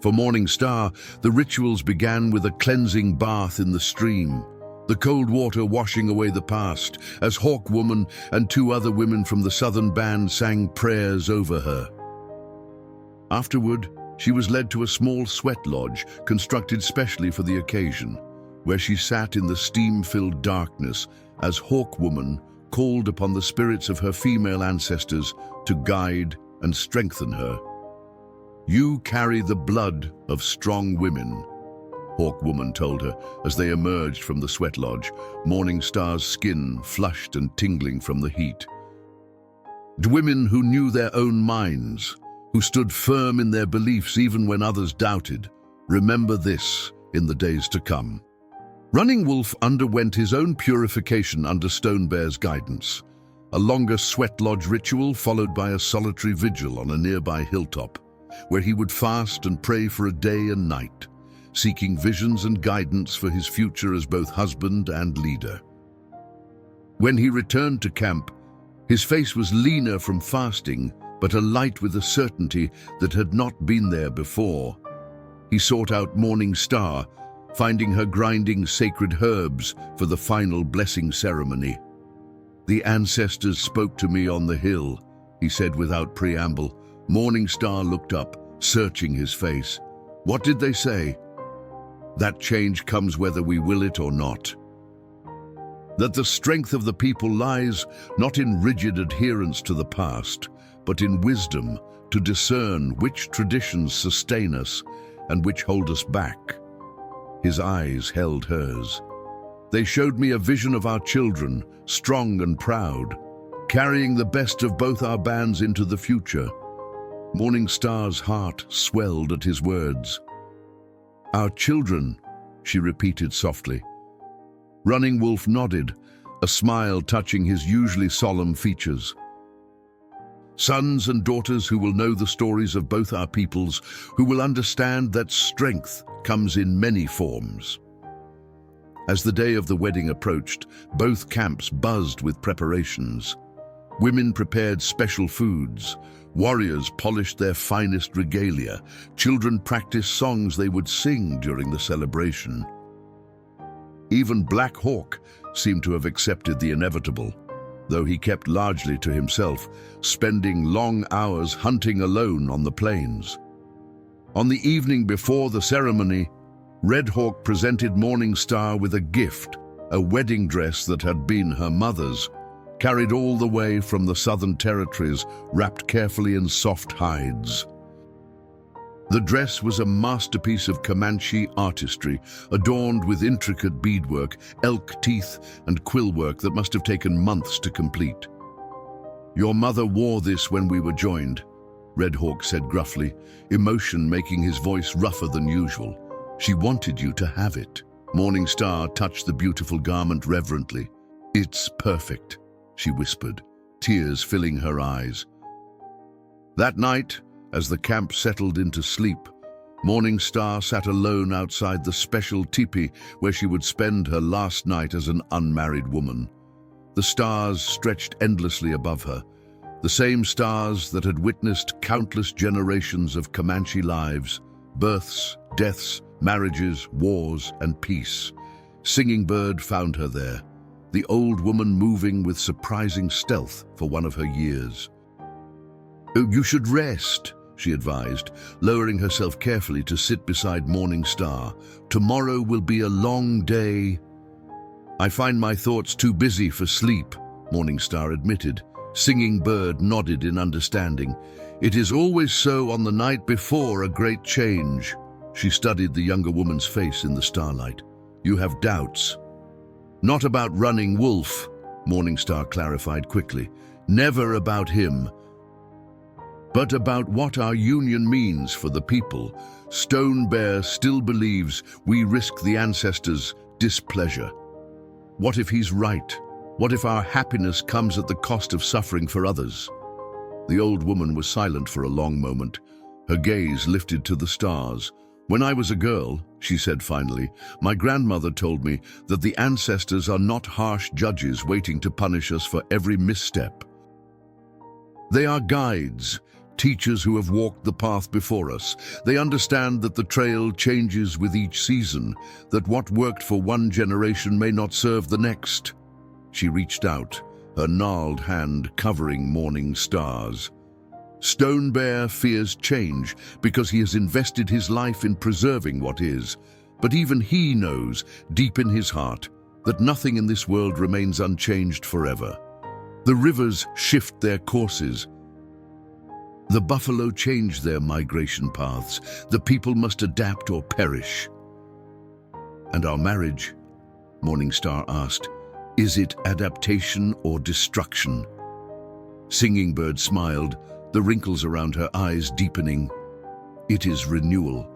For Morning Star, the rituals began with a cleansing bath in the stream, the cold water washing away the past, as Hawk Woman and 2 other women from the Southern Band sang prayers over her. Afterward, she was led to a small sweat lodge constructed specially for the occasion, where she sat in the steam-filled darkness as Hawk Woman called upon the spirits of her female ancestors to guide and strengthen her. "You carry the blood of strong women," Hawk Woman told her as they emerged from the sweat lodge, Morning Star's skin flushed and tingling from the heat. Women who knew their own minds, who stood firm in their beliefs even when others doubted. Remember this in the days to come. Running Wolf underwent his own purification under Stonebear's guidance, a longer sweat lodge ritual followed by a solitary vigil on a nearby hilltop, where he would fast and pray for a day and night, seeking visions and guidance for his future as both husband and leader. When he returned to camp, his face was leaner from fasting, but alight with a certainty that had not been there before. He sought out Morning Star, finding her grinding sacred herbs for the final blessing ceremony. "The ancestors spoke to me on the hill," he said without preamble. Morning Star looked up, searching his face. "What did they say?" "That change comes whether we will it or not. That the strength of the people lies not in rigid adherence to the past, but in wisdom to discern which traditions sustain us and which hold us back." His eyes held hers. "They showed me a vision of our children, strong and proud, carrying the best of both our bands into the future." Morning Star's heart swelled at his words. "Our children," she repeated softly. Running Wolf nodded, a smile touching his usually solemn features. "Sons and daughters who will know the stories of both our peoples, who will understand that strength comes in many forms." As the day of the wedding approached, both camps buzzed with preparations. Women prepared special foods, warriors polished their finest regalia, children practiced songs they would sing during the celebration. Even Black Hawk seemed to have accepted the inevitable, though he kept largely to himself, spending long hours hunting alone on the plains. On the evening before the ceremony, Red Hawk presented Morning Star with a gift, a wedding dress that had been her mother's, carried all the way from the Southern Territories, wrapped carefully in soft hides. The dress was a masterpiece of Comanche artistry, adorned with intricate beadwork, elk teeth, and quillwork that must have taken months to complete. "Your mother wore this when we were joined," Red Hawk said gruffly, emotion making his voice rougher than usual. "She wanted you to have it." Morning Star touched the beautiful garment reverently. "It's perfect," she whispered, tears filling her eyes. That night, as the camp settled into sleep, Morning Star sat alone outside the special teepee where she would spend her last night as an unmarried woman. The stars stretched endlessly above her, the same stars that had witnessed countless generations of Comanche lives, births, deaths, marriages, wars, and peace. Singing Bird found her there, the old woman moving with surprising stealth for one of her years. "Oh, you should rest," she advised, lowering herself carefully to sit beside Morning Star. "Tomorrow will be a long day." "I find my thoughts too busy for sleep," Morning Star admitted. Singing Bird nodded in understanding. "It is always so on the night before a great change." She studied the younger woman's face in the starlight. "You have doubts." "Not about Running Wolf," Morning Star clarified quickly. "Never about him. But about what our union means for the people. Stone Bear still believes we risk the ancestors' displeasure. What if he's right? What if our happiness comes at the cost of suffering for others?" The old woman was silent for a long moment, her gaze lifted to the stars. "When I was a girl," she said finally, "my grandmother told me that the ancestors are not harsh judges waiting to punish us for every misstep. They are guides, teachers who have walked the path before us. They understand that the trail changes with each season, that what worked for one generation may not serve the next." She reached out, her gnarled hand covering Morning Star's. "Stone Bear fears change because he has invested his life in preserving what is, but even he knows, deep in his heart, that nothing in this world remains unchanged forever. The rivers shift their courses. The buffalo change their migration paths. The people must adapt or perish." "And our marriage?" Morning Star asked. "Is it adaptation or destruction?" Singing Bird smiled, the wrinkles around her eyes deepening. "It is renewal.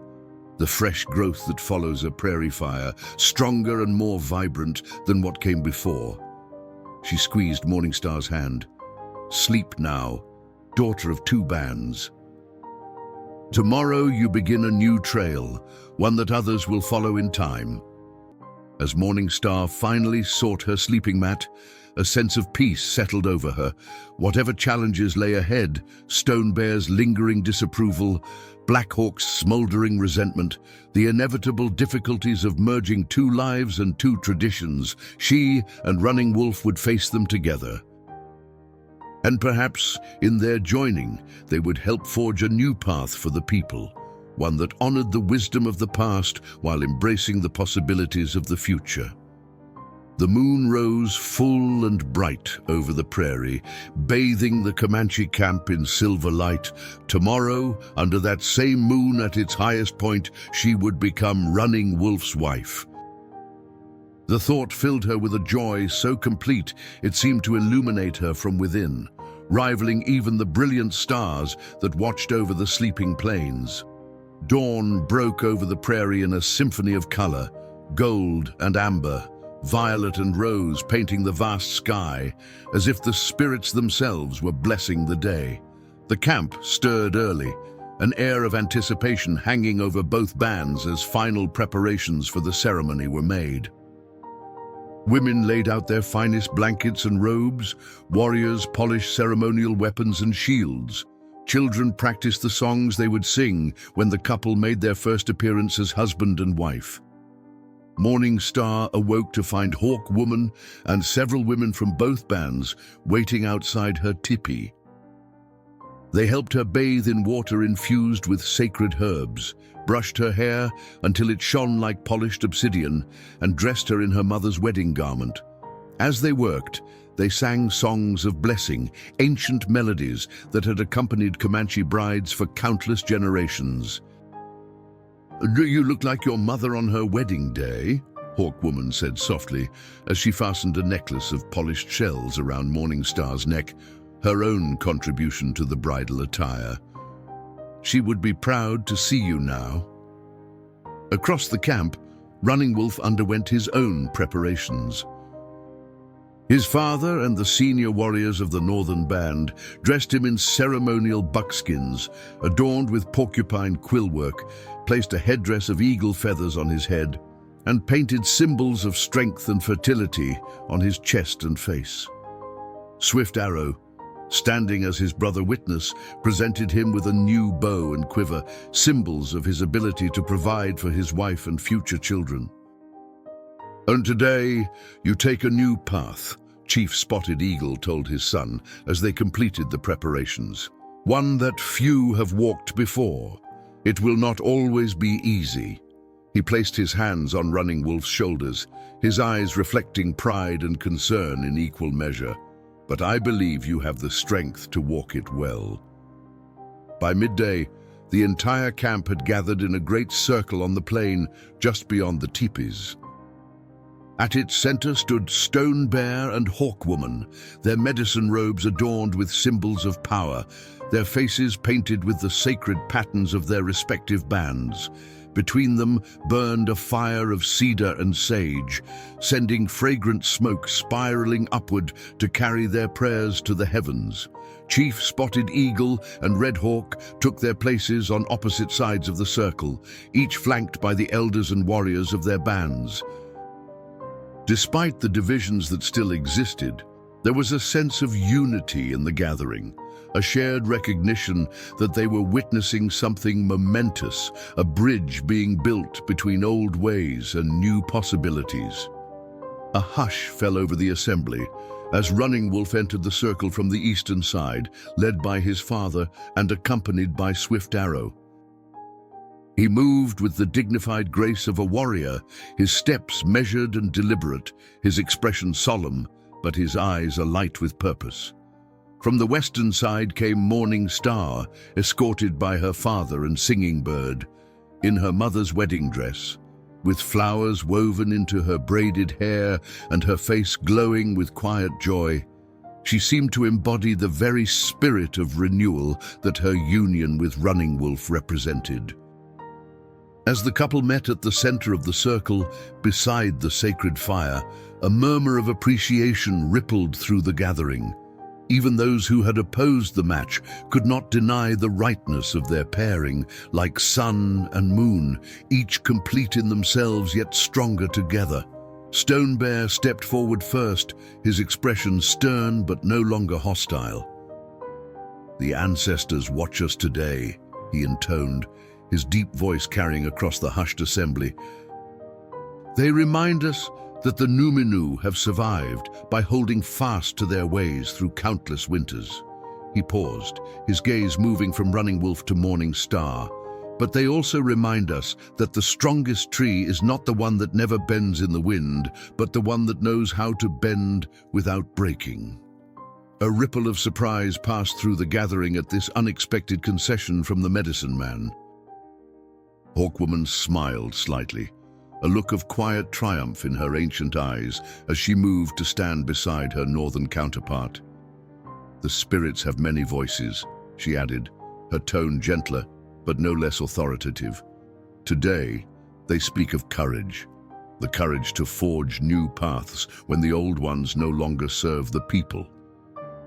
the fresh growth that follows a prairie fire, stronger and more vibrant than what came before. She squeezed Morningstar's hand. "Sleep now, daughter of two bands. Tomorrow you begin a new trail, one that others will follow in time." As Morningstar finally sought her sleeping mat, a sense of peace settled over her. Whatever challenges lay ahead, Stone Bear's lingering disapproval, Black Hawk's smoldering resentment, the inevitable difficulties of merging two lives and two traditions, she and Running Wolf would face them together. And perhaps, in their joining, they would help forge a new path for the people, one that honored the wisdom of the past while embracing the possibilities of the future. The moon rose full and bright over the prairie, bathing the Comanche camp in silver light. Tomorrow, under that same moon at its highest point, she would become Running Wolf's wife. The thought filled her with a joy so complete it seemed to illuminate her from within, rivaling even the brilliant stars that watched over the sleeping plains. Dawn broke over the prairie in a symphony of color, gold and amber, violet and rose painting the vast sky, as if the spirits themselves were blessing the day. The camp stirred early, an air of anticipation hanging over both bands as final preparations for the ceremony were made. Women laid out their finest blankets and robes, warriors polished ceremonial weapons and shields. Children practiced the songs they would sing when the couple made their first appearance as husband and wife. Morningstar awoke to find Hawk Woman and several women from both bands waiting outside her teepee. They helped her bathe in water infused with sacred herbs, brushed her hair until it shone like polished obsidian, and dressed her in her mother's wedding garment. As they worked, they sang songs of blessing, ancient melodies that had accompanied Comanche brides for countless generations. "Do you look like your mother on her wedding day?" Hawk Woman said softly as she fastened a necklace of polished shells around Morningstar's neck, her own contribution to the bridal attire. "She would be proud to see you now." Across the camp, Running Wolf underwent his own preparations. His father and the senior warriors of the Northern Band dressed him in ceremonial buckskins, adorned with porcupine quillwork, placed a headdress of eagle feathers on his head, and painted symbols of strength and fertility on his chest and face. Swift Arrow, standing as his brother witness, presented him with a new bow and quiver, symbols of his ability to provide for his wife and future children. "And today, you take a new path," Chief Spotted Eagle told his son as they completed the preparations. "One that few have walked before. It will not always be easy." He placed his hands on Running Wolf's shoulders, his eyes reflecting pride and concern in equal measure. "But I believe you have the strength to walk it well." By midday, the entire camp had gathered in a great circle on the plain just beyond the teepees. At its center stood Stone Bear and Hawk Woman, their medicine robes adorned with symbols of power, their faces painted with the sacred patterns of their respective bands. Between them burned a fire of cedar and sage, sending fragrant smoke spiraling upward to carry their prayers to the heavens. Chief Spotted Eagle and Red Hawk took their places on opposite sides of the circle, each flanked by the elders and warriors of their bands. Despite the divisions that still existed, there was a sense of unity in the gathering, a shared recognition that they were witnessing something momentous, a bridge being built between old ways and new possibilities. A hush fell over the assembly as Running Wolf entered the circle from the eastern side, led by his father and accompanied by Swift Arrow. He moved with the dignified grace of a warrior, his steps measured and deliberate, his expression solemn, but his eyes alight with purpose. From the western side came Morningstar, escorted by her father and Singing Bird, in her mother's wedding dress, with flowers woven into her braided hair and her face glowing with quiet joy. She seemed to embody the very spirit of renewal that her union with Running Wolf represented. As the couple met at the center of the circle, beside the sacred fire, a murmur of appreciation rippled through the gathering. Even those who had opposed the match could not deny the rightness of their pairing, like sun and moon, each complete in themselves yet stronger together. Stone Bear stepped forward first, his expression stern but no longer hostile. "The ancestors watch us today," he intoned, his deep voice carrying across the hushed assembly. "They remind us that the Numinu have survived by holding fast to their ways through countless winters." He paused, his gaze moving from Running Wolf to Morning Star. "But they also remind us that the strongest tree is not the one that never bends in the wind, but the one that knows how to bend without breaking." A ripple of surprise passed through the gathering at this unexpected concession from the medicine man. Hawkwoman smiled slightly, a look of quiet triumph in her ancient eyes as she moved to stand beside her northern counterpart. "The spirits have many voices," she added, her tone gentler but no less authoritative. "Today, they speak of courage, the courage to forge new paths when the old ones no longer serve the people."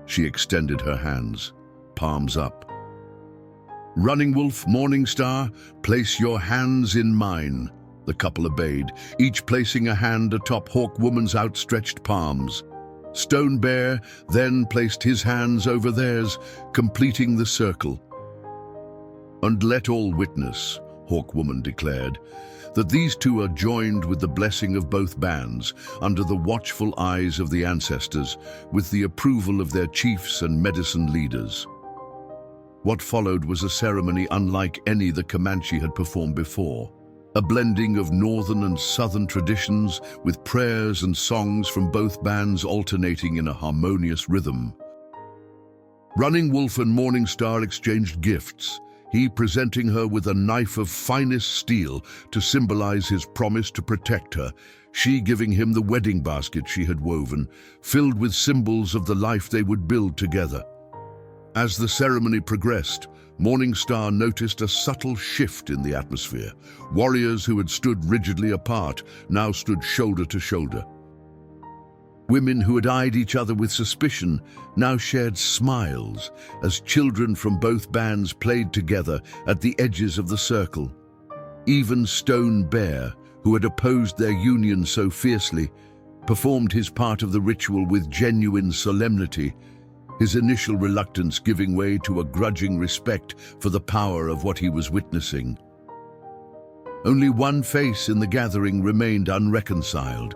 She extended her hands, palms up. "Running Wolf, Morning Star, place your hands in mine." The couple obeyed, each placing a hand atop Hawkwoman's outstretched palms. Stone Bear then placed his hands over theirs, completing the circle. "And let all witness," Hawkwoman declared, "that these two are joined with the blessing of both bands, under the watchful eyes of the ancestors, with the approval of their chiefs and medicine leaders." What followed was a ceremony unlike any the Comanche had performed before, a blending of northern and southern traditions with prayers and songs from both bands alternating in a harmonious rhythm. Running Wolf and Morning Star exchanged gifts, he presenting her with a knife of finest steel to symbolize his promise to protect her, she giving him the wedding basket she had woven, filled with symbols of the life they would build together. As the ceremony progressed, Morning Star noticed a subtle shift in the atmosphere. Warriors who had stood rigidly apart now stood shoulder to shoulder. Women who had eyed each other with suspicion now shared smiles as children from both bands played together at the edges of the circle. Even Stone Bear, who had opposed their union so fiercely, performed his part of the ritual with genuine solemnity, his initial reluctance giving way to a grudging respect for the power of what he was witnessing. Only one face in the gathering remained unreconciled.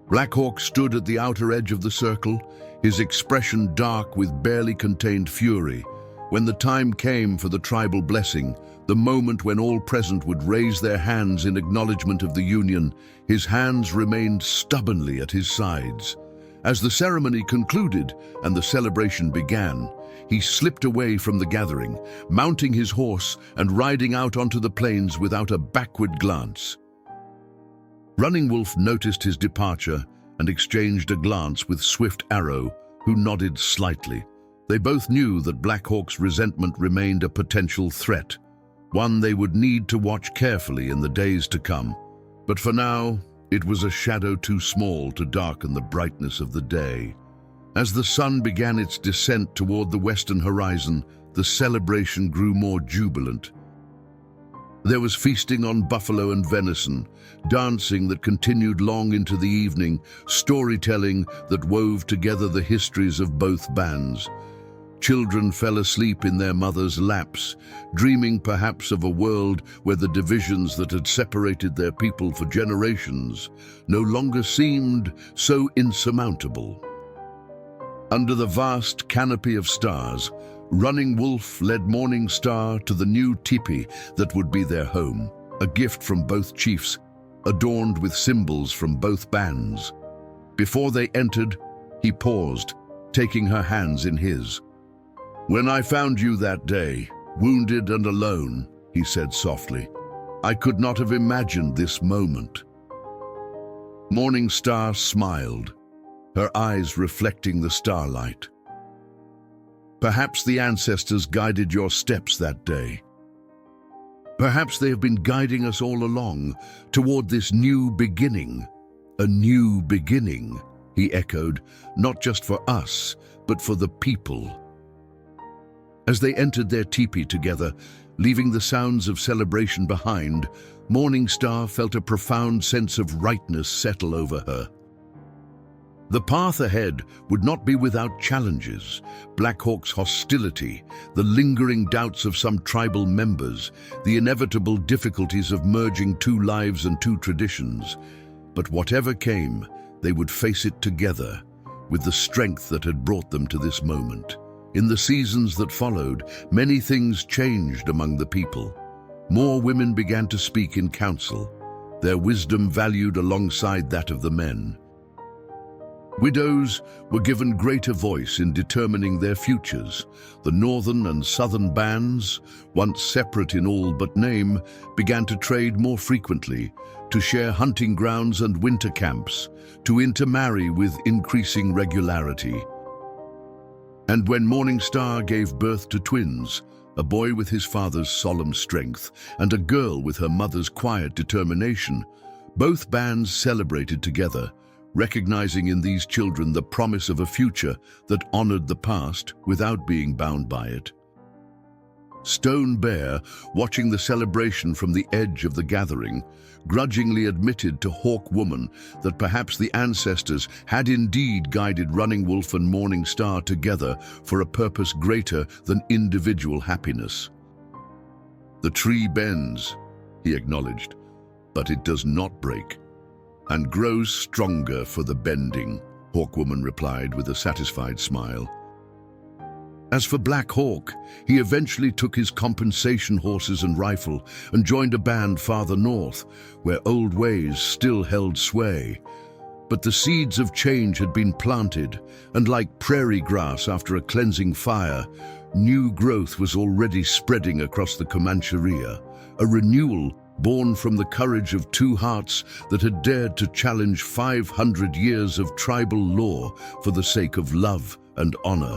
Black Hawk stood at the outer edge of the circle, his expression dark with barely contained fury. When the time came for the tribal blessing, the moment when all present would raise their hands in acknowledgement of the union, his hands remained stubbornly at his sides. As the ceremony concluded and the celebration began, he slipped away from the gathering, mounting his horse and riding out onto the plains without a backward glance. Running Wolf noticed his departure and exchanged a glance with Swift Arrow, who nodded slightly. They both knew that Black Hawk's resentment remained a potential threat, one they would need to watch carefully in the days to come. But for now, it was a shadow too small to darken the brightness of the day. As the sun began its descent toward the western horizon, the celebration grew more jubilant. There was feasting on buffalo and venison, dancing that continued long into the evening, storytelling that wove together the histories of both bands. Children fell asleep in their mothers' laps, dreaming perhaps of a world where the divisions that had separated their people for generations no longer seemed so insurmountable. Under the vast canopy of stars, Running Wolf led Morning Star to the new teepee that would be their home, a gift from both chiefs, adorned with symbols from both bands. Before they entered, he paused, taking her hands in his. "When I found you that day, wounded and alone," he said softly, "I could not have imagined this moment." Morning Star smiled, her eyes reflecting the starlight. "Perhaps the ancestors guided your steps that day." Perhaps they have been guiding us all along toward this new beginning. A new beginning, he echoed, not just for us, but for the people. As they entered their teepee together, leaving the sounds of celebration behind, Morning Star felt a profound sense of rightness settle over her. The path ahead would not be without challenges: Black Hawk's hostility, the lingering doubts of some tribal members, the inevitable difficulties of merging two lives and two traditions. But whatever came, they would face it together, with the strength that had brought them to this moment. In the seasons that followed, many things changed among the people. More women began to speak in council, their wisdom valued alongside that of the men. Widows were given greater voice in determining their futures. The northern and southern bands, once separate in all but name, began to trade more frequently, to share hunting grounds and winter camps, to intermarry with increasing regularity. And when Morning Star gave birth to twins, a boy with his father's solemn strength and a girl with her mother's quiet determination, both bands celebrated together, recognizing in these children the promise of a future that honored the past without being bound by it. Stone Bear, watching the celebration from the edge of the gathering, grudgingly admitted to Hawk Woman that perhaps the ancestors had indeed guided Running Wolf and Morning Star together for a purpose greater than individual happiness. "The tree bends," he acknowledged, "but it does not break, and grows stronger for the bending," Hawkwoman replied with a satisfied smile. As for Black Hawk, he eventually took his compensation horses and rifle and joined a band farther north, where old ways still held sway. But the seeds of change had been planted, and like prairie grass after a cleansing fire, new growth was already spreading across the Comancheria, a renewal born from the courage of two hearts that had dared to challenge 500 years of tribal law for the sake of love and honor.